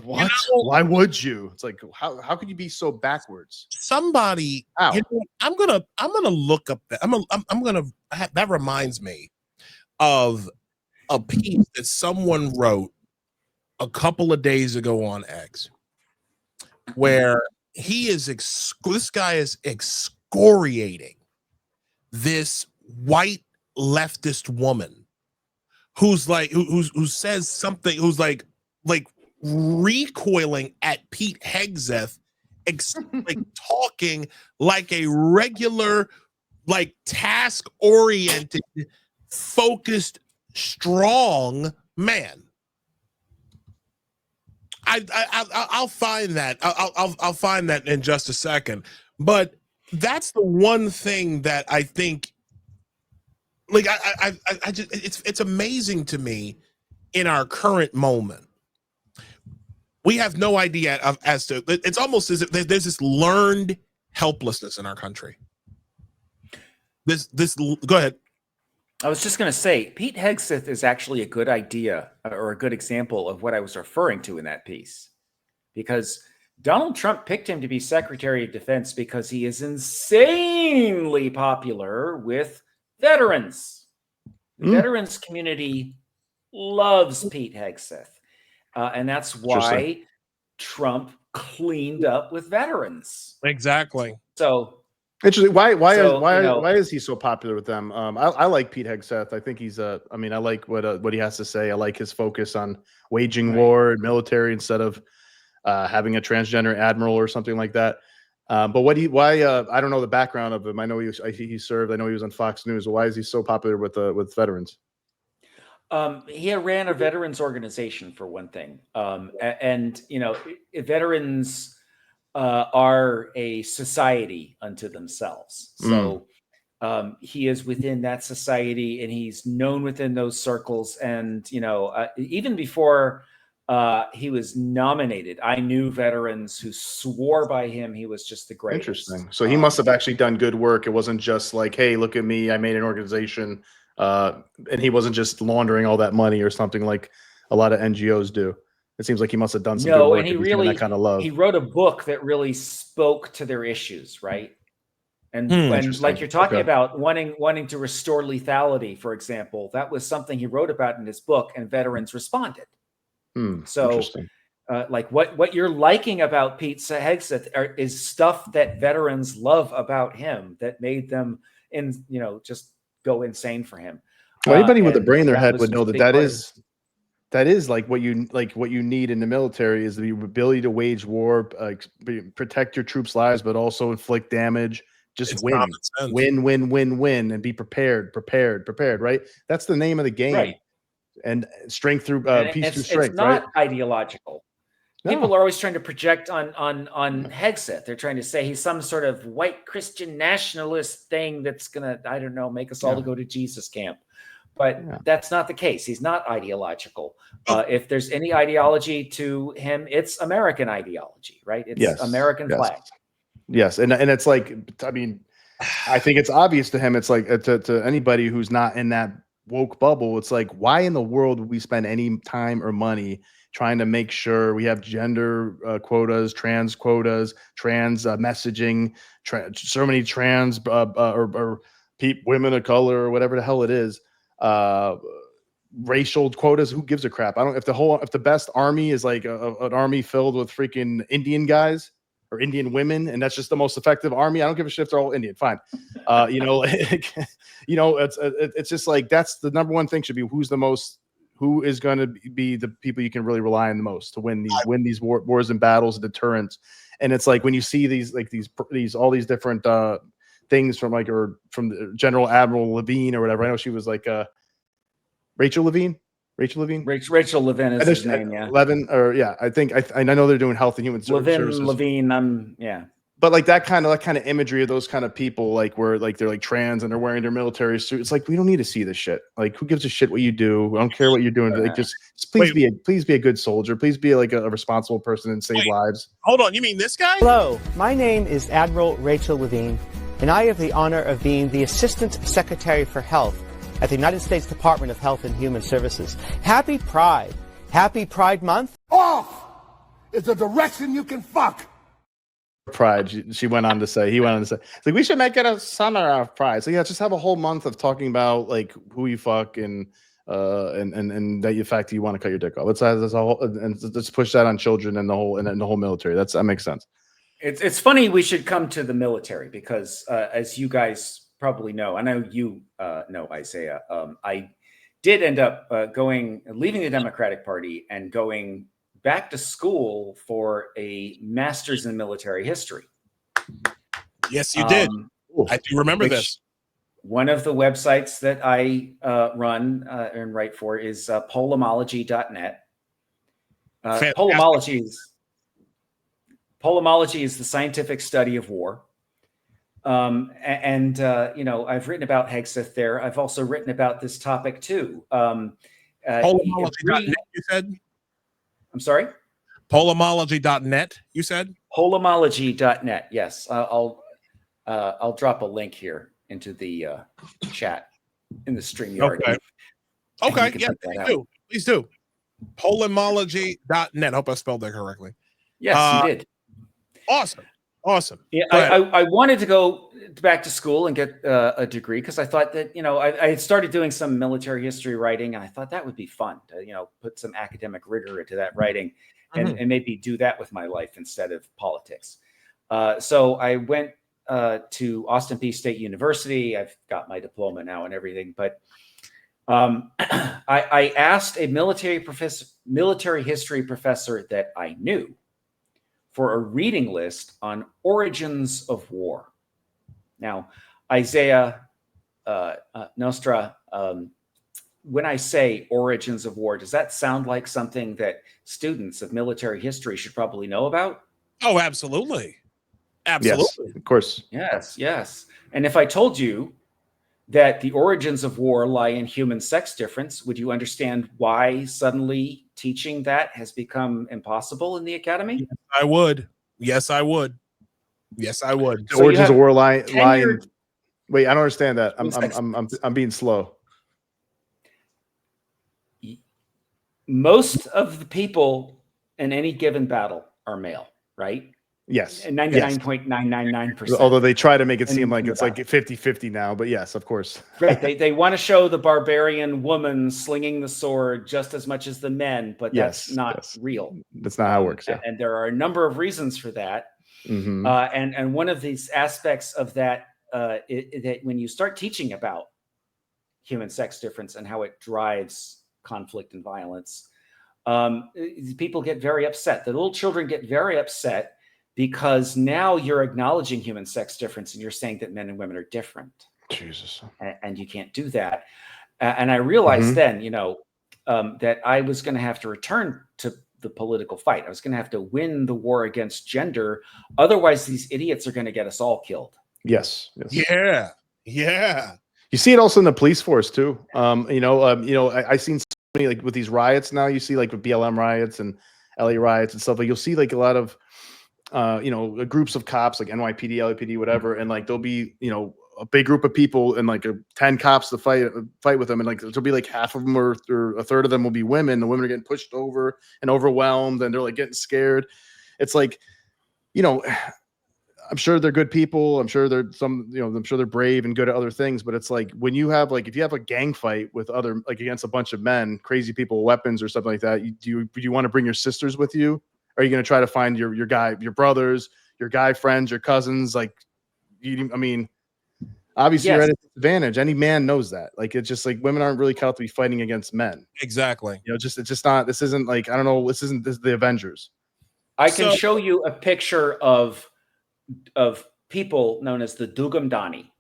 [SPEAKER 1] What? Why would you? It's like how could you be so backwards?
[SPEAKER 2] Somebody, I'm gonna look up that. I'm gonna. That reminds me of a piece that someone wrote a couple of days ago on X, where he is this guy is excoriating this white leftist woman who's like who says something, who's like recoiling at Pete Hegseth, like talking like a regular, like task-oriented, focused, strong man. I'll find that. I'll find that in just a second. But that's the one thing that I think, like, I just, it's amazing to me in our current moment. We have no idea as to, it's almost as if there's this learned helplessness in our country. Go ahead.
[SPEAKER 3] I was just going to say, Pete Hegseth is actually a good idea or a good example of what I was referring to in that piece, because Donald Trump picked him to be Secretary of Defense because he is insanely popular with veterans. The veterans community loves Pete Hegseth. And that's why Trump cleaned up with veterans.
[SPEAKER 2] Exactly.
[SPEAKER 3] So
[SPEAKER 1] interesting. Why is he so popular with them? I like Pete Hegseth. I think he's I like what he has to say. I like his focus on waging war and military instead of having a transgender admiral or something like that. But I don't know the background of him. I know he served. I know he was on Fox News. Why is he so popular with veterans?
[SPEAKER 3] He ran a veterans organization, for one thing. And veterans are a society unto themselves. So he is within that society, and he's known within those circles. And, even before he was nominated, I knew veterans who swore by him. He was just the greatest.
[SPEAKER 1] Interesting. So he must have actually done good work. It wasn't just like, hey, look at me, I made an organization. And he wasn't just laundering all that money or something like a lot of NGOs do. It seems like he must have done some good work.
[SPEAKER 3] And he really,
[SPEAKER 1] that kind of love.
[SPEAKER 3] He wrote a book that really spoke to their issues, right? And like you're talking about wanting to restore lethality, for example, that was something he wrote about in his book, and veterans responded. So, like what you're liking about Pete Hegseth is stuff that veterans love about him that made them just go insane for him.
[SPEAKER 1] Well, anybody with a brain in their head would know that is like what you need in the military is the ability to wage war, protect your troops' lives, but also inflict damage. Just win, and be prepared. Right? That's the name of the game. Right. And strength through peace through strength.
[SPEAKER 3] It's not ideological. No. People are always trying to project on Hegseth. They're trying to say he's some sort of white Christian nationalist thing that's gonna, I don't know, make us all to go to Jesus camp. But that's not the case. He's not ideological. If there's any ideology to him, it's American ideology, right? It's American flag.
[SPEAKER 1] Yes, and it's like, I mean, I think it's obvious to him. It's like to anybody who's not in that woke bubble. It's like, why in the world would we spend any time or money trying to make sure we have gender quotas, trans messaging, so many trans or women of color or whatever the hell it is, racial quotas? Who gives a crap? If the best army is like an army filled with freaking Indian guys or Indian women, and that's just the most effective army, I don't give a shit if they're all Indian. Fine, it's just like that's the number one thing should be who is going to be the people you can really rely on the most to win these wars and battles and deterrents. And it's like when you see these all these different things from the General Admiral Levine or whatever. I know she was like Rachel Levine. Rachel Levine is his name. Yeah, Levin I think I know they're doing health and human services.
[SPEAKER 3] Levine.
[SPEAKER 1] But like that kind of imagery of those kind of people, like where like they're like trans and they're wearing their military suit. It's like, we don't need to see this shit. Like, who gives a shit what you do? I don't care what you're doing. Like, just please be a good soldier. Please be like a responsible person and save lives.
[SPEAKER 2] Hold on, you mean this guy?
[SPEAKER 6] Hello, my name is Admiral Rachel Levine, and I have the honor of being the Assistant Secretary for Health at the United States Department of Health and Human Services. Happy Pride. Happy Pride Month.
[SPEAKER 7] Off is a direction you can fuck.
[SPEAKER 1] Pride, he went on to say, it's like, we should make it a summer of pride. So just have a whole month of talking about like who you fuck and and that the fact that you want to cut your dick off. Let's push that on children and the whole military. That makes sense.
[SPEAKER 3] It's funny we should come to the military because as you guys probably know, I know you know, Isaiah, I did end up leaving the Democratic Party and going back to school for a master's in military history.
[SPEAKER 2] Yes, you did. I do remember this.
[SPEAKER 3] One of the websites that I run and write for is polemology.net. Polemology is the scientific study of war. And you know, I've written about Hegseth there. I've also written about this topic too.
[SPEAKER 2] Polemology.net, you said?
[SPEAKER 3] I'm sorry?
[SPEAKER 2] Polemology.net, you said?
[SPEAKER 3] Polemology.net, yes. I'll drop a link here into the chat in the StreamYard.
[SPEAKER 2] Okay, yeah, please do. Polemology.net. Hope I spelled that correctly.
[SPEAKER 3] Yes, you did.
[SPEAKER 2] Awesome.
[SPEAKER 3] Yeah, I wanted to go back to school and get a degree because I thought that, you know, I had started doing some military history writing, and I thought that would be fun to, you know, put some academic rigor into that writing and maybe do that with my life instead of politics. So I went to Austin Peay State University. I've got my diploma now and everything, but I asked a military history professor that I knew for a reading list on origins of war. Now, Isaiah Nostra, when I say origins of war, does that sound like something that students of military history should probably know about?
[SPEAKER 2] Oh, absolutely. Absolutely.
[SPEAKER 1] Yes, of course.
[SPEAKER 3] Yes. And if I told you that the origins of war lie in human sex difference, would you understand why suddenly teaching that has become impossible in the academy?
[SPEAKER 2] Yes, I would. The
[SPEAKER 1] so origins of war lie in... Wait, I don't understand that. I'm being slow.
[SPEAKER 3] Most of the people in any given battle are male, right?
[SPEAKER 1] Yes.
[SPEAKER 3] 99.999%.
[SPEAKER 1] Although they try to make it seem like it's like 50-50 now, but yes, of course.
[SPEAKER 3] Right. They want to show the barbarian woman slinging the sword just as much as the men, but that's not real.
[SPEAKER 1] That's not how it works. Yeah.
[SPEAKER 3] And there are a number of reasons for that.
[SPEAKER 1] Mm-hmm.
[SPEAKER 3] And one of these aspects of that, that when you start teaching about human sex difference and how it drives conflict and violence, people get very upset. The little children get very upset because now you're acknowledging human sex difference and you're saying that men and women are different.
[SPEAKER 1] Jesus.
[SPEAKER 3] And you can't do that. And I realized then, you know, that I was going to have to return to the political fight. I was going to have to win the war against gender. Otherwise, these idiots are going to get us all killed.
[SPEAKER 1] Yes.
[SPEAKER 2] Yeah.
[SPEAKER 1] You see it also in the police force too. I seen so many, like with these riots now. You see like with BLM riots and LA riots and stuff. Like you'll see like a lot of groups of cops like NYPD, LAPD, whatever, and like there'll be a big group of people and like 10 cops to fight with them, and like there'll be like half of them or a third of them will be women. The women are getting pushed over and overwhelmed, and they're like getting scared. It's like, I'm sure they're good people. I'm sure I'm sure they're brave and good at other things. But it's like when you have if you have a gang fight with other against a bunch of men, crazy people, weapons or something like that, do you want to bring your sisters with you? Or are you going to try to find your brothers, your guy friends, your cousins? Obviously you're at a disadvantage. Any man knows that. Like, it's just like women aren't really cut out to be fighting against men.
[SPEAKER 2] Exactly.
[SPEAKER 1] It's just not. This isn't like, I don't know. This isn't the Avengers.
[SPEAKER 3] I can show you a picture of people known as the Dugam Dani.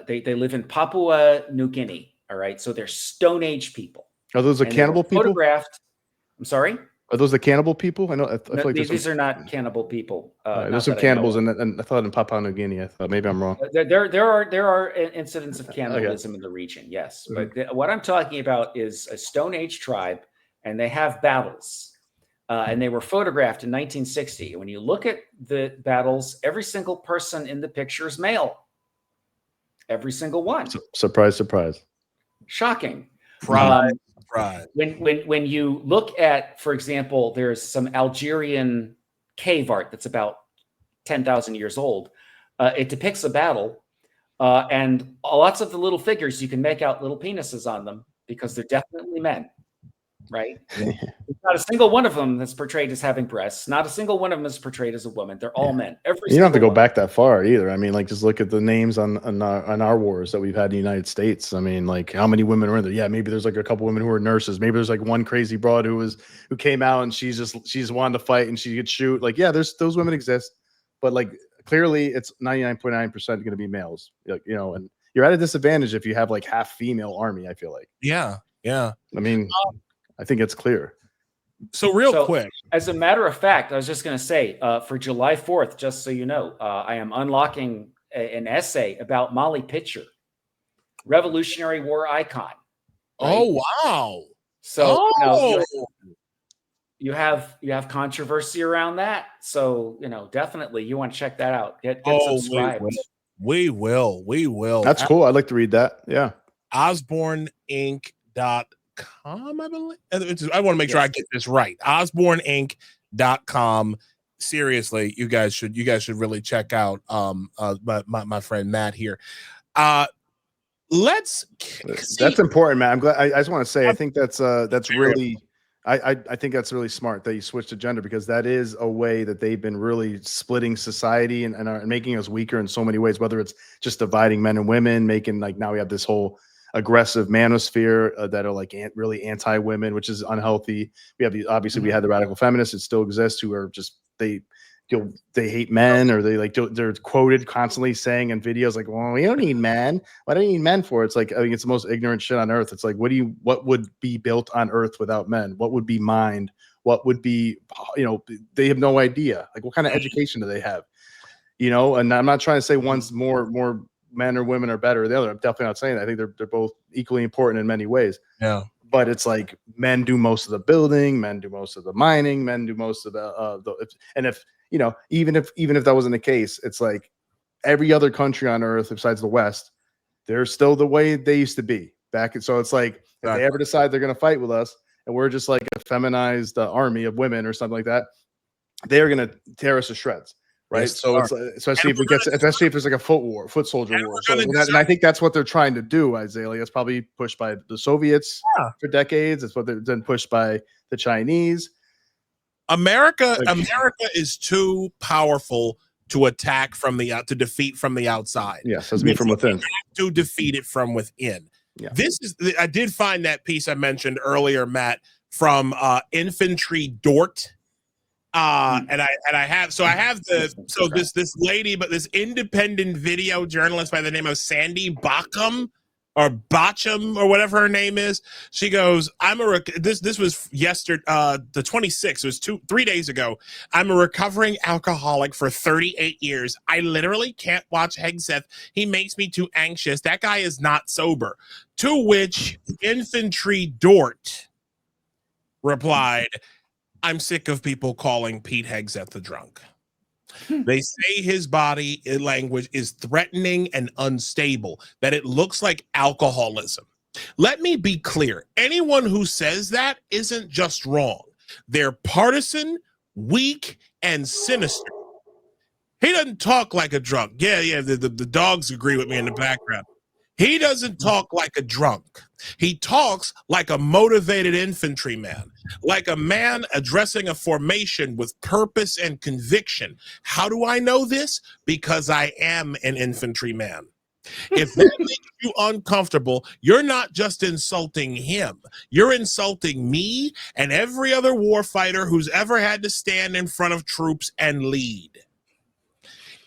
[SPEAKER 3] They live in Papua New Guinea. All right, so they're Stone Age people.
[SPEAKER 1] Are those the cannibal people?
[SPEAKER 3] Photographed. I'm sorry.
[SPEAKER 1] Are those the cannibal people? I know. I feel like
[SPEAKER 3] these are not cannibal people.
[SPEAKER 1] There's some cannibals, and I thought in Papua New Guinea. I thought maybe I'm wrong.
[SPEAKER 3] There are incidents of cannibalism in the region, yes. But what I'm talking about is a Stone Age tribe, and they have battles, and they were photographed in 1960. And when you look at the battles, every single person in the picture is male. Every single one.
[SPEAKER 1] Surprise, surprise.
[SPEAKER 3] Shocking.
[SPEAKER 2] Right.
[SPEAKER 3] When you look at, for example, there's some Algerian cave art that's about 10,000 years old. It depicts a battle, and lots of the little figures, you can make out little penises on them. because they're definitely men, right? Not a single one of them that's portrayed as having breasts. Not a single one of them is portrayed as a woman. They're all men.
[SPEAKER 1] You don't have to go back that far either. I mean, like, just look at the names on our wars that we've had in the United States. I mean, like, how many women are in there? Yeah, maybe there's like a couple women who are nurses. Maybe there's like one crazy broad who came out and she's wanted to fight and she could shoot. Like, yeah, those women exist, but like clearly it's 99.9% going to be males. Like, you know, and you're at a disadvantage if you have like half female army. I feel like.
[SPEAKER 2] Yeah. I
[SPEAKER 1] mean, I think it's clear.
[SPEAKER 2] So quick,
[SPEAKER 3] as a matter of fact, I was just going to say for July 4th, just so you know, I am unlocking an essay about Molly Pitcher, Revolutionary War icon. Right?
[SPEAKER 2] Oh, wow.
[SPEAKER 3] So you have controversy around that. So, you know, definitely you want to check that out. Get subscribed.
[SPEAKER 2] We will.
[SPEAKER 1] That's cool. I'd like to read that. Yeah.
[SPEAKER 2] OsborneInc.com, I believe. I want to make sure I get this right. OsborneInc.com. Seriously, you guys should really check out my friend Matt here. That's
[SPEAKER 1] important, Matt. I'm glad. I just want to say I think that's really I think that's really smart that you switched to gender, because that is a way that they've been really splitting society and are making us weaker in so many ways, whether it's just dividing men and women, making like now we have this whole aggressive manosphere that are like really anti-women, which is unhealthy. We have we had the radical feminists that still exist who are just they hate men, or they're quoted constantly saying in videos like, well, we don't need men. What do you need men for? It's like, I think it's the most ignorant shit on earth. It's like, what would be built on earth without men? What would be mind? What would be, you know, they have no idea. Like, what kind of education do they have? You know, and I'm not trying to say one's more men or women are better than the other. I'm definitely not saying that. I think they're both equally important in many ways.
[SPEAKER 2] Yeah.
[SPEAKER 1] But it's like men do most of the building, men do most of the mining, men do most of and if, you know, even if that wasn't the case, it's like every other country on earth besides the West, they're still the way they used to be back. So it's like, if they ever decide they're going to fight with us and we're just like a feminized army of women or something like that, they're going to tear us to shreds. Right.
[SPEAKER 2] Yes,
[SPEAKER 1] so it's especially if there's like a foot soldier war. So, and I think that's what they're trying to do, Isaiah. Like, it's probably pushed by the Soviets for decades. It's what they've been pushed by the Chinese.
[SPEAKER 2] America is too powerful to attack to defeat from the outside.
[SPEAKER 1] Yes, has to be from within.
[SPEAKER 2] To defeat it from within.
[SPEAKER 1] Yeah.
[SPEAKER 2] I did find that piece I mentioned earlier, Matt, from Infantry Dort. And I have this lady, but this independent video journalist by the name of Sandy Bacham or or whatever her name is. She goes, this was yesterday, the 26th, it was 3 days ago. I'm a recovering alcoholic for 38 years. I literally can't watch Hegseth. He makes me too anxious. That guy is not sober. To which Infantry Dort replied, I'm sick of people calling Pete Hegseth the drunk. They say his body language is threatening and unstable, that it looks like alcoholism. Let me be clear. Anyone who says that isn't just wrong. They're partisan, weak, and sinister. He doesn't talk like a drunk. Yeah, the dogs agree with me in the background. He doesn't talk like a drunk. He talks like a motivated infantryman, like a man addressing a formation with purpose and conviction. How do I know this? Because I am an infantryman. If that makes you uncomfortable, you're not just insulting him. You're insulting me and every other warfighter who's ever had to stand in front of troops and lead.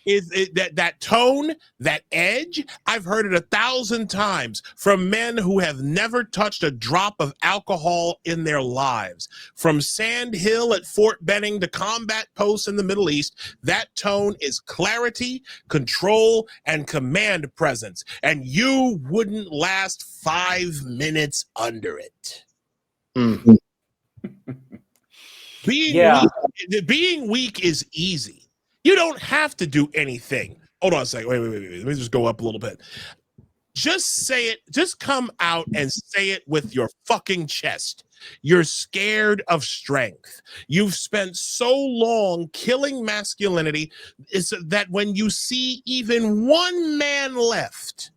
[SPEAKER 2] Is it that tone, that edge? I've heard it 1,000 times from men who have never touched a drop of alcohol in their lives. From Sand Hill at Fort Benning to combat posts in the Middle East, that tone is clarity, control, and command presence. And you wouldn't last 5 minutes under it.
[SPEAKER 1] Mm.
[SPEAKER 2] Being weak is easy. You don't have to do anything. Hold on a second. Wait. Let me just go up a little bit. Just say it. Just come out and say it with your fucking chest. You're scared of strength. You've spent so long killing masculinity is that when you see even one man left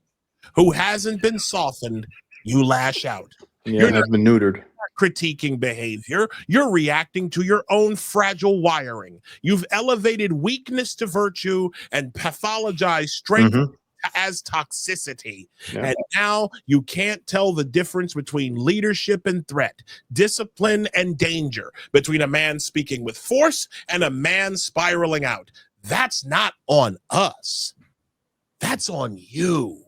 [SPEAKER 2] who hasn't been softened, you lash out.
[SPEAKER 1] Yeah, it has been neutered.
[SPEAKER 2] Critiquing behavior, you're reacting to your own fragile wiring. You've elevated weakness to virtue and pathologized strength as toxicity.
[SPEAKER 1] Yeah.
[SPEAKER 2] And now you can't tell the difference between leadership and threat, discipline and danger, between a man speaking with force and a man spiraling out. That's not on us. That's on you.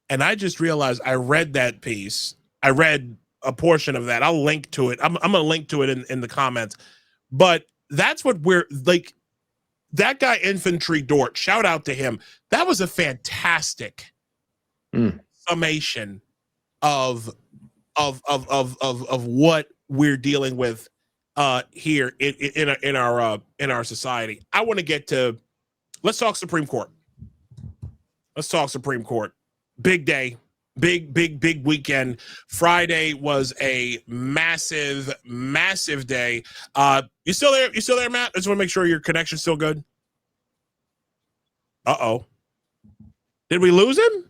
[SPEAKER 2] And I just realized I read that piece. I read a portion of that. I'll link to it. I'm going to link to it in the comments. But that's what we're like. That guy, Infantry Dort, shout out to him. That was a fantastic summation of what we're dealing with here in our society. I want to get to. Let's talk Supreme Court. Let's talk Supreme Court. Big day. Big weekend. Friday was a massive day. You still there? You still there, Matt? I just want to make sure your connection's still good. Uh-oh. Did we lose him?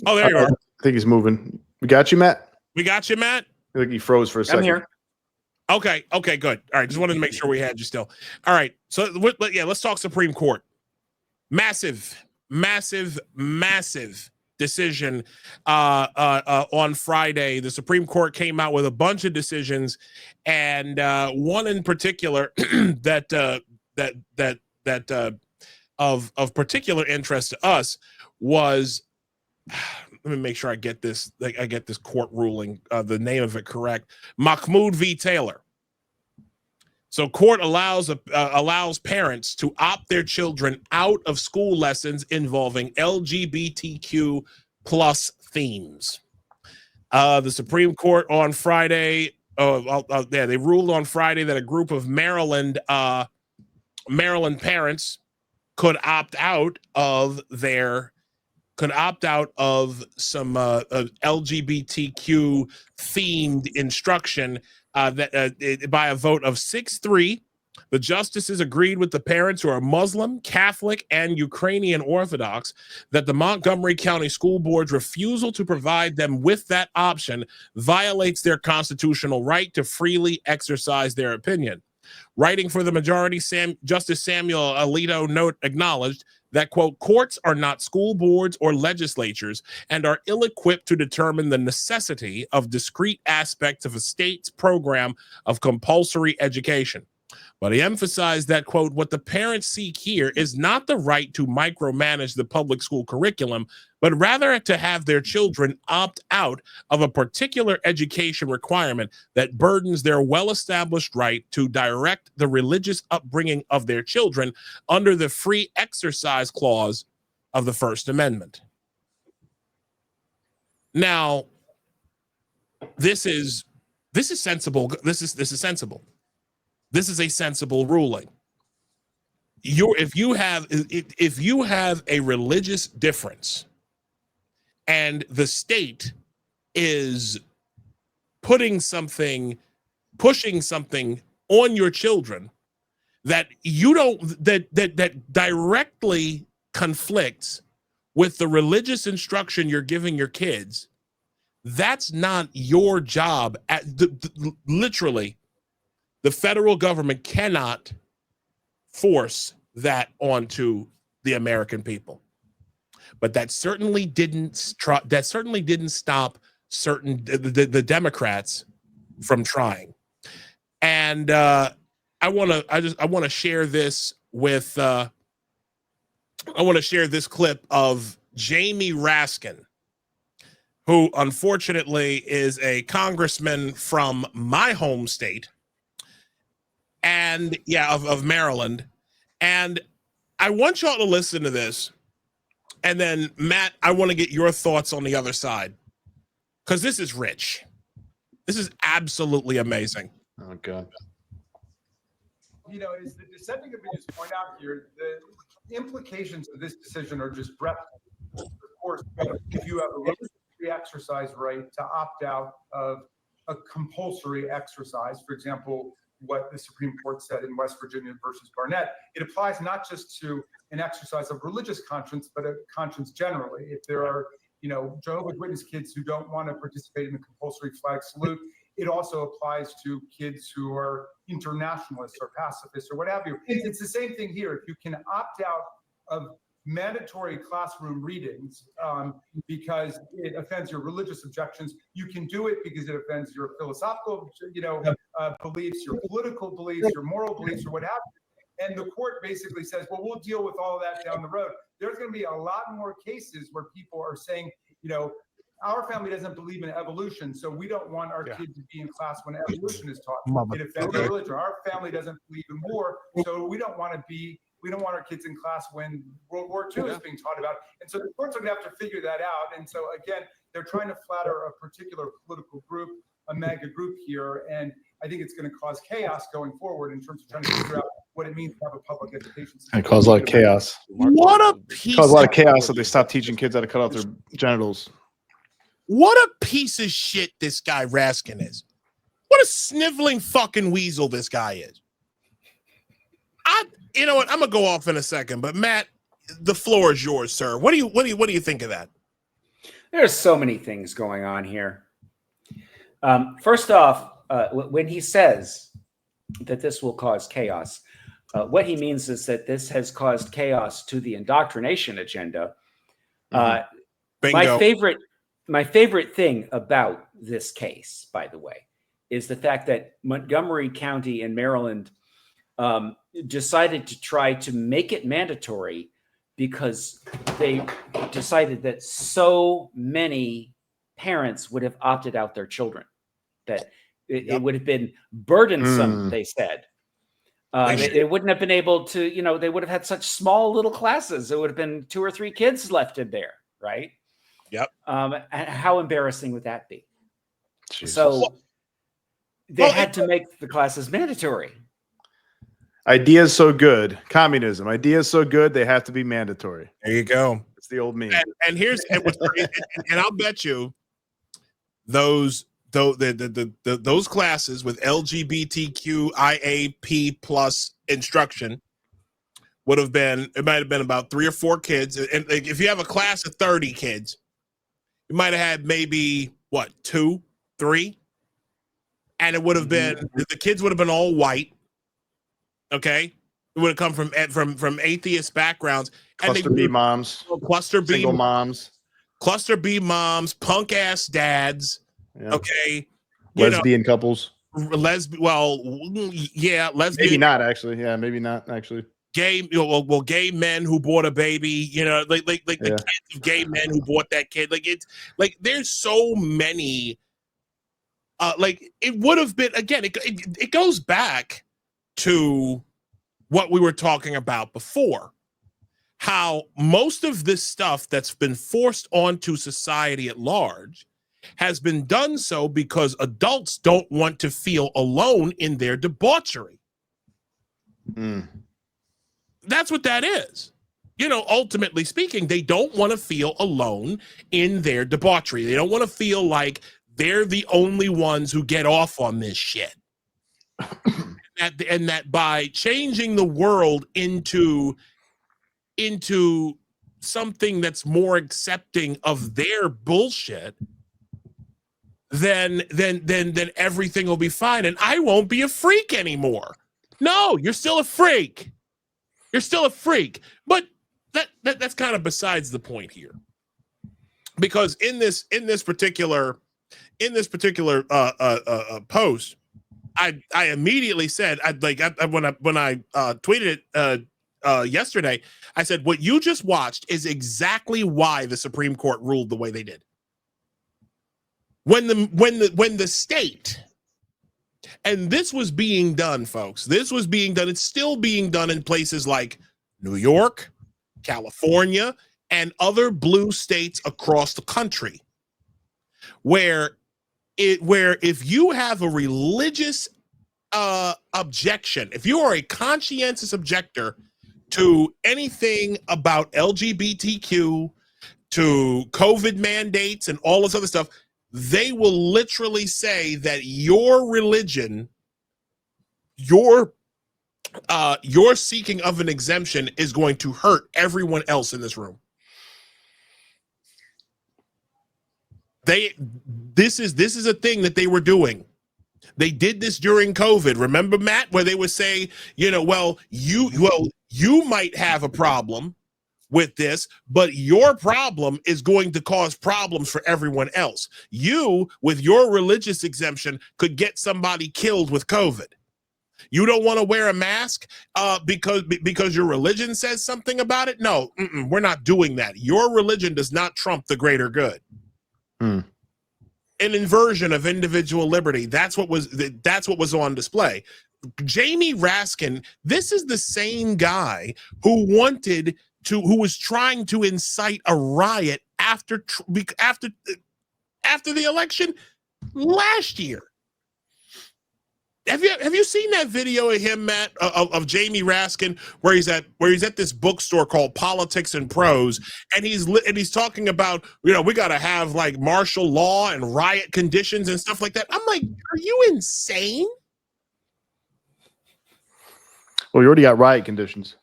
[SPEAKER 2] Oh, there you are.
[SPEAKER 1] I think he's moving. We got you, Matt?
[SPEAKER 2] We got you, Matt?
[SPEAKER 1] I think he froze for a second.
[SPEAKER 5] I'm here.
[SPEAKER 2] Okay, good. All right, just wanted to make sure we had you still. All right, so let's talk Supreme Court. Massive decision on Friday. The Supreme Court came out with a bunch of decisions, and one in particular of particular interest to us was. Let me make sure I get this. I get this court ruling, the name of it correct. Mahmoud v. Taylor. So court allows parents to opt their children out of school lessons involving LGBTQ plus themes. The Supreme Court on Friday, they ruled on Friday that a group of Maryland parents could opt out of some LGBTQ themed instruction. That by a vote of 6-3, the justices agreed with the parents who are Muslim, Catholic, and Ukrainian Orthodox that the Montgomery County School Board's refusal to provide them with that option violates their constitutional right to freely exercise their opinion. Writing for the majority, Justice Samuel Alito acknowledged that, quote, courts are not school boards or legislatures and are ill-equipped to determine the necessity of discrete aspects of a state's program of compulsory education. But he emphasized that, quote, what the parents seek here is not the right to micromanage the public school curriculum, but rather to have their children opt out of a particular education requirement that burdens their well-established right to direct the religious upbringing of their children under the free exercise clause of the First Amendment. Now, this is sensible. This is sensible. This is a sensible ruling. If you have a religious difference and the state is pushing something on your children that that directly conflicts with the religious instruction you're giving your kids, that's not your job. Literally, the federal government cannot force that onto the American people. But that certainly didn't stop the Democrats from trying. And I want to share this with I want to share this clip of Jamie Raskin, who unfortunately is a congressman from my home state. And of Maryland. And I want y'all to listen to this. And then, Matt, I want to get your thoughts on the other side. Because this is rich. This is absolutely amazing.
[SPEAKER 1] Oh, God.
[SPEAKER 8] You know, as the dissenting opinions point out here, the implications of this decision are just breathtaking. Of course, if you have a religious free exercise right to opt out of a compulsory exercise, for example, what the Supreme Court said in West Virginia versus Barnett, it applies not just to an exercise of religious conscience, but a conscience generally. If there are Jehovah's Witness kids who don't want to participate in the compulsory flag salute. It also applies to kids who are internationalists or pacifists or what have you. It's the same thing here. If you can opt out of mandatory classroom readings because it offends your religious objections, you can do it because it offends your philosophical, beliefs, your political beliefs, your moral beliefs, or what have you. And the court basically says, well, we'll deal with all of that down the road. There's going to be a lot more cases where people are saying, our family doesn't believe in evolution, so we don't want our kids to be in class when evolution is taught. It offends our religion. Our family doesn't believe in war, so we don't want our kids in class when World War II is being taught about. And so the courts are going to have to figure that out. And so again, they're trying to flatter a particular political group, a mega group here, and I think it's going to cause chaos going forward in terms of trying to figure out what it means to have a public education system.
[SPEAKER 1] And cause a lot of chaos.
[SPEAKER 2] What a piece!
[SPEAKER 1] Cause a lot of chaos that they stop teaching kids how to cut off their genitals.
[SPEAKER 2] What a piece of shit this guy Raskin is. What a sniveling fucking weasel this guy is. You know what? I'm gonna go off in a second, but Matt, the floor is yours, sir. What do you think of that?
[SPEAKER 3] There's so many things going on here. First off, when he says that this will cause chaos, what he means is that this has caused chaos to the indoctrination agenda.
[SPEAKER 2] Bingo.
[SPEAKER 3] My favorite thing about this case, by the way, is the fact that Montgomery County in Maryland decided to try to make it mandatory because they decided that so many parents would have opted out their children, that it would have been burdensome, they said. They wouldn't have been able to, they would have had such small little classes. There would have been 2 or 3 kids left in there, right?
[SPEAKER 2] Yep.
[SPEAKER 3] How embarrassing would that be?
[SPEAKER 1] Jesus.
[SPEAKER 3] So they had to make the classes mandatory.
[SPEAKER 1] Ideas so good. Communism. Ideas so good, they have to be mandatory.
[SPEAKER 2] There you go.
[SPEAKER 1] It's the old meme.
[SPEAKER 2] And I'll bet you those classes with LGBTQIAP plus instruction might have been about 3 or 4 kids. And if you have a class of 30 kids, you might have had maybe 2, 3, and it would have been the kids would have been all white. Okay, it would have come from atheist backgrounds.
[SPEAKER 1] Cluster B moms, single moms,
[SPEAKER 2] cluster B moms, punk ass dads. Yeah. Okay,
[SPEAKER 1] lesbian couples.
[SPEAKER 2] Lesbian.
[SPEAKER 1] Maybe not actually. Yeah, maybe not actually.
[SPEAKER 2] Gay, gay men who bought a baby, the kids of gay men who bought that kid. It's there's so many. It would have been again. It goes back to what we were talking about before. How most of this stuff that's been forced onto society at large has been done so because adults don't want to feel alone in their debauchery. That's what that is. Ultimately speaking, they don't want to feel alone in their debauchery. They don't want to feel like they're the only ones who get off on this shit. and that by changing the world into something that's more accepting of their bullshit, then everything will be fine, and I won't be a freak anymore. No, you're still a freak. You're still a freak. But that's kind of besides the point here, because in this particular post, I immediately said when I tweeted it yesterday, I said what you just watched is exactly why the Supreme Court ruled the way they did. When the state, and this was being done, folks, it's still being done in places like New York, California, and other blue states across the country, where if you have a religious objection, if you are a conscientious objector to anything about LGBTQ, to COVID mandates and all this other stuff, they will literally say that your religion, your seeking of an exemption is going to hurt everyone else in this room. This is a thing that they were doing. They did this during COVID. Remember, Matt, where they would say, you might have a problem with this, but your problem is going to cause problems for everyone else. You, with your religious exemption, could get somebody killed with COVID. You don't want to wear a mask because your religion says something about it? No, we're not doing that. Your religion does not trump the greater good. An inversion of individual liberty. That's what was on display. Jamie Raskin, this is the same guy who was trying to incite a riot after the election last year. Have you seen that video of him, Matt, of Jamie Raskin, where he's at this bookstore called Politics and Prose, and he's talking about, we got to have like martial law and riot conditions and stuff like that. I'm like, are you insane?
[SPEAKER 1] Well, you already got riot conditions.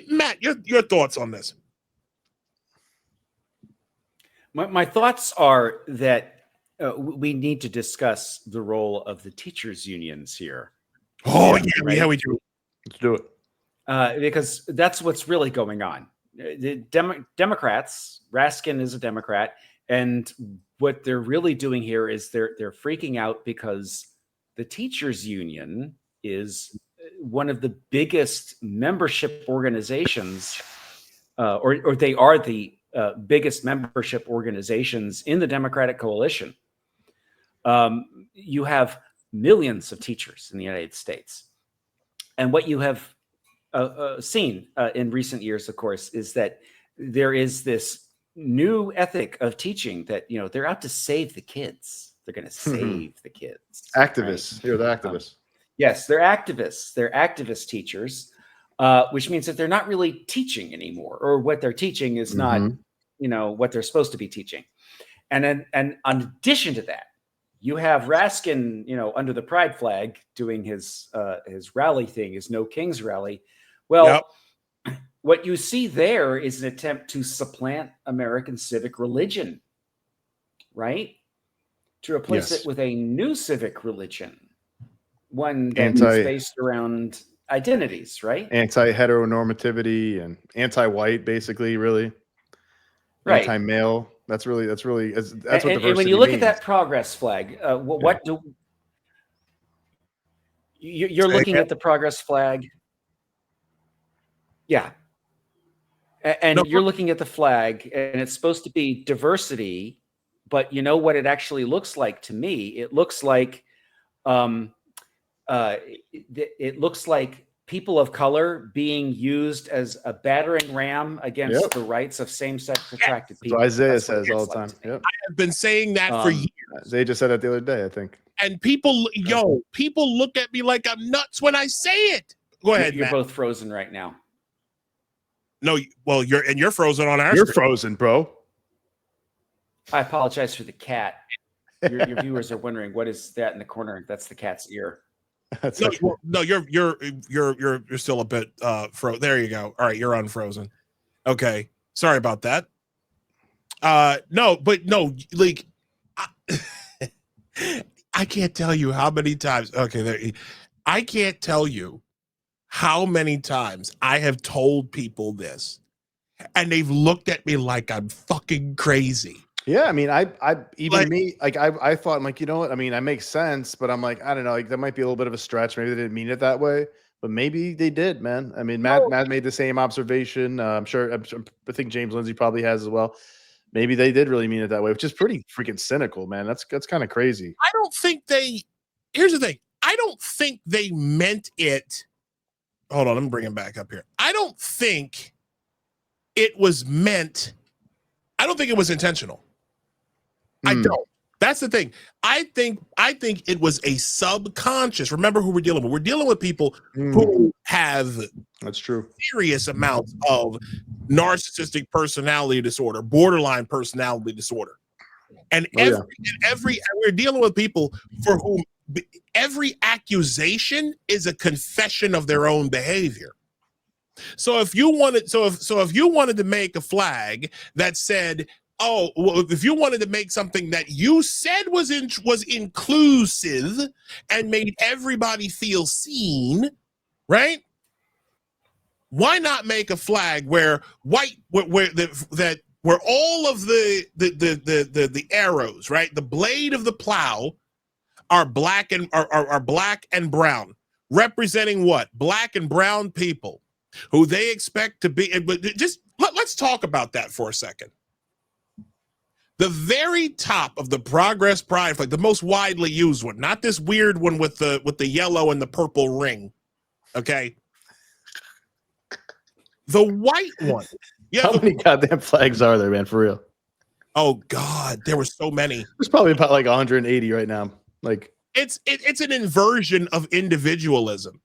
[SPEAKER 2] Matt, your thoughts on this?
[SPEAKER 3] My thoughts are that we need to discuss the role of the teachers' unions here.
[SPEAKER 2] Oh, yeah, we do.
[SPEAKER 1] Let's do it.
[SPEAKER 3] Because that's what's really going on. The Democrats, Raskin is a Democrat, and what they're really doing here is they're freaking out because the teachers' union is one of the biggest membership organizations, or they are the biggest membership organizations in the Democratic coalition. You have millions of teachers in the United States. And what you have seen in recent years, of course, is that there is this new ethic of teaching that, they're out to save the kids. They're going to save the kids.
[SPEAKER 1] Activists.
[SPEAKER 3] Right?
[SPEAKER 1] You're the activists.
[SPEAKER 3] Yes, they're activists. They're activist teachers, which means that they're not really teaching anymore, or what they're teaching is not, what they're supposed to be teaching. And then, in addition to that, you have Raskin, under the pride flag doing his rally thing, his No Kings rally. Well, what you see there is an attempt to supplant American civic religion, right? To replace it with a new civic religion, one that is based around identities, right?
[SPEAKER 1] Anti-heteronormativity and anti-white, basically, really.
[SPEAKER 3] Right.
[SPEAKER 1] Anti-male. That's what diversity
[SPEAKER 3] and when you look at that progress flag, you're looking at the progress flag? Yeah. And you're looking at the flag, and it's supposed to be diversity, but you know what it actually looks like to me? It looks like people of color being used as a battering ram against the rights of same-sex attracted people.
[SPEAKER 1] That's what Isaiah says all the time. Yep.
[SPEAKER 2] I have been saying that for years.
[SPEAKER 1] They just said it the other day, I think.
[SPEAKER 2] And people look at me like I'm nuts when I say it. Go ahead,
[SPEAKER 3] You're
[SPEAKER 2] Matt.
[SPEAKER 3] both frozen right now.
[SPEAKER 2] No, well, you're frozen on our
[SPEAKER 1] You're
[SPEAKER 2] screen.
[SPEAKER 1] frozen, bro.
[SPEAKER 3] I apologize for the cat. Your viewers are wondering, what is that in the corner? That's the cat's ear.
[SPEAKER 2] You're still a bit there you go. All right, you're unfrozen. Okay, sorry about that. I can't tell you how many times. Okay, I can't tell you how many times I have told people this, and they've looked at me like I'm fucking crazy.
[SPEAKER 1] Yeah, I mean, I thought, I'm like, you know what? I mean, that makes sense, but I'm like, I don't know, like that might be a little bit of a stretch. Maybe they didn't mean it that way, but maybe they did, man. I mean, Matt made the same observation. I'm sure. I think James Lindsay probably has as well. Maybe they did really mean it that way, which is pretty freaking cynical, man. That's kind of crazy.
[SPEAKER 2] I don't think here's the thing. I don't think they meant it. Hold on, let me bring him back up here. I don't think it was meant. I don't think it was intentional. I don't. That's the thing. I think it was a subconscious. Remember who we're dealing with. We're dealing with people who have serious amounts of narcissistic personality disorder, borderline personality disorder. And we're dealing with people for whom every accusation is a confession of their own behavior. So if you wanted to make a flag that said oh, well, if you wanted to make something that you said was inclusive and made everybody feel seen, right? Why not make a flag where all of the arrows, right, the blade of the plow, are black and are black and brown, representing what? Black and brown people who they expect to be. But just let's talk about that for a second. The very top of the Progress Pride flag, the most widely used one, not this weird one with the yellow and the purple ring. Okay. The white one. Yeah.
[SPEAKER 1] How many goddamn flags are there, man? For real.
[SPEAKER 2] Oh God, there were so many.
[SPEAKER 1] There's probably about like 180 right now. Like
[SPEAKER 2] it's an inversion of individualism.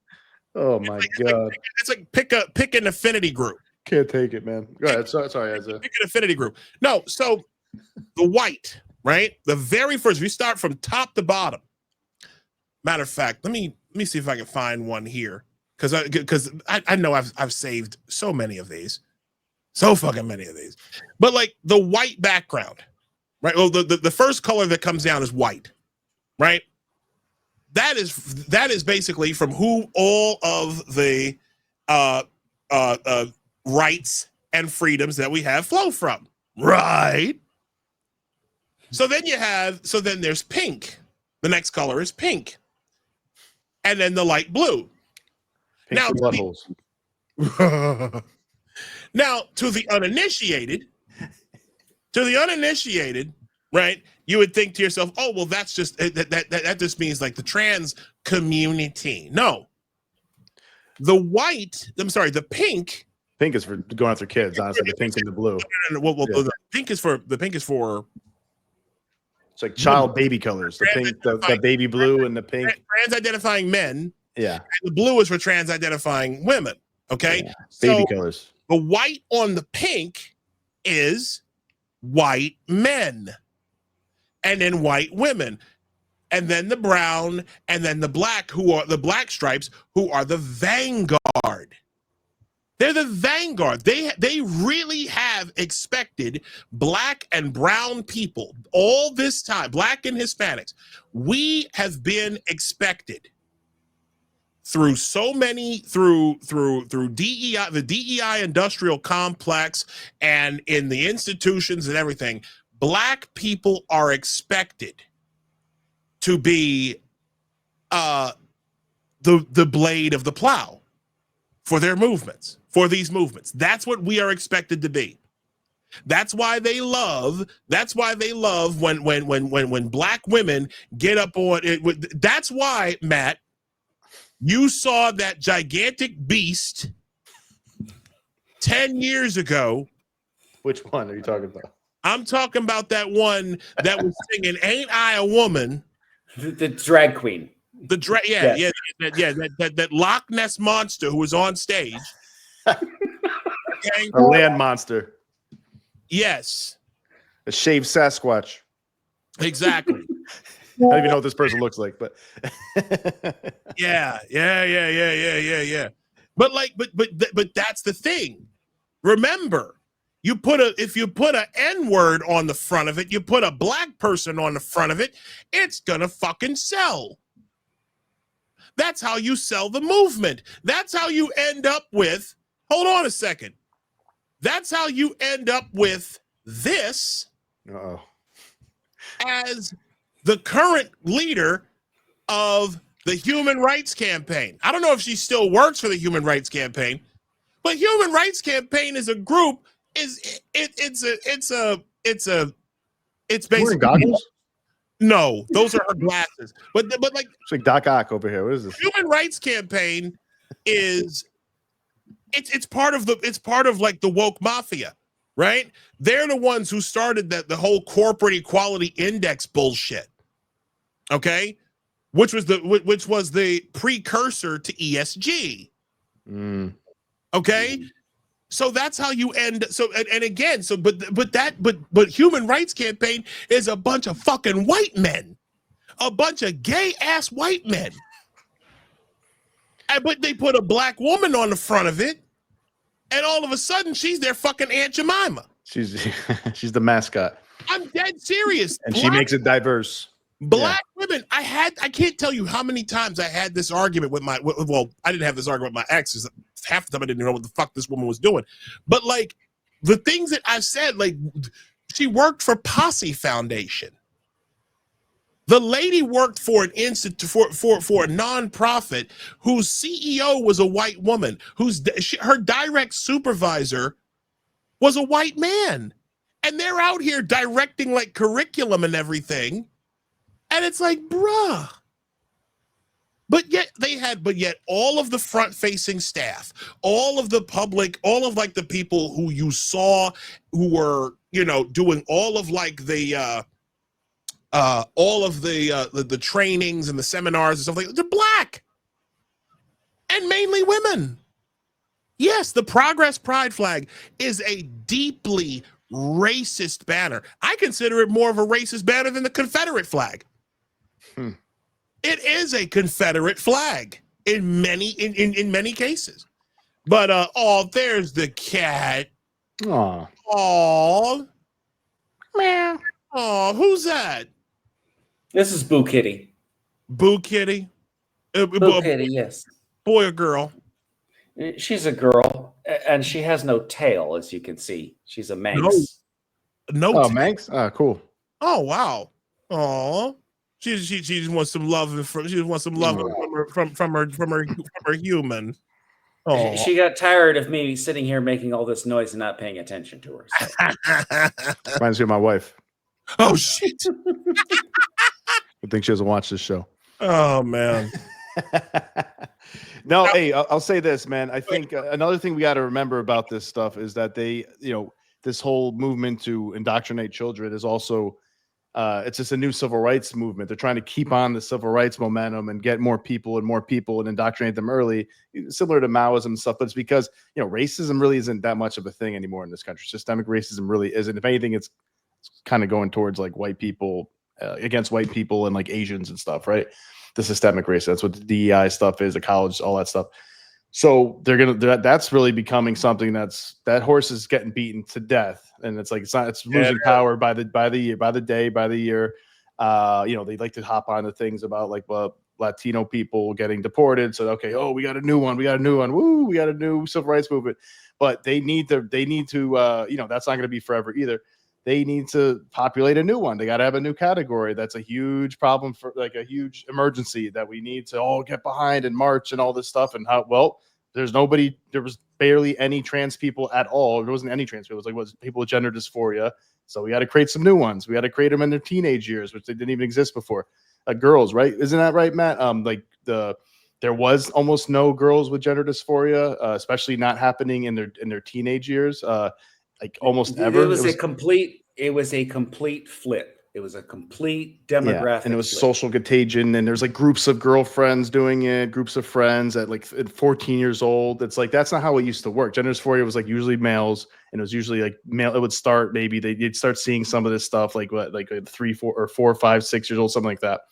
[SPEAKER 1] Oh my God.
[SPEAKER 2] It's like pick an affinity group.
[SPEAKER 1] Can't take it, man. Go ahead. Sorry, Isaiah.
[SPEAKER 2] Pick an affinity group. No, so the white, right? The very first, we start from top to bottom. Matter of fact, let me see if I can find one here. Because I know I've saved so many of these. So fucking many of these. But like the white background, right? Well, the first color that comes down is white, right? That is basically from who all of the rights and freedoms that we have flow from, right? So then there's pink. The next color is pink. And then the light blue.
[SPEAKER 1] Pink
[SPEAKER 2] Now,
[SPEAKER 1] buttholes.
[SPEAKER 2] Now, to the uninitiated, right? You would think to yourself, "Oh, well, that's just that just means like the trans community." No, the pink.
[SPEAKER 1] Pink is for going after kids. Honestly, the pink and the blue.
[SPEAKER 2] Well, the pink is for
[SPEAKER 1] It's like child baby colors. The pink, the baby blue, and the pink.
[SPEAKER 2] Trans-identifying men.
[SPEAKER 1] Yeah.
[SPEAKER 2] And the blue is for trans-identifying women. Okay.
[SPEAKER 1] Yeah. Baby colors.
[SPEAKER 2] The white on the pink is white men, and then white women, and then the brown, and then the black, who are the black stripes, who are the vanguard. They're the vanguard. They really have expected black and brown people all this time, black and Hispanics. We have been expected through so many, through DEI, the DEI industrial complex, and in the institutions and everything, black people are expected to be the blade of the plow for their movements, for these movements. That's what we are expected to be. That's why they love when black women get up on it. That's why, Matt, you saw that gigantic beast 10 years ago.
[SPEAKER 1] Which one are you talking about?
[SPEAKER 2] I'm talking about that one that was singing "Ain't I a Woman?"
[SPEAKER 3] The drag queen.
[SPEAKER 2] That Loch Ness monster who was on stage.
[SPEAKER 1] A land monster.
[SPEAKER 2] Yes.
[SPEAKER 1] A shaved Sasquatch.
[SPEAKER 2] Exactly.
[SPEAKER 1] I don't even know what this person looks like, but
[SPEAKER 2] yeah. But that's the thing. Remember, if you put an N-word on the front of it, you put a black person on the front of it, it's gonna fucking sell. That's how you sell the movement. That's how you end up with, hold on a second. That's how you end up with this as the current leader of the Human Rights Campaign. I don't know if she still works for the Human Rights Campaign, but Human Rights Campaign is a group. It's basically
[SPEAKER 1] goggles.
[SPEAKER 2] No, those are her glasses. But like
[SPEAKER 1] it's like Doc Ock over here. What is this?
[SPEAKER 2] Human Rights Campaign is it's part of like the woke mafia, right? They're the ones who started the whole corporate equality index bullshit. Okay, which was the precursor to ESG. Okay, so that's how you end. So and again, so but Human Rights Campaign is a bunch of fucking white men, a bunch of gay ass white men. But they put a black woman on the front of it, and all of a sudden she's their fucking Aunt Jemima.
[SPEAKER 1] She's she's the mascot,
[SPEAKER 2] I'm dead serious.
[SPEAKER 1] and she makes it diverse.
[SPEAKER 2] Black women. I can't tell you how many times I had this argument with my. Well, I didn't have this argument with my exes. Half the time I didn't know what the fuck this woman was doing. But like the things that I said, like she worked for Posse Foundation. The lady worked for an institute for a nonprofit whose CEO was a white woman, her direct supervisor was a white man, and they're out here directing like curriculum and everything, and it's like, bruh. But yet all of the front-facing staff, all of the public, all of like the people who you saw who were, you know, doing all of like the trainings and the seminars and stuff like that, they're black and mainly women. Yes, the Progress Pride flag is a deeply racist banner. I consider it more of a racist banner than the Confederate flag. It is a Confederate flag in many cases. But there's the cat. Oh, meow. Oh, who's that?
[SPEAKER 3] This is Boo Kitty.
[SPEAKER 2] Boo Kitty?
[SPEAKER 3] Boo Kitty, yes.
[SPEAKER 2] Boy or girl?
[SPEAKER 3] She's a girl, and she has no tail, as you can see. She's a Manx.
[SPEAKER 1] No Manx? Cool.
[SPEAKER 2] Oh, wow. Oh, she just wants some love from her human. Oh,
[SPEAKER 3] she got tired of me sitting here making all this noise and not paying attention to her. So.
[SPEAKER 1] Reminds me of my wife.
[SPEAKER 2] Oh shit!
[SPEAKER 1] I think she doesn't watch this show.
[SPEAKER 2] Oh man.
[SPEAKER 1] No, hey, I'll say this, man. I think another thing we got to remember about this stuff is that this whole movement to indoctrinate children is also it's just a new civil rights movement. They're trying to keep on the civil rights momentum and get more people and indoctrinate them early, similar to Maoism and stuff. But it's because, racism really isn't that much of a thing anymore in this country. Systemic racism really isn't. If anything, it's kind of going towards like white people against white people and like Asians and stuff, right? The systemic racism. That's what the DEI stuff is, the college, all that stuff. So that's really becoming something that horse is getting beaten to death, and it's losing power by the year. They like to hop on to things about like Latino people getting deported. So we got a new one. Woo, we got a new civil rights movement. But they need to that's not going to be forever either. They need to populate a new one. They got to have a new category. That's a huge problem, for like a huge emergency that we need to all get behind and march and all this stuff. And there was barely any trans people at all. There wasn't any trans people. It was people with gender dysphoria. So we got to create some new ones. We got to create them in their teenage years, which they didn't even exist before. Girls, right? Isn't that right, Matt? There was almost no girls with gender dysphoria, especially not happening in their teenage years. Almost ever.
[SPEAKER 3] It was a complete flip. It was a complete demographic.
[SPEAKER 1] And it was
[SPEAKER 3] flip.
[SPEAKER 1] Social contagion. And there's like groups of girlfriends doing it, groups of friends at 14 years old. It's like, that's not how it used to work. Gender dysphoria was like usually males, and it was usually like male. It would start, maybe they'd start seeing some of this stuff like 3, 4, 5, 6 years old, something like that.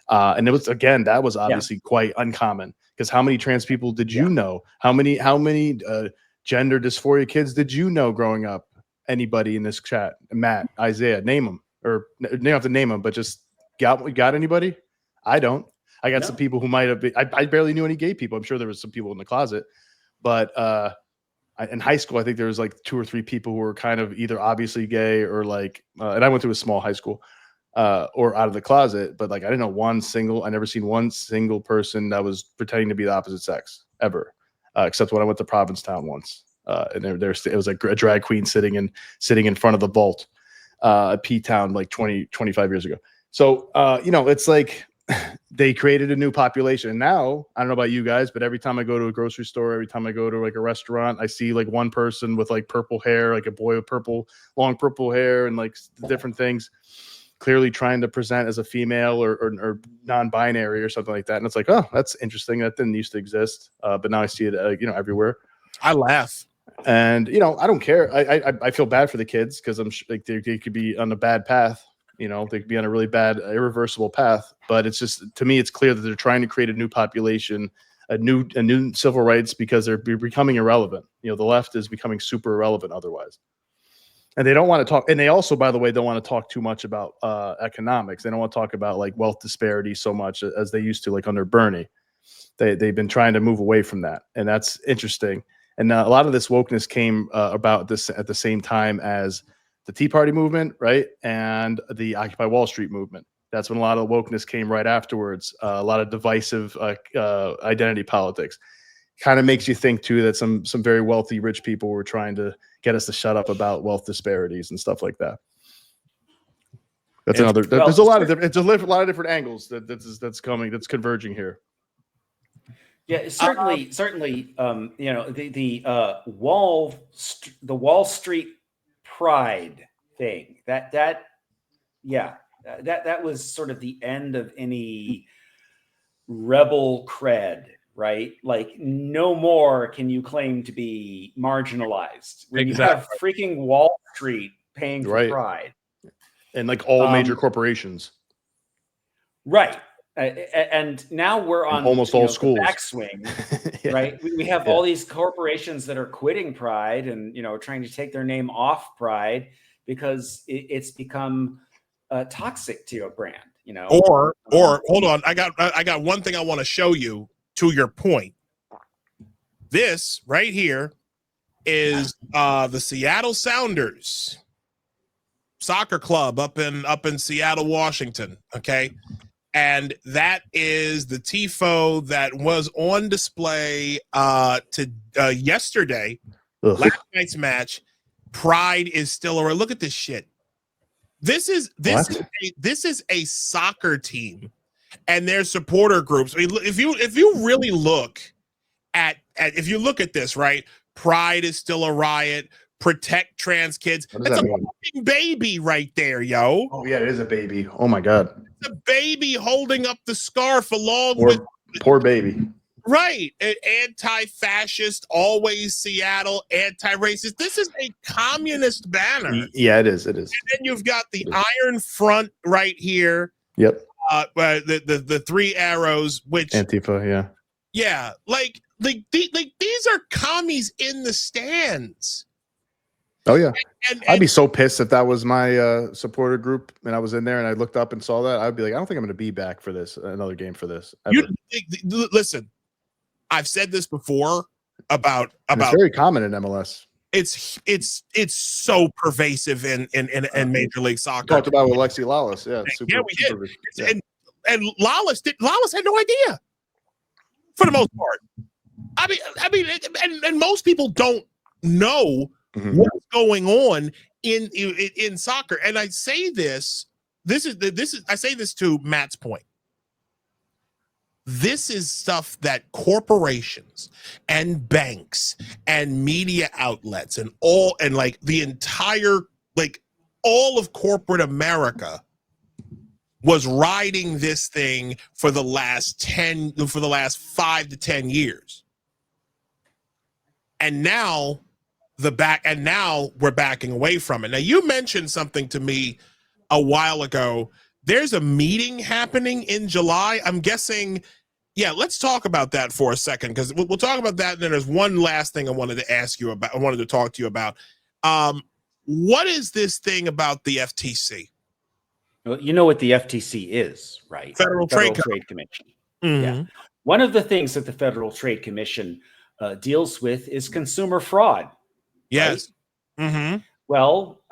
[SPEAKER 1] And it was, again, that was obviously quite uncommon, because how many trans people did you know? How many gender dysphoria kids did you know growing up? Anybody in this chat? Matt, Isaiah, name them. Or you don't have to name them, but just got anybody? I don't. I got some people who might have been. I barely knew any gay people. I'm sure there was some people in the closet, but in high school, I think there was like 2 or 3 people who were kind of either obviously gay or like. And I went to a small high school, or out of the closet. But like, I didn't know I never seen one single person that was pretending to be the opposite sex ever. Except when I went to Provincetown once, and it was like a drag queen sitting in front of the vault at P-Town like 25 years ago. So it's like they created a new population. And now, I don't know about you guys, but every time I go to a grocery store, every time I go to like a restaurant, I see like one person with like purple hair, like a boy with long purple hair, and like different things, clearly trying to present as a female or non-binary or something like that. And it's like, oh, that's interesting. That didn't used to exist. But now I see it, everywhere.
[SPEAKER 2] I laugh.
[SPEAKER 1] And, I don't care. I feel bad for the kids, because I'm like, they could be on a bad path. They could be on a really bad, irreversible path. But it's just, to me, it's clear that they're trying to create a new population, a new civil rights, because they're becoming irrelevant. The left is becoming super irrelevant otherwise. And they don't want to talk. And they also, by the way, don't want to talk too much about economics. They don't want to talk about like wealth disparity so much as they used to, like under Bernie. They've been trying to move away from that. And that's interesting. And a lot of this wokeness came about this at the same time as the Tea Party movement, right? And the Occupy Wall Street movement. That's when a lot of wokeness came right afterwards. A lot of divisive identity politics. Kind of makes you think too that some very wealthy rich people were trying to get us to shut up about wealth disparities and stuff like that. That's another. There's a lot of different. It's a lot of different angles that's coming. That's converging here.
[SPEAKER 3] Yeah, certainly. You know, the Wall Street pride thing. That was sort of the end of any rebel cred. Right? Like no more can you claim to be marginalized when you have freaking Wall Street paying for pride.
[SPEAKER 1] And like all major corporations.
[SPEAKER 3] Right. And now we're on
[SPEAKER 1] almost all schools.
[SPEAKER 3] The backswing, right? We have all these corporations that are quitting pride and, you know, trying to take their name off pride because it's become toxic to your brand, you know?
[SPEAKER 2] Or hold on. I got one thing I want to show you. To your point, this right here is the Seattle Sounders soccer club up in Seattle, Washington. Okay, and that is the tifo that was on display yesterday. Last night's match. Pride is still around. Look at this shit. This is a soccer team. And their supporter groups. I mean, if you really look at this, right? Pride is still a riot. Protect trans kids. That's a fucking baby right there, yo.
[SPEAKER 1] Oh yeah, it is a baby. Oh my god.
[SPEAKER 2] It's a baby holding up the scarf along with
[SPEAKER 1] poor baby.
[SPEAKER 2] Right. Anti-fascist, always Seattle, anti-racist. This is a communist banner.
[SPEAKER 1] Yeah, it is. It is.
[SPEAKER 2] And then you've got the iron front right here.
[SPEAKER 1] Yep.
[SPEAKER 2] The three arrows, which
[SPEAKER 1] Antifa,
[SPEAKER 2] like these are commies in the stands.
[SPEAKER 1] Oh yeah, and I'd be so pissed if that was my supporter group and I was in there and I looked up and saw that. I'd be like, I don't think I'm going to be back for this another game for this.
[SPEAKER 2] Listen, I've said this before about
[SPEAKER 1] it's very common in MLS.
[SPEAKER 2] It's so pervasive in Major League Soccer.
[SPEAKER 1] Talked about with Alexi Lawless, we
[SPEAKER 2] did. And Lawless had no idea for the most part. I mean, and most people don't know what's going on in soccer. And I say this I say this to Matt's point. This is stuff that corporations and banks and media outlets and all of corporate America was riding this thing for the last 5 to 10 years. And now we're backing away from it. Now you mentioned something to me a while ago. There's a meeting happening in July. I'm guessing. Yeah, let's talk about that for a second, because we'll talk about that. And then there's one last thing I wanted to ask you about. I wanted to talk to you about. What is this thing about the FTC?
[SPEAKER 3] Well, you know what the FTC is, right?
[SPEAKER 2] Federal Trade
[SPEAKER 3] Commission.
[SPEAKER 2] Mm-hmm.
[SPEAKER 3] Yeah. One of the things that the Federal Trade Commission deals with is consumer fraud.
[SPEAKER 2] Yes.
[SPEAKER 3] Right?
[SPEAKER 2] Mm-hmm.
[SPEAKER 3] Well,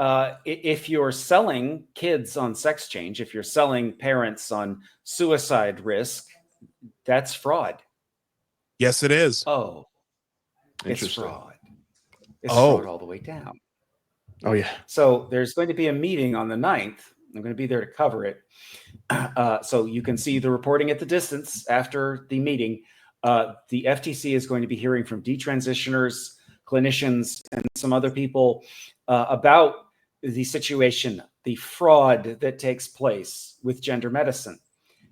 [SPEAKER 3] if you're selling kids on sex change, if you're selling parents on suicide risk, that's fraud.
[SPEAKER 2] Yes, it is.
[SPEAKER 3] Oh, it's fraud. It's fraud all the way down.
[SPEAKER 1] Oh, yeah.
[SPEAKER 3] So there's going to be a meeting on the 9th. I'm going to be there to cover it. So you can see the reporting at the distance after the meeting. The FTC is going to be hearing from detransitioners, clinicians, and some other people about the situation, the fraud that takes place with gender medicine.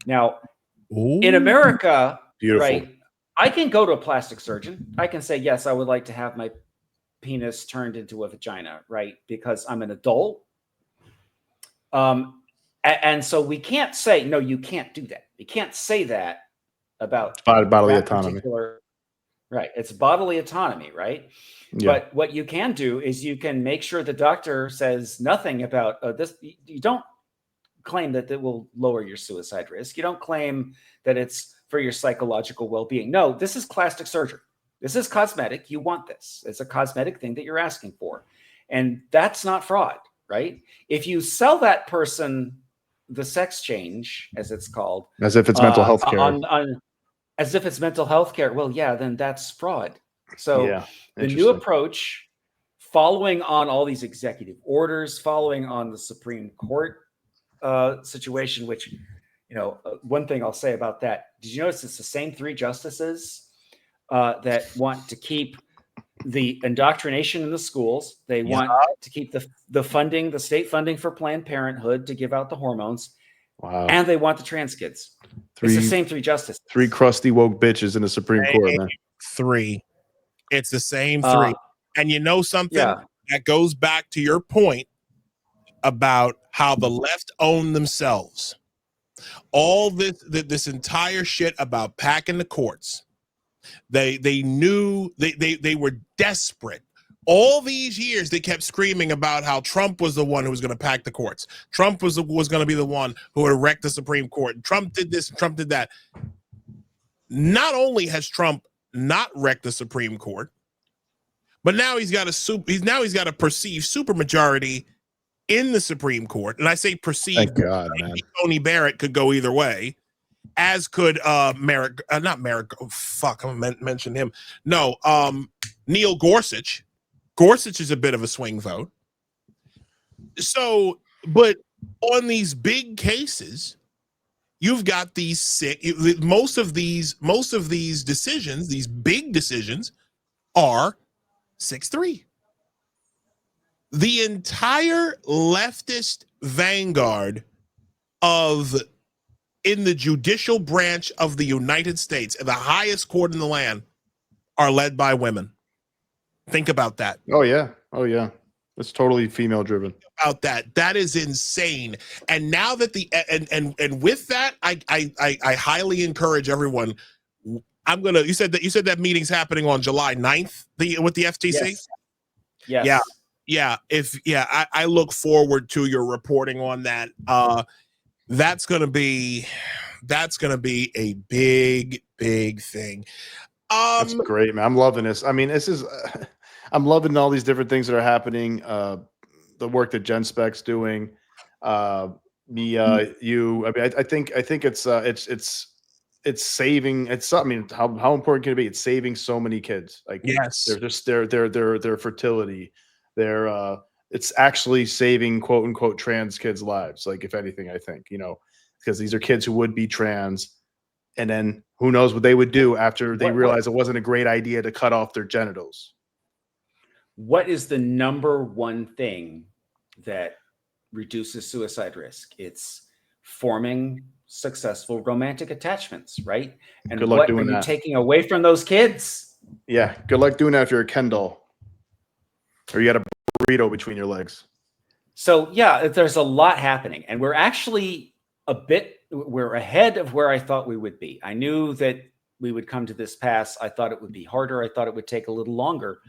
[SPEAKER 3] Now, in America, right, I can go to a plastic surgeon. I can say, yes, I would like to have my penis turned into a vagina, right? Because I'm an adult. And so we can't say, no, you can't do that. You can't say that about
[SPEAKER 1] bodily autonomy.
[SPEAKER 3] Right. It's bodily autonomy, right?
[SPEAKER 1] Yeah.
[SPEAKER 3] But what you can do is you can make sure the doctor says nothing about this. You don't claim that it will lower your suicide risk. You don't claim that it's for your psychological well-being. No, this is plastic surgery. This is cosmetic. You want this. It's a cosmetic thing that you're asking for. And that's not fraud, right? If you sell that person the sex change, as it's called,
[SPEAKER 1] as if it's mental health care,
[SPEAKER 3] as if it's mental health care, well, yeah, then that's fraud. So
[SPEAKER 1] yeah,
[SPEAKER 3] the new approach, following on all these executive orders, following on the Supreme Court situation, which, one thing I'll say about that, did you notice it's the same 3 justices that want to keep the indoctrination in the schools? They want to keep the funding, the state funding for Planned Parenthood to give out the hormones.
[SPEAKER 1] Wow.
[SPEAKER 3] And they want the trans kids. It's the same 3 justices.
[SPEAKER 1] 3 crusty woke bitches in the Supreme Court, man.
[SPEAKER 2] 3. It's the same 3. And you know something? That goes back to your point about how the left own themselves. All this entire shit about packing the courts. They knew they were desperate. All these years they kept screaming about how Trump was the one who was going to pack the courts. Trump was going to be the one who would wreck the Supreme Court. Trump did this, Trump did that. Not only has Trump not wrecked the Supreme Court, but now he's got a perceived supermajority in the Supreme Court. And I say perceived.
[SPEAKER 1] Thank God, man.
[SPEAKER 2] Tony Barrett could go either way, as could Merrick, not Merrick. Oh, fuck, I'm gonna mention him. No, Neil Gorsuch. Gorsuch is a bit of a swing vote. So, but on these big cases, you've got these most of these decisions, these big decisions, are 6-3. The entire leftist vanguard in the judicial branch of the United States, the highest court in the land, are led by women. Think about that.
[SPEAKER 1] Oh yeah. It's totally female driven.
[SPEAKER 2] About that is insane. And now that and with that, I highly encourage everyone. You said that meeting's happening on July 9th with the FTC.
[SPEAKER 3] Yes.
[SPEAKER 2] Yeah. I look forward to your reporting on that. That's gonna be a big thing.
[SPEAKER 1] That's great, man. I'm loving this. I mean, I'm loving all these different things that are happening. The work that Jen Speck's doing. I think it's saving. I mean, how important can it be? It's saving so many kids. Like,
[SPEAKER 2] yes,
[SPEAKER 1] their fertility. It's actually saving quote unquote trans kids' lives. Like, if anything, I think, because these are kids who would be trans, and then who knows what they would do after they realize it wasn't a great idea to cut off their genitals.
[SPEAKER 3] What is the number one thing that reduces suicide risk? It's forming successful romantic attachments, right? And
[SPEAKER 1] good luck
[SPEAKER 3] what
[SPEAKER 1] doing
[SPEAKER 3] are you
[SPEAKER 1] that.
[SPEAKER 3] Taking away from those kids?
[SPEAKER 1] Yeah, good luck doing that if you're a Ken doll or you got a burrito between your legs.
[SPEAKER 3] So yeah, there's a lot happening, and we're actually we're ahead of where I thought we would be. I knew that we would come to this pass. I thought it would be harder. I thought it would take a little longer.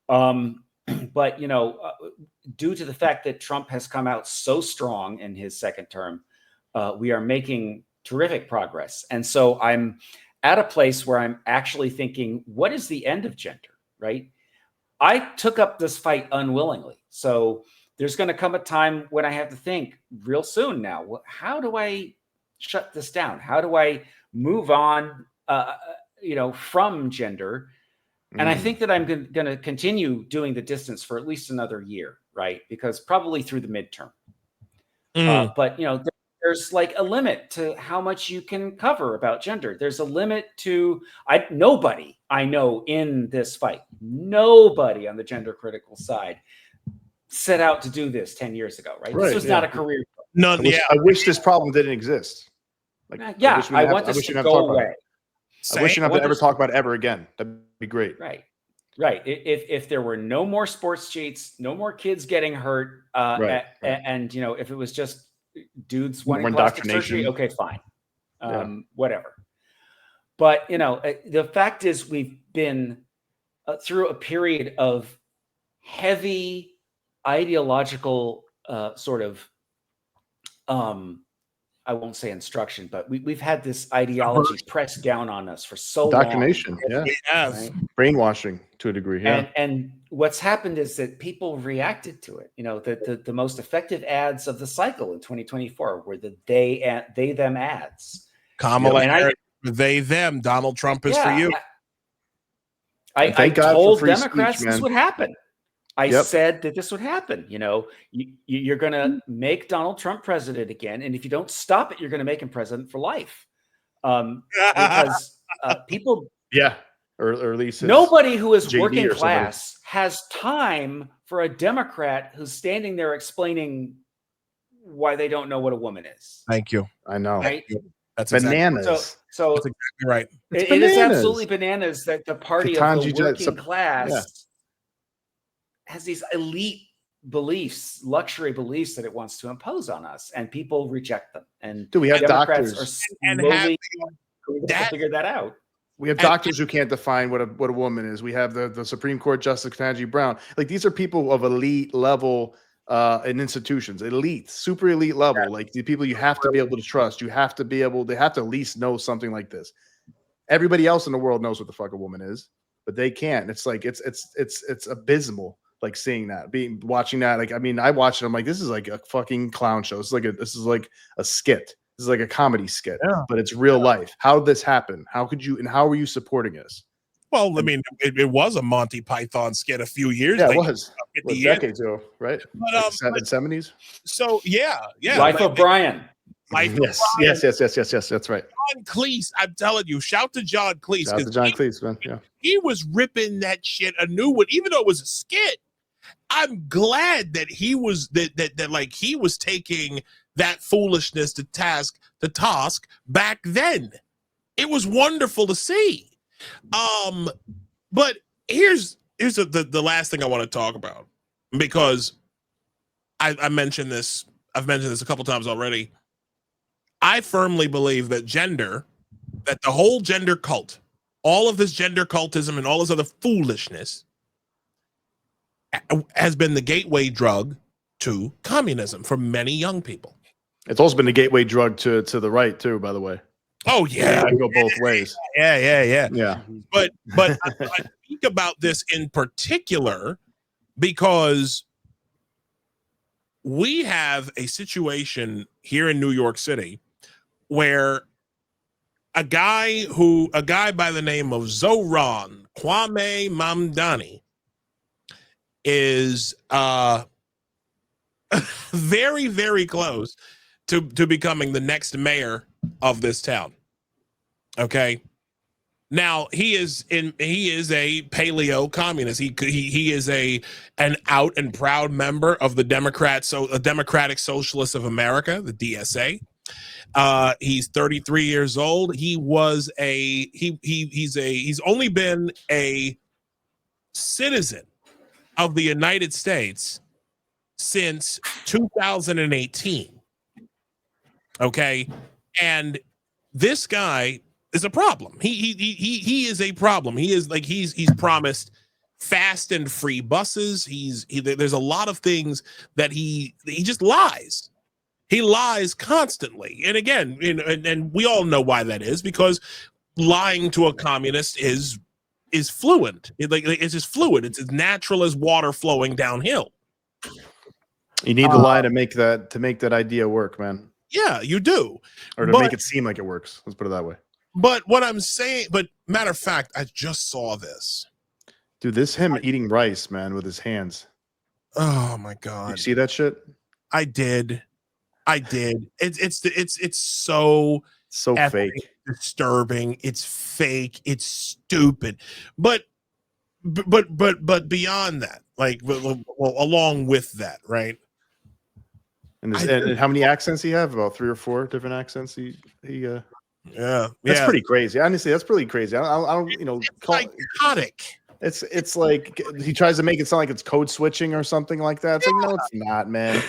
[SPEAKER 3] But due to the fact that Trump has come out so strong in his second term, we are making terrific progress. And so I'm at a place where I'm actually thinking, what is the end of gender, right? I took up this fight unwillingly. So there's going to come a time when I have to think real soon now, how do I shut this down? How do I move on, from gender? And I think that I'm going to continue doing the distance for at least another year, right? Because probably through the midterm. But, there's like a limit to how much you can cover about gender. There's a limit to nobody I know in this fight, nobody on the gender critical side set out to do this 10 years ago, right? This was not a career.
[SPEAKER 2] None.
[SPEAKER 1] I wish this problem didn't exist.
[SPEAKER 3] I want this to go away.
[SPEAKER 1] I wish you not to ever talk about it ever again. That'd be great.
[SPEAKER 3] Right. If there were no more sports cheats, no more kids getting hurt, and if it was just dudes wanting plastic surgery, okay, fine, whatever. But the fact is, we've been through a period of heavy ideological sort of I won't say instruction, but we've had this ideology pressed down on us for so long.
[SPEAKER 1] Indoctrination, yeah.
[SPEAKER 2] We have.
[SPEAKER 3] Right?
[SPEAKER 1] Brainwashing to a degree, yeah.
[SPEAKER 3] And what's happened is that people reacted to it. You know, the most effective ads of the cycle in 2024 were the they them ads.
[SPEAKER 2] Kamala
[SPEAKER 3] And
[SPEAKER 2] Harris, they them. Donald Trump is for you.
[SPEAKER 3] I
[SPEAKER 1] Thank God for
[SPEAKER 3] told
[SPEAKER 1] free
[SPEAKER 3] Democrats
[SPEAKER 1] speech,
[SPEAKER 3] this
[SPEAKER 1] man.
[SPEAKER 3] would happen. I
[SPEAKER 1] Yep.
[SPEAKER 3] said that this would happen. You know, you're going to make Donald Trump president again, and if you don't stop it, you're going to make him president for life. Because people,
[SPEAKER 1] Yeah, or at least
[SPEAKER 3] nobody who is
[SPEAKER 1] JD
[SPEAKER 3] working
[SPEAKER 1] or somebody.
[SPEAKER 3] class has time for a Democrat who's standing there explaining why they don't know what a woman is.
[SPEAKER 2] Thank you.
[SPEAKER 1] I know.
[SPEAKER 3] Right?
[SPEAKER 2] That's
[SPEAKER 1] Bananas.
[SPEAKER 3] So
[SPEAKER 2] That's exactly right.
[SPEAKER 3] it is absolutely bananas that the party of the
[SPEAKER 1] Ketanji
[SPEAKER 3] working
[SPEAKER 1] Jackson.
[SPEAKER 3] class has these elite beliefs, luxury beliefs that it wants to impose on us, and people reject them. And
[SPEAKER 1] Dude, we have
[SPEAKER 3] Democrats
[SPEAKER 1] doctors.
[SPEAKER 3] are slowly going to figure that out.
[SPEAKER 1] We have doctors who can't define what a woman is. We have the Supreme Court Justice Ketanji Brown. Like, these are people of elite level in institutions, elite, super elite level. Like, the people you have to be able to trust. You have to be able. They have to at least know something like this. Everybody else in the world knows what the fuck a woman is, but they can't. It's like it's abysmal. Like, seeing that, watching that. Like, I mean, I watched it. I'm like, this is like a fucking clown show. This is like a skit. This is like a comedy skit, but it's real life. How did this happen? How could you, and how were you supporting us?
[SPEAKER 2] Well, I mean, it was a Monty Python skit a few years
[SPEAKER 1] Yeah,
[SPEAKER 2] ago.
[SPEAKER 1] it was. Decades ago, right?
[SPEAKER 2] But,
[SPEAKER 1] Like 70s.
[SPEAKER 2] So yeah.
[SPEAKER 3] Life of Brian.
[SPEAKER 2] Life
[SPEAKER 1] Yes,
[SPEAKER 2] of Brian.
[SPEAKER 1] yes. That's right.
[SPEAKER 2] John Cleese, I'm telling you, shout to John Cleese.
[SPEAKER 1] Shout out to John Cleese, man. Yeah.
[SPEAKER 2] He was ripping that shit a new one, even though it was a skit. I'm glad that he was that like he was taking that foolishness to task back then. It was wonderful to see. But here's the last thing I want to talk about, because I mentioned this. I've mentioned this a couple times already. I firmly believe that the whole gender cult, all of this gender cultism and all this other foolishness has been the gateway drug to communism for many young people.
[SPEAKER 1] It's also been a gateway drug to the right too, by the way.
[SPEAKER 2] Oh yeah,
[SPEAKER 1] I go both ways.
[SPEAKER 2] Yeah. But I think about this in particular because we have a situation here in New York City where a guy by the name of Zohran Kwame Mamdani is very, very close to becoming the next mayor of this town. Okay. Now he is a paleo communist. He is an out and proud member of the Democratic Socialists of America, the DSA. He's 33 years old. He's only been a citizen of the United States since 2018. Okay. And this guy is a problem. He is a problem. He is like, he's promised fast and free buses. There's a lot of things that he just lies. He lies constantly. And again, and we all know why that is, because lying to a communist is fluent. It's just fluid. It's as natural as water flowing downhill.
[SPEAKER 1] You need to lie to make that idea work, man.
[SPEAKER 2] Yeah, you do.
[SPEAKER 1] Or to make it seem like it works. Let's put it that way.
[SPEAKER 2] But what I'm saying, matter of fact, I just saw this.
[SPEAKER 1] Dude, him eating rice, man, with his hands.
[SPEAKER 2] Oh my God.
[SPEAKER 1] You see that shit?
[SPEAKER 2] I did. It's so
[SPEAKER 1] fake,
[SPEAKER 2] disturbing. It's fake. It's stupid. But beyond that, like, well, along with that, right?
[SPEAKER 1] And how many accents he have? About 3 or 4 different accents.
[SPEAKER 2] Yeah,
[SPEAKER 1] that's pretty crazy. Honestly, that's pretty crazy. I don't
[SPEAKER 2] it's psychotic.
[SPEAKER 1] It's like he tries to make it sound like it's code switching or something like that. It's like, no, it's not, man.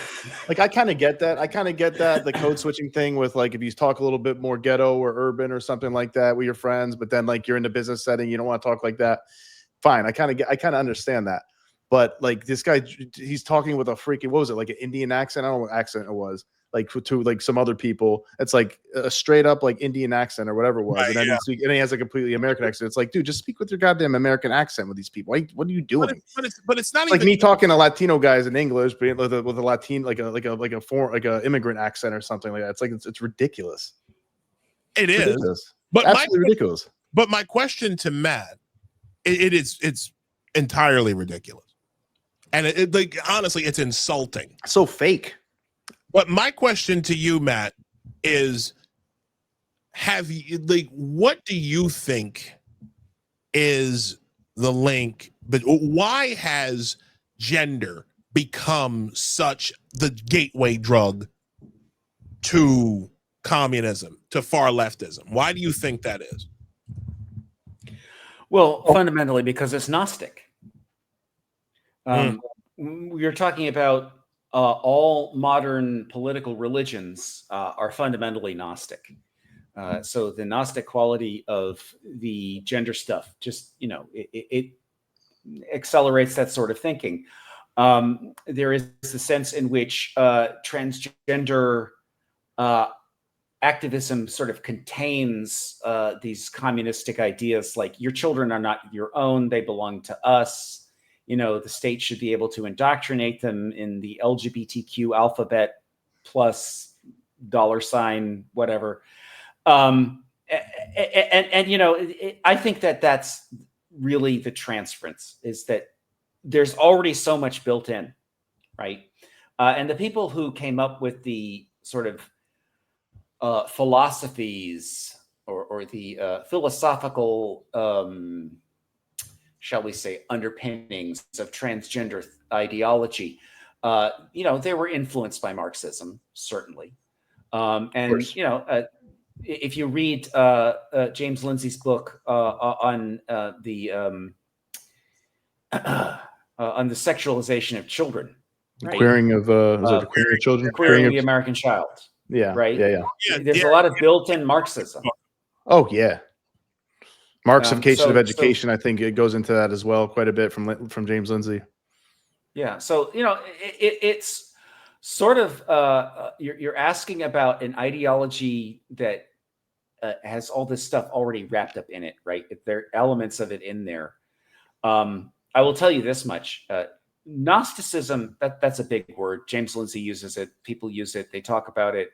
[SPEAKER 1] Like, I kind of get that. The code switching thing with, like, if you talk a little bit more ghetto or urban or something like that with your friends, but then, like, you're in the business setting, you don't want to talk like that. Fine. I kind of understand that. But, like, this guy, he's talking with a freaking, what was it, like an Indian accent? I don't know what accent it was. Like, to like some other people, it's like a straight up like Indian accent or whatever it was, and then he has a completely American accent. It's like, dude, just speak with your goddamn American accent with these people. What are you doing?
[SPEAKER 2] But it's not
[SPEAKER 1] like
[SPEAKER 2] even
[SPEAKER 1] me talking to Latino guys in English, but with a Latin like a immigrant accent or something like that. It's like it's ridiculous.
[SPEAKER 2] It's
[SPEAKER 1] ridiculous.
[SPEAKER 2] But
[SPEAKER 1] absolutely ridiculous.
[SPEAKER 2] But my question to Matt, it's entirely ridiculous, and it like honestly, it's insulting.
[SPEAKER 1] So fake.
[SPEAKER 2] But my question to you, Matt, is what do you think is the link? But why has gender become such the gateway drug to communism, to far leftism? Why do you think that is?
[SPEAKER 3] Well, fundamentally because it's Gnostic. You're talking about all modern political religions are fundamentally Gnostic. So the Gnostic quality of the gender stuff just, it accelerates that sort of thinking. There is the sense in which transgender activism sort of contains these communistic ideas like your children are not your own, they belong to us. The state should be able to indoctrinate them in the LGBTQ alphabet plus $ whatever. I think that's really the transference, is that there's already so much built in, right? And the people who came up with the sort of philosophies or the philosophical shall we say, underpinnings of transgender ideology, they were influenced by Marxism, certainly. If you read James Lindsay's book on the sexualization of children, right?
[SPEAKER 1] Queering of queering of children,
[SPEAKER 3] queering the American child,
[SPEAKER 1] yeah,
[SPEAKER 3] right?
[SPEAKER 1] Yeah.
[SPEAKER 3] There's a lot of built-in Marxism.
[SPEAKER 1] Oh yeah. Marxification of education, I think it goes into that as well quite a bit from James Lindsay.
[SPEAKER 3] Yeah, so it's sort of you're asking about an ideology that has all this stuff already wrapped up in it, right? There are elements of it in there. I will tell you this much: Gnosticism. That's a big word. James Lindsay uses it. People use it. They talk about it.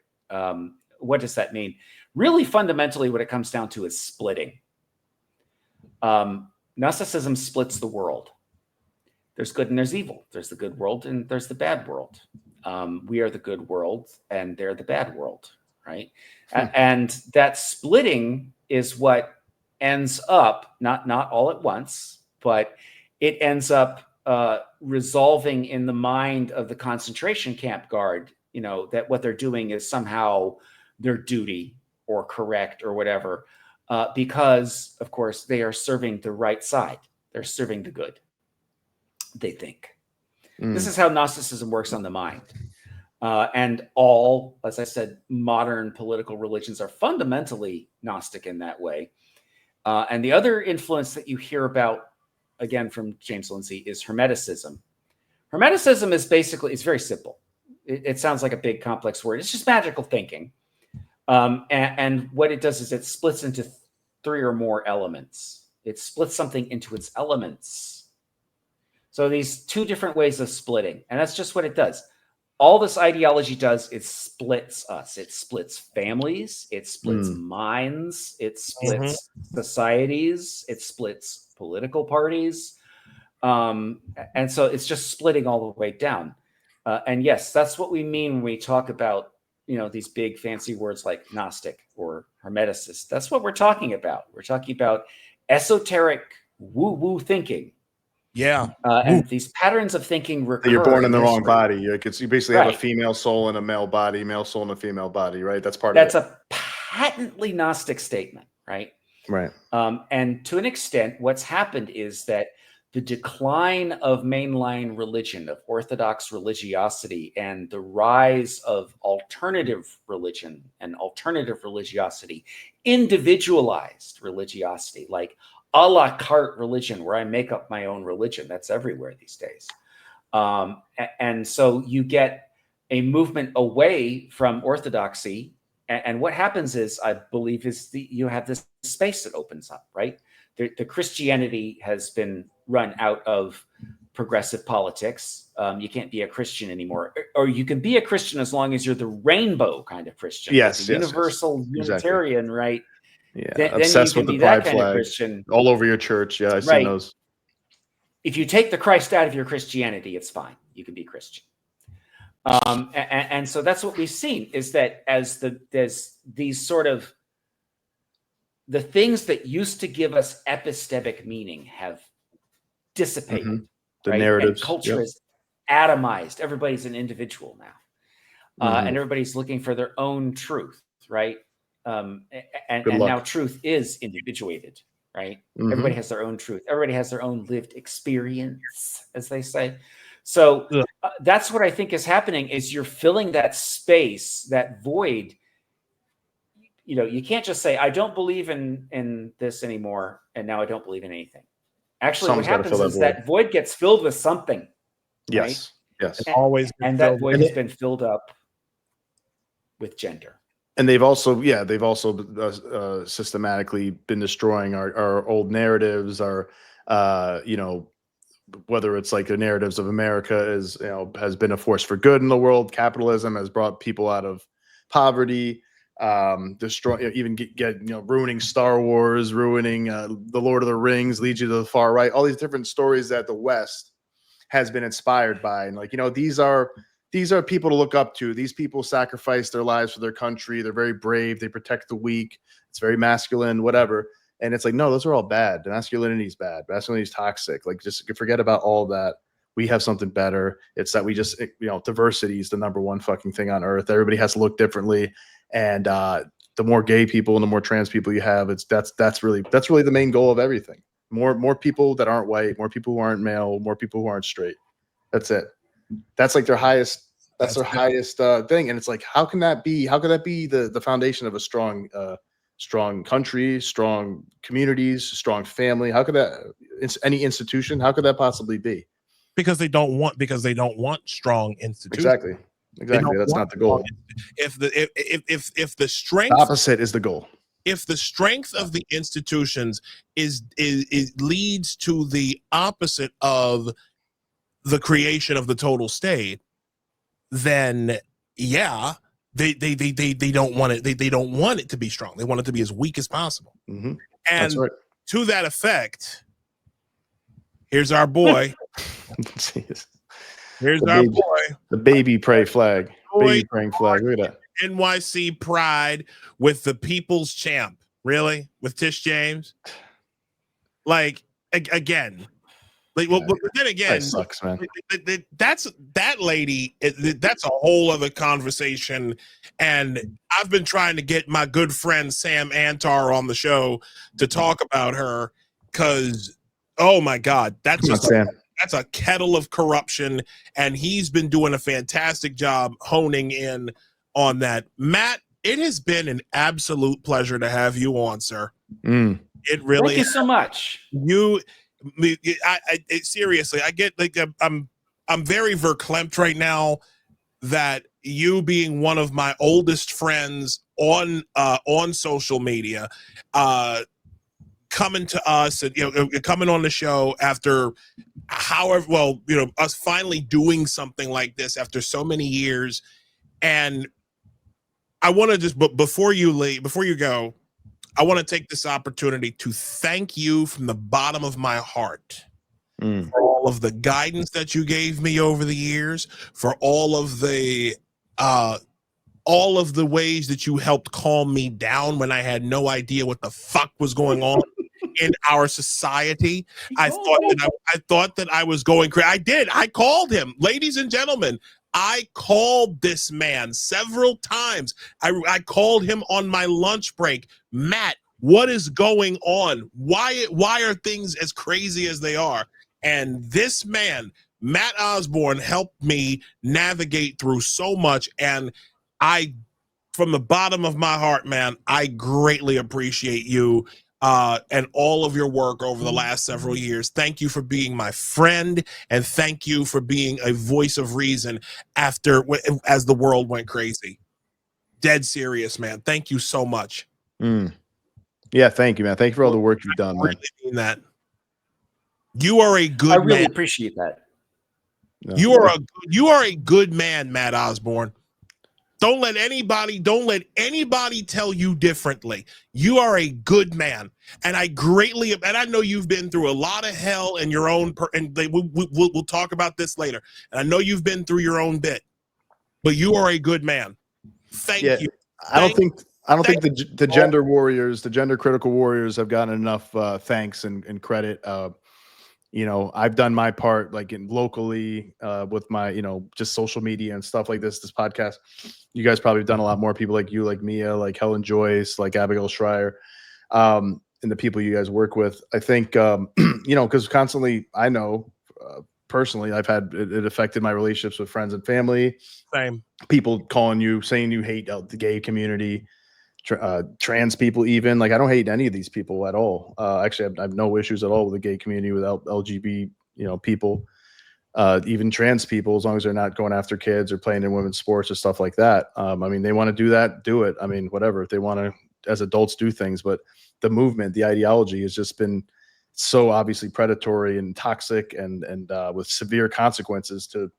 [SPEAKER 3] What does that mean? Really, fundamentally, what it comes down to is splitting. Gnosticism splits the world. There's good and there's evil. There's the good world and there's the bad world. We are the good world and they're the bad world, right? And that splitting is what ends up, not all at once, but it ends up resolving in the mind of the concentration camp guard, that what they're doing is somehow their duty or correct or whatever. Because, of course, they are serving the right side. They're serving the good, they think. This is how Gnosticism works on the mind. And all, as I said, modern political religions are fundamentally Gnostic in that way. And the other influence that you hear about, again, from James Lindsay, is Hermeticism. Hermeticism is basically, it's very simple. It sounds like a big, complex word. It's just magical thinking. And what it does is it splits into 3 or more elements. It splits something into its elements. So these 2 different ways of splitting, and that's just what it does. All this ideology does is splits us. It splits families. It splits minds. It splits societies. It splits political parties. And so it's just splitting all the way down. And yes, that's what we mean when we talk about these big fancy words like Gnostic or Hermeticist. That's what we're talking about. We're talking about esoteric woo-woo thinking.
[SPEAKER 2] Yeah.
[SPEAKER 3] And these patterns of thinking recur.
[SPEAKER 1] You're born in the wrong body. You basically have
[SPEAKER 3] Right.
[SPEAKER 1] a female soul and a male body, male soul and a female body, right? That's part
[SPEAKER 3] That's
[SPEAKER 1] of it.
[SPEAKER 3] a patently Gnostic statement, right?
[SPEAKER 1] Right.
[SPEAKER 3] And to an extent, what's happened is that the decline of mainline religion, of Orthodox religiosity, and the rise of alternative religion and alternative religiosity, individualized religiosity, like a la carte religion, where I make up my own religion. That's everywhere these days. And so you get a movement away from orthodoxy. And what happens is, I believe, is you have this space that opens up, right? The Christianity has been run out of progressive politics. You can't be a Christian anymore, or you can be a Christian as long as you're the rainbow kind of Christian.
[SPEAKER 1] Yes,
[SPEAKER 3] the universal Unitarian, exactly. Right?
[SPEAKER 1] Yeah,
[SPEAKER 3] then
[SPEAKER 1] obsessed
[SPEAKER 3] you can
[SPEAKER 1] with
[SPEAKER 3] be
[SPEAKER 1] the pride
[SPEAKER 3] that kind
[SPEAKER 1] flag
[SPEAKER 3] of Christian
[SPEAKER 1] all over your church. Yeah, I've seen those.
[SPEAKER 3] If you take the Christ out of your Christianity, it's fine. You can be Christian. And so that's what we've seen, is that as these sort of the things that used to give us epistemic meaning have dissipated.
[SPEAKER 1] Mm-hmm. The
[SPEAKER 3] right?
[SPEAKER 1] narratives.
[SPEAKER 3] And culture is atomized. Everybody's an individual now. And everybody's looking for their own truth, right? And now truth is individuated, right? Everybody has their own truth. Everybody has their own lived experience, as they say. So that's what I think is happening, is you're filling that space, that void. You know, you can't just say, I don't believe in this anymore, and now I don't believe in anything. Actually, what happens is that void gets filled with something.
[SPEAKER 1] Yes,
[SPEAKER 3] right?
[SPEAKER 1] yes.
[SPEAKER 3] And that void has been filled up with gender.
[SPEAKER 1] And they've also systematically been destroying our old narratives, our whether it's like the narratives of America has been a force for good in the world. Capitalism has brought people out of poverty, ruining Star Wars, ruining the Lord of the Rings, leads you to the far right. All these different stories that the West has been inspired by, and these are people to look up to. These people sacrifice their lives for their country. They're very brave. They protect the weak. It's very masculine, whatever. And it's like, no, those are all bad. The masculinity is bad. Masculinity is toxic. Like, just forget about all that. We have something better. It's that we just, diversity is the number one fucking thing on earth. Everybody has to look differently. And the more gay people and the more trans people you have, that's really the main goal of everything. More people that aren't white, more people who aren't male, more people who aren't straight. That's it. That's like their highest. That's their highest thing. And it's like, how can that be? How could that be the foundation of a strong country, strong communities, strong family? How could that, any institution, how could that possibly be?
[SPEAKER 2] Because they don't want strong institutions.
[SPEAKER 1] Exactly. That's not the goal.
[SPEAKER 2] If the strength,
[SPEAKER 1] the opposite is the goal.
[SPEAKER 2] If the strength of the institutions is leads to the opposite of the creation of the total state, then yeah, they don't want it. They don't want it to be strong. They want it to be as weak as possible.
[SPEAKER 1] Mm-hmm.
[SPEAKER 2] And to that effect, here's our boy. Here's our boy.
[SPEAKER 1] The baby pray flag. Baby praying flag. Look at that.
[SPEAKER 2] NYC Pride with the people's champ. Really? With Tish James? Like, again. Like, well, but then again,
[SPEAKER 1] that sucks, man.
[SPEAKER 2] That's that lady. That's a whole other conversation. And I've been trying to get my good friend Sam Antar on the show to talk about her, because, oh my God, that's a kettle of corruption, and he's been doing a fantastic job honing in on that. Matt, it has been an absolute pleasure to have you on, sir. It really.
[SPEAKER 3] Thank you so much.
[SPEAKER 2] Seriously, I get like I'm very verklempt right now that you, being one of my oldest friends on social media, coming to us and coming on the show after us finally doing something like this after so many years. And I want to just, but before you go, I want to take this opportunity to thank you from the bottom of my heart for all of the guidance that you gave me over the years, for all of the ways that you helped calm me down when I had no idea what the fuck was going on in our society. I thought that I was going crazy. I did. I called him, ladies and gentlemen. I called this man several times. I called him on my lunch break. Matt, what is going on? Why are things as crazy as they are? And this man, Matt Osborne, helped me navigate through so much. And from the bottom of my heart, man, I greatly appreciate you and all of your work over the last several years. Thank you for being my friend, and thank you for being a voice of reason as the world went crazy. Dead serious, man. Thank you so much.
[SPEAKER 1] Yeah, thank you, man. Thank you for all the work you've done, man.
[SPEAKER 2] I really mean that. You are a good
[SPEAKER 3] I really
[SPEAKER 2] man.
[SPEAKER 3] appreciate that.
[SPEAKER 2] No. You are a good man, Matt Osborne. Don't let anybody tell you differently. You are a good man, and I know you've been through a lot of hell in your own. We'll talk about this later. And I know you've been through your own bit, but you are a good man. Thank you.
[SPEAKER 1] I don't think the gender warriors, the gender critical warriors, have gotten enough thanks and credit. I've done my part, like locally with my, just social media and stuff like this podcast. You guys probably have done a lot more. People like you, like Mia, like Helen Joyce, like Abigail Schreier, and the people you guys work with. I think, because constantly, I know personally, I've had it affected my relationships with friends and family.
[SPEAKER 2] Same. People
[SPEAKER 1] calling you, saying you hate the gay community. Trans people, even. Like, I don't hate any of these people at all. Actually, I have no issues at all with the gay community, with LGBT people, even trans people, as long as they're not going after kids or playing in women's sports or stuff like that. They want to do that, do it. Whatever, if they want to, as adults, do things. But the movement, the ideology has just been so obviously predatory and toxic, and with severe consequences to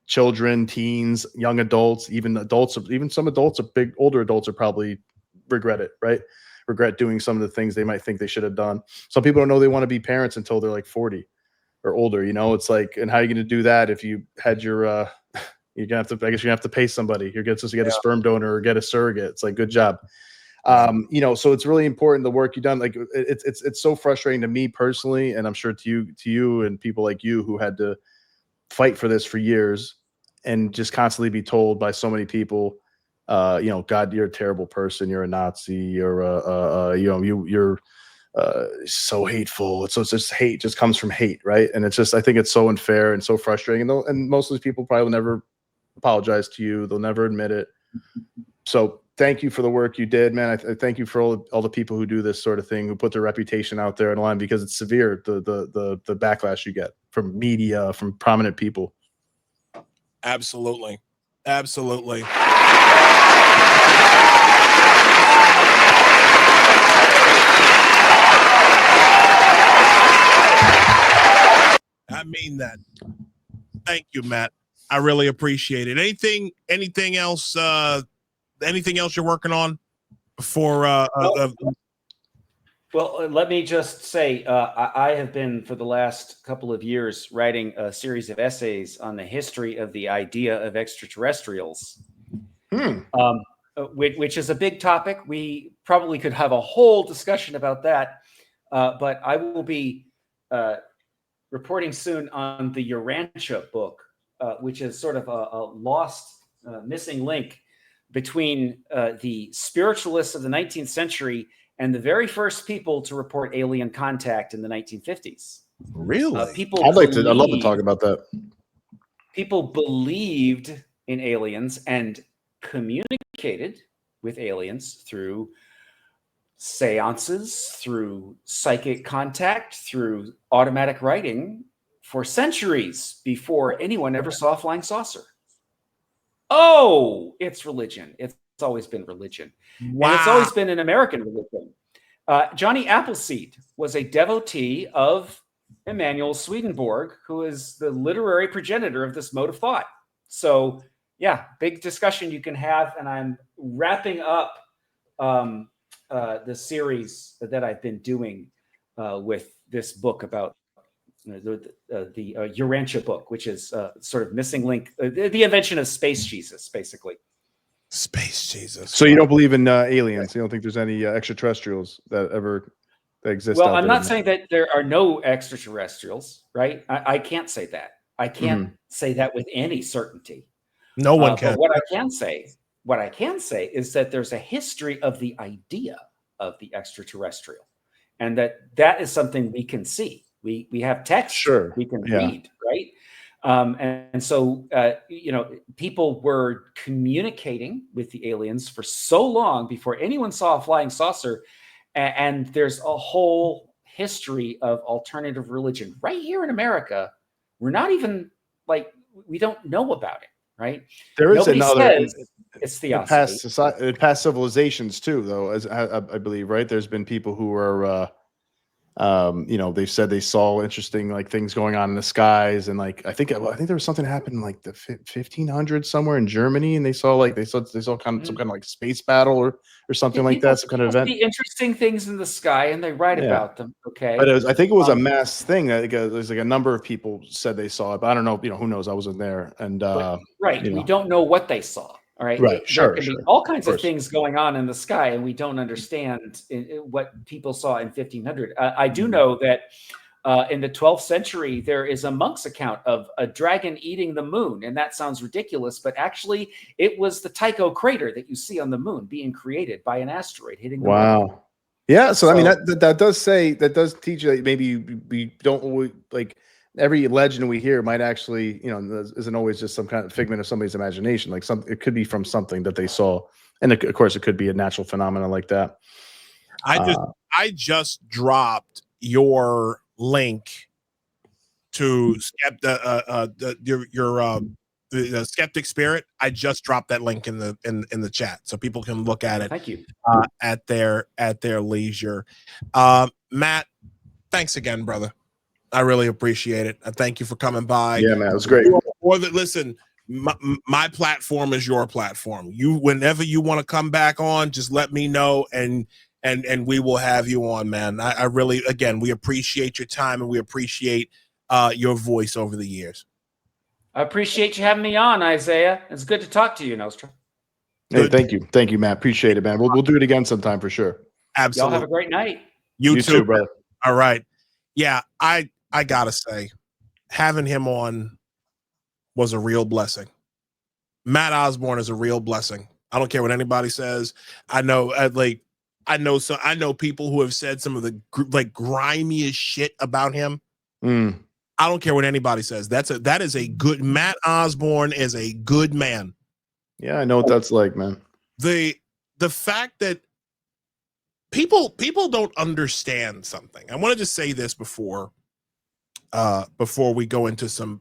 [SPEAKER 1] children, teens, young adults, even adults. Even some adults, older adults, are probably regret it, right? Regret doing some of the things they might think they should have done. Some people don't know they want to be parents until they're like 40 or older. It's like, and how are you going to do that if you had your you're gonna have to, I guess you're gonna have to pay somebody. You're supposed to get a sperm donor or get a surrogate. It's like, good job. So it's really important, the work you've done. Like, it's so frustrating to me personally, and I'm sure to you and people like you who had to fight for this for years, and just constantly be told by so many people, God, you're a terrible person. You're a Nazi. You're so hateful. It's just hate just comes from hate, right? And it's just, I think it's so unfair and so frustrating. And most of these people probably will never apologize to you. They'll never admit it. So thank you for the work you did, man. I thank you for all the people who do this sort of thing, who put their reputation out there in line, because it's severe, the backlash you get from media, from prominent people.
[SPEAKER 2] Absolutely. Absolutely. I mean that. Thank you, Matt. I really appreciate it. Anything else? Anything else you're working on for?
[SPEAKER 3] Well, let me just say, I have been, for the last couple of years, writing a series of essays on the history of the idea of extraterrestrials, which is a big topic. We probably could have a whole discussion about that, but I will be reporting soon on the Urantia book, which is sort of a lost, missing link between the spiritualists of the 19th century and the very first people to report alien contact in the 1950s.
[SPEAKER 2] Really?
[SPEAKER 1] I'd love to talk about that.
[SPEAKER 3] People believed in aliens and communicated with aliens through seances, through psychic contact, through automatic writing for centuries before anyone ever saw a flying saucer. Oh, it's religion. It's always been religion. Wow. And it's always been an American religion. Johnny Appleseed was a devotee of Emanuel Swedenborg, who is the literary progenitor of this mode of thought. So, yeah, big discussion you can have. And I'm wrapping up the series that I've been doing with this book about the Urantia book, which is sort of missing link, the invention of space Jesus, basically.
[SPEAKER 2] Space Jesus.
[SPEAKER 1] So you don't believe in aliens? You don't think there's any extraterrestrials that exist?
[SPEAKER 3] Well, I'm not saying that there are no extraterrestrials, right? I can't say that. I can't say that with any certainty.
[SPEAKER 2] No one can.
[SPEAKER 3] But what I can say is that there's a history of the idea of the extraterrestrial, and that is something we can see. We have text.
[SPEAKER 1] Sure.
[SPEAKER 3] We can
[SPEAKER 1] Yeah.
[SPEAKER 3] read, right? And so, people were communicating with the aliens for so long before anyone saw a flying saucer. And there's a whole history of alternative religion right here in America. We're not even we don't know about it, right?
[SPEAKER 1] There is
[SPEAKER 3] Nobody
[SPEAKER 1] another
[SPEAKER 3] says it's theosophy.
[SPEAKER 1] in past civilizations too, though, as I believe, right? There's been people who are, they said they saw interesting things going on in the skies, and I think there was something happened in the 1500s somewhere in Germany, and they saw some kind of space battle or something like that, some kind of event.
[SPEAKER 3] See interesting things in the sky, and they write about them. Okay,
[SPEAKER 1] but I think it was a mass thing. There's a number of people said they saw it, but I don't know. Who knows? I wasn't there, and
[SPEAKER 3] we don't know what they saw. All right.
[SPEAKER 1] Right.
[SPEAKER 3] There can be all kinds of things going on in the sky, and we don't understand what people saw in 1500. I do know that in the 12th century, there is a monk's account of a dragon eating the moon. And that sounds ridiculous, but actually it was the Tycho crater that you see on the moon being created by an asteroid hitting the moon.
[SPEAKER 1] Wow. Yeah. So I mean, that does teach you that maybe we don't always every legend we hear might actually, isn't always just some kind of figment of somebody's imagination. It could be from something that they saw, and of course, it could be a natural phenomenon like that.
[SPEAKER 2] I just dropped your link to the Skeptic Spirit. I just dropped that link in the chat so people can look at it.
[SPEAKER 3] Thank you.
[SPEAKER 2] At their leisure. Matt, thanks again, brother. I really appreciate it. I thank you for coming by.
[SPEAKER 1] Yeah, man, it was great.
[SPEAKER 2] Listen, my platform is your platform. Whenever you want to come back on, just let me know, and we will have you on, man. I really, again, we appreciate your time, and we appreciate your voice over the years.
[SPEAKER 3] I appreciate you having me on, Isaiah. It's good to talk to you, Nostra.
[SPEAKER 1] Hey, thank you, Matt. Appreciate it, man. We'll do it again sometime for sure.
[SPEAKER 2] Absolutely.
[SPEAKER 3] Y'all have a great night.
[SPEAKER 2] You too,
[SPEAKER 1] brother.
[SPEAKER 2] All right. Yeah, I gotta say, having him on was a real blessing. Matt Osborne is a real blessing. I don't care what anybody says. I know people who have said some of the grimiest shit about him. I don't care what anybody says. That is a good. Matt Osborne is a good man.
[SPEAKER 1] Yeah, I know what that's like, man.
[SPEAKER 2] The fact that people don't understand something. I want to just say this before we go into some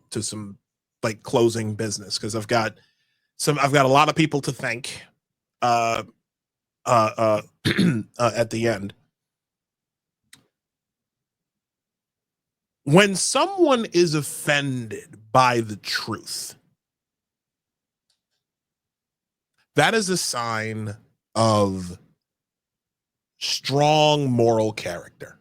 [SPEAKER 2] closing business, because I've got a lot of people to thank at the end. When someone is offended by the truth, that is a sign of strong moral character.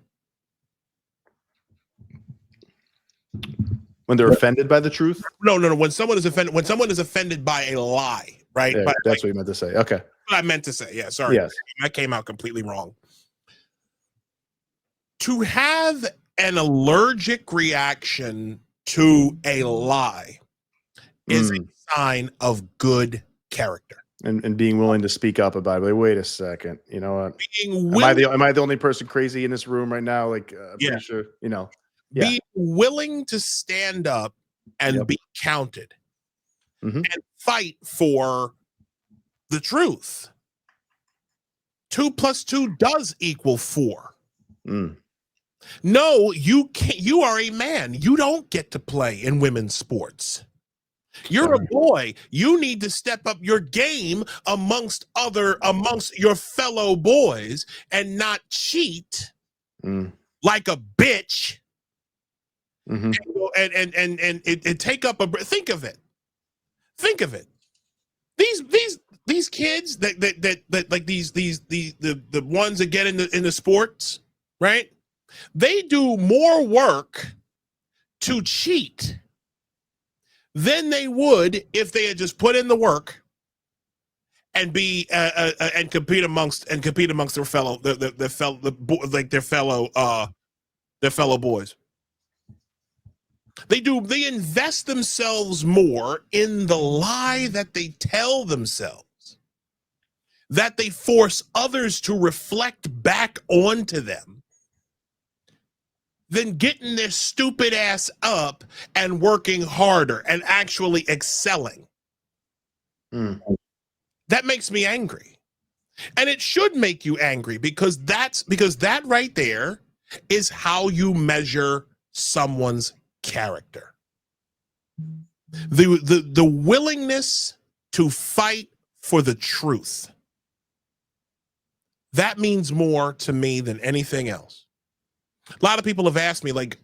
[SPEAKER 1] When they're offended by the truth?
[SPEAKER 2] No. When someone is offended by a lie, right?
[SPEAKER 1] Yeah, that's what you meant to say. Okay.
[SPEAKER 2] What I meant to say. Yeah, sorry.
[SPEAKER 1] Yes.
[SPEAKER 2] I came out completely wrong. To have an allergic reaction to a lie is a sign of good character.
[SPEAKER 1] And being willing to speak up about it. Wait a second. You know what? Am I the only person crazy in this room right now? I'm pretty sure, Yeah.
[SPEAKER 2] Being willing to stand up and be counted and fight for the truth. 2 + 2 does equal 4. No, you can't. You are a man. You don't get to play in women's sports. You're a boy. You need to step up your game amongst your fellow boys and not cheat like a bitch. And take up think of it. These kids that like the ones that get into sports, right? They do more work to cheat than they would if they had just put in the work and be and compete amongst their fellow boys. They invest themselves more in the lie that they tell themselves, that they force others to reflect back onto them, than getting their stupid ass up and working harder and actually excelling. That makes me angry. And it should make you angry because that right there is how you measure someone's character. The willingness to fight for the truth. That means more to me than anything else. A lot of people have asked me, like,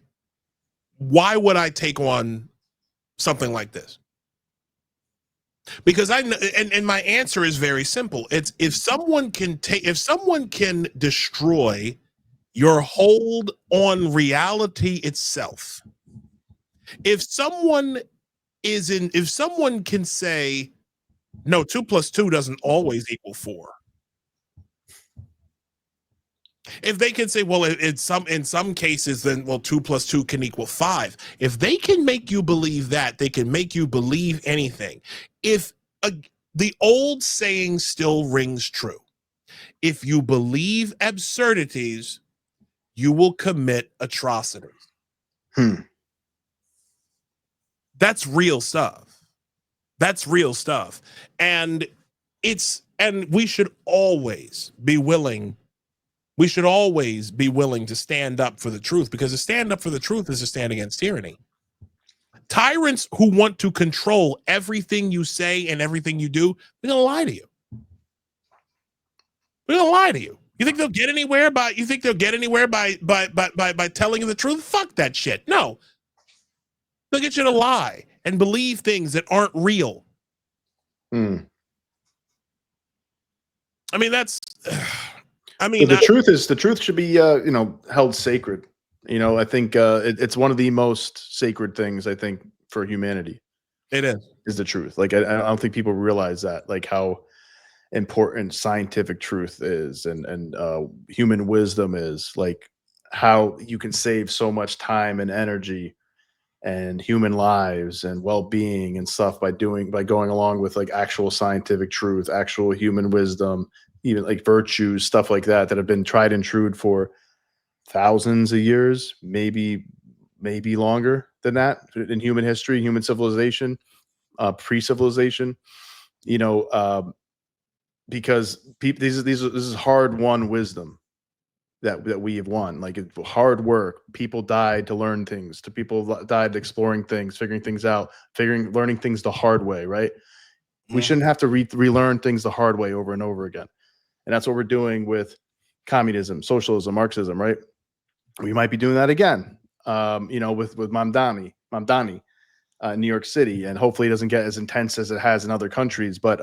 [SPEAKER 2] why would I take on something like this? Because I know, and my answer is very simple. It's if someone can destroy your hold on reality itself, if someone can say, no, 2 + 2 doesn't always equal 4. If they can say, well, in some cases, then, well, 2 + 2 can equal 5. If they can make you believe that, they can make you believe anything. If the old saying still rings true, if you believe absurdities, you will commit atrocities. That's real stuff. That's real stuff. And we should always be willing. We should always be willing to stand up for the truth, because to stand up for the truth is to stand against tyranny. Tyrants who want to control everything you say and everything you do, they're gonna lie to you. They're gonna lie to you. You think they'll get anywhere by telling you the truth? Fuck that shit. No. They'll get you to lie and believe things that aren't real. I mean,
[SPEAKER 1] the truth should be held sacred. I think it's one of the most sacred things, I think, for humanity.
[SPEAKER 2] It is
[SPEAKER 1] the truth. Like, I don't think people realize that, like, how important scientific truth is and human wisdom is, like, how you can save so much time and energy and human lives and well-being and stuff by going along with, like, actual scientific truth, actual human wisdom, even like virtues, stuff like that have been tried and true for thousands of years, maybe longer than that in human history, human civilization, pre-civilization, because this is hard-won wisdom that we have won. Like, it's hard work. People died to learn things. People died exploring things, figuring things out, learning things the hard way, right? We shouldn't have to relearn things the hard way over and over again. And that's what we're doing with communism, socialism, Marxism, right? We might be doing that again, with Mamdani in New York City, and hopefully it doesn't get as intense as it has in other countries. But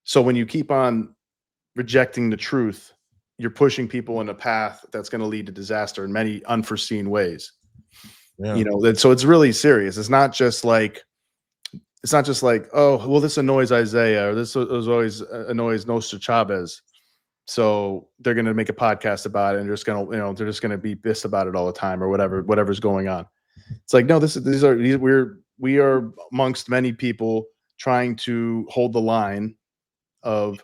[SPEAKER 1] so when you keep on rejecting the truth, you're pushing people in a path that's going to lead to disaster in many unforeseen ways. Yeah. So it's really serious. It's not just like, oh, well, this annoys Isaiah, or this always annoys Nostra Chavez, so they're going to make a podcast about it, and they're just going to be pissed about it all the time, or whatever's going on. It's like, no, we are amongst many people trying to hold the line of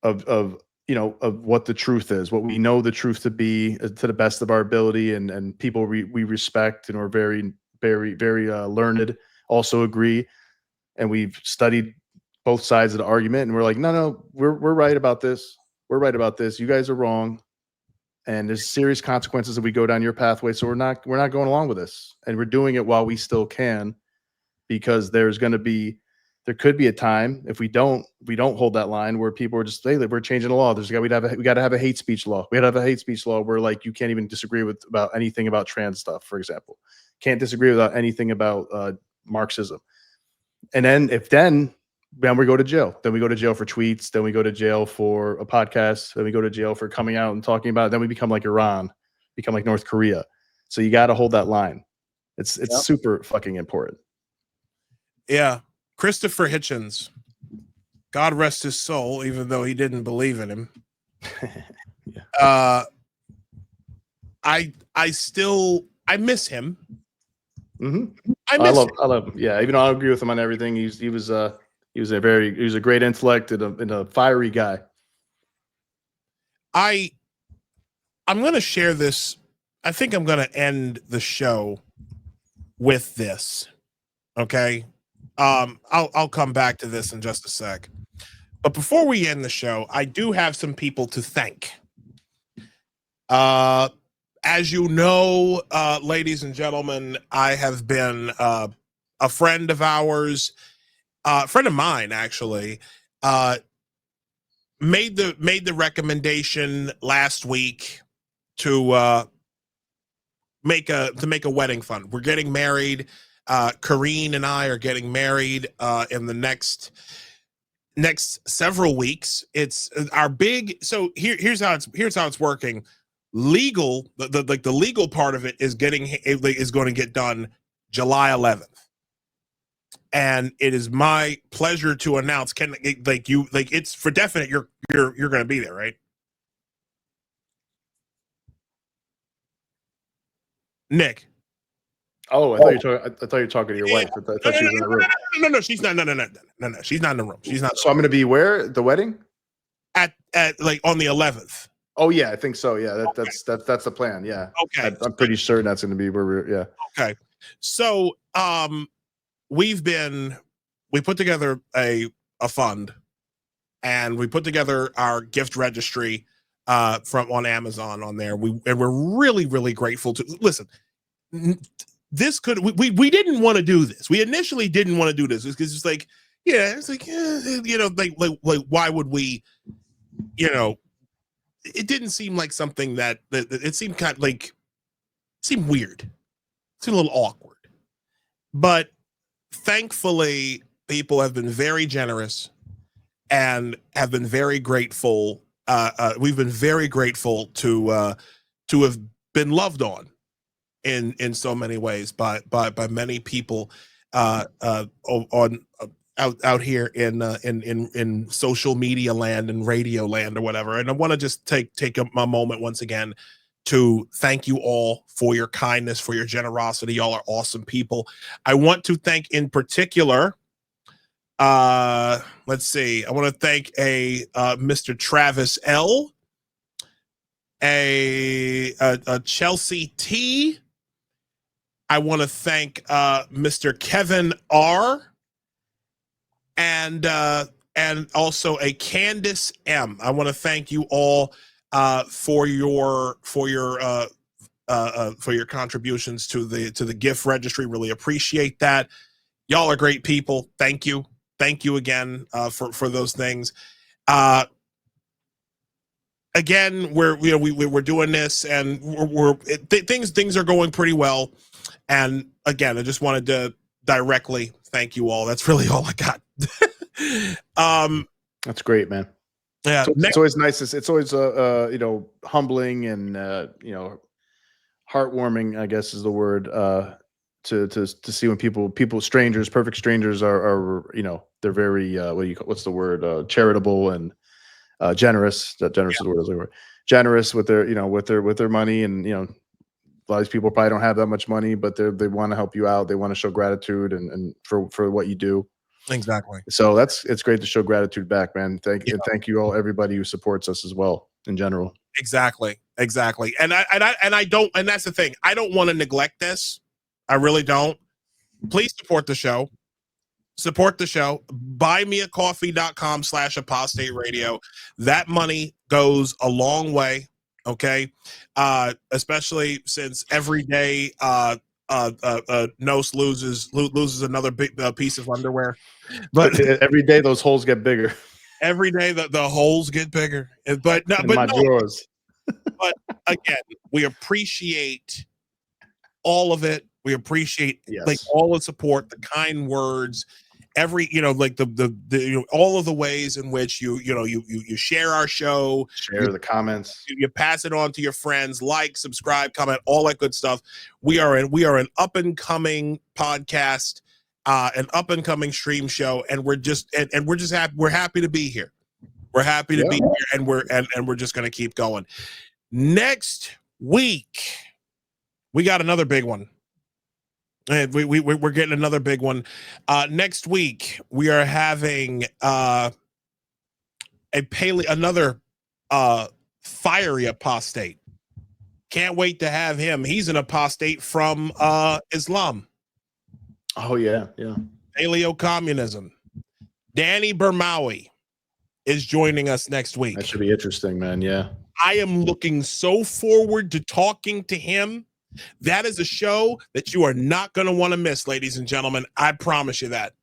[SPEAKER 1] what the truth is, what we know the truth to be, to the best of our ability, and people we respect and are very, very, very learned also agree. And we've studied both sides of the argument, and we're like, no, we're right about this. We're right about this. You guys are wrong, and there's serious consequences if we go down your pathway. So we're not going along with this, and we're doing it while we still can, because there could be a time if we don't hold that line where people are just, hey, we're changing the law. We got to have a hate speech law. We got to have a hate speech law where, like, you can't even disagree about anything about trans stuff, for example. Can't disagree about anything about Marxism. And then we go to jail. Then we go to jail for tweets. Then we go to jail for a podcast. Then we go to jail for coming out and talking about it. Then we become like Iran, become like North Korea. So you got to hold that line. It's super fucking important.
[SPEAKER 2] Yeah. Christopher Hitchens, God rest his soul, even though he didn't believe in him. Yeah. I miss him.
[SPEAKER 1] Mm-hmm. I love him. Yeah, even though I agree with him on everything, he was a great intellect and a fiery guy.
[SPEAKER 2] I'm going to share this. I think I'm going to end the show with this. Okay. I'll come back to this in just a sec. But before we end the show, I do have some people to thank. As you know, ladies and gentlemen, I have been a friend of ours, a friend of mine actually, made the recommendation last week to make a wedding fund. We're getting married. Kareen and I are getting married in the next several weeks. It's our big. So here's how it's working. Legal, the legal part of it is going to get done July 11th. And it is my pleasure to announce, it's for definite you're going to be there, right? Nick.
[SPEAKER 1] Oh, I thought you were talking to your wife. I thought she was in the room.
[SPEAKER 2] No, she's not. No, she's not in the room. She's not.
[SPEAKER 1] So I'm going to be where? At the wedding?
[SPEAKER 2] At like on the 11th.
[SPEAKER 1] Oh yeah, I think so. Yeah, that's the plan. Yeah.
[SPEAKER 2] Okay.
[SPEAKER 1] I'm pretty certain that's going to be where we're. Yeah.
[SPEAKER 2] Okay. So we put together a fund, and we put together our gift registry from on Amazon on there. We're really, really grateful to listen. This we didn't want to do this. We initially didn't want to do this because it's like, why would we, it didn't seem like something that it seemed kind of like, seemed weird. It seemed a little awkward, but thankfully people have been very generous and have been very grateful. We've been very grateful to have been loved on in so many ways by many people out here in social media land and radio land or whatever. And I want to just take a moment once again to thank you all for your kindness, for your generosity. Y'all are awesome people. I want to thank in particular, let's see, I want to thank Mr. Travis L, a Chelsea T. I want to thank Mr. Kevin R. and also a Candace M. I want to thank you all for your contributions to the gift registry. Really appreciate that. Y'all are great people. Thank you again for those things. Again, we're doing this, and things are going pretty well. And again, I just wanted to directly thank you all. That's really all I got.
[SPEAKER 1] That's great, man.
[SPEAKER 2] Yeah,
[SPEAKER 1] it's always nice. It's always humbling and heartwarming, I guess is the word, to see when people strangers, perfect strangers are they're very what's the word, charitable and generous. That generous is the word I was looking for. Generous with their money, and a lot of these people probably don't have that much money, but they want to help you out. They want to show gratitude and for what you do.
[SPEAKER 2] Exactly.
[SPEAKER 1] So it's great to show gratitude back, man. Thank you all, everybody who supports us as well in general. Exactly.
[SPEAKER 2] And I don't, and that's the thing. I don't want to neglect this. I really don't. Please support the show. buymeacoffee.com/apostate radio. That money goes a long way. Okay. Especially since every day, Nos loses another big piece of underwear,
[SPEAKER 1] but every day those holes get bigger.
[SPEAKER 2] Every day the holes get bigger. But
[SPEAKER 1] drawers.
[SPEAKER 2] But again, we appreciate all of it. We appreciate all the support, the kind words, every all of the ways in which you share our show,
[SPEAKER 1] share the comments,
[SPEAKER 2] you pass it on to your friends, like, subscribe, comment, all that good stuff. We are an up and coming podcast, an up and coming stream show, and we're happy to be here. We're happy to be here, and we're just going to keep going. Next week we got another big one. And we're getting another big one. Next week we are having another fiery apostate Can't wait to have him. He's an apostate from Islam.
[SPEAKER 1] Oh yeah, yeah.
[SPEAKER 2] Paleo-communism. Danny Bermawi is joining us next week.
[SPEAKER 1] That should be interesting, man. Yeah.
[SPEAKER 2] I am looking so forward to talking to him. That is a show that you are not going to want to miss, ladies and gentlemen. I promise you that.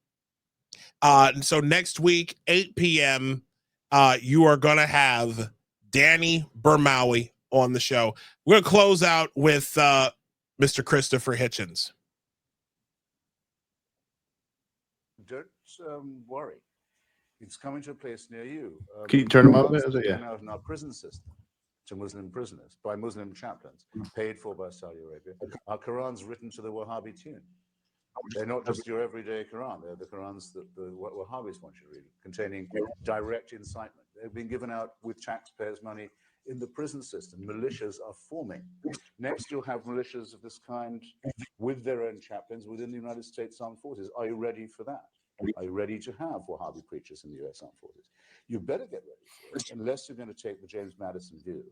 [SPEAKER 2] So next week, 8 p.m., you are going to have Danny Bermawi on the show. We're going to close out with Mr. Christopher Hitchens.
[SPEAKER 9] Don't worry. It's coming to a place near you.
[SPEAKER 1] Can you turn them up?
[SPEAKER 9] Yeah. Out in our prison system to Muslim prisoners by Muslim chaplains paid for by Saudi Arabia. Our Quran's written to the Wahhabi tune. They're not just your everyday Quran. They're the Qurans that the Wahhabis want you to read, containing direct incitement. They've been given out with taxpayers' money in the prison system. Militias are forming. Next, you'll have militias of this kind with their own chaplains within the United States Armed Forces. Are you ready for that? Are you ready to have Wahhabi preachers in the U.S. Armed Forces? You better get ready for it, unless you're going to take the James Madison view.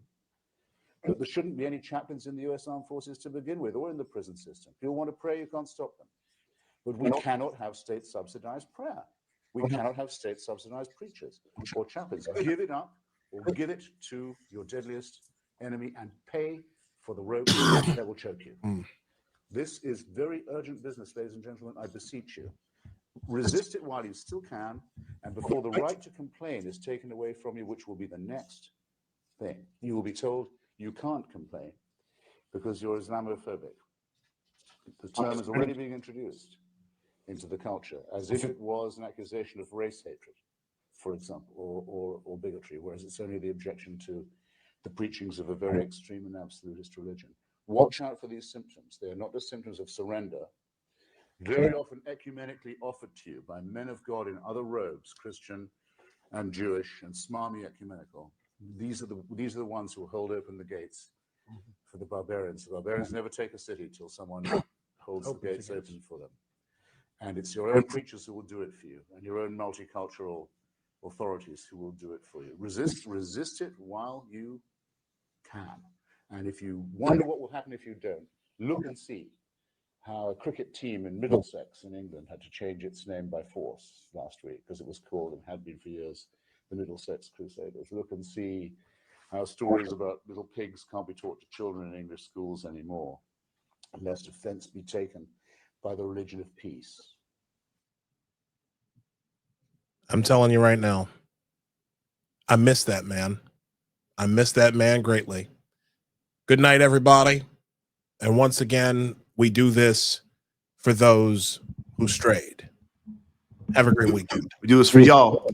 [SPEAKER 9] But there shouldn't be any chaplains in the U.S. Armed Forces to begin with, or in the prison system. If you want to pray, you can't stop them. But we cannot have state-subsidized prayer. We cannot have state-subsidized preachers or chaplains. Give it up, or give it to your deadliest enemy and pay for the rope that will choke you. This is very urgent business, ladies and gentlemen. I beseech you. Resist it while you still can, and before the right to complain is taken away from you, which will be the next thing. You will be told you can't complain because you're Islamophobic. The term is already being introduced into the culture as if it was an accusation of race hatred, for example, or bigotry, whereas it's only the objection to the preachings of a very extreme and absolutist religion. Watch out for these symptoms. They are not the symptoms of surrender, very often ecumenically offered to you by men of God in other robes, Christian and Jewish and smarmy ecumenical. These are the ones who will hold open the gates for the barbarians. The barbarians never take a city till someone holds the gates open for them. And it's your own preachers who will do it for you, and your own multicultural authorities who will do it for you. Resist it while you can. And if you wonder what will happen if you don't, look and see how a cricket team in Middlesex in England had to change its name by force last week because it was called, and had been for years, the Middlesex Crusaders. Look and see how stories about little pigs can't be taught to children in English schools anymore, lest offense be taken by the religion of peace.
[SPEAKER 2] I'm telling you right now, I miss that man. I miss that man greatly. Good night, everybody. And once again, we do this for those who strayed. Have a great weekend.
[SPEAKER 1] We do this for y'all.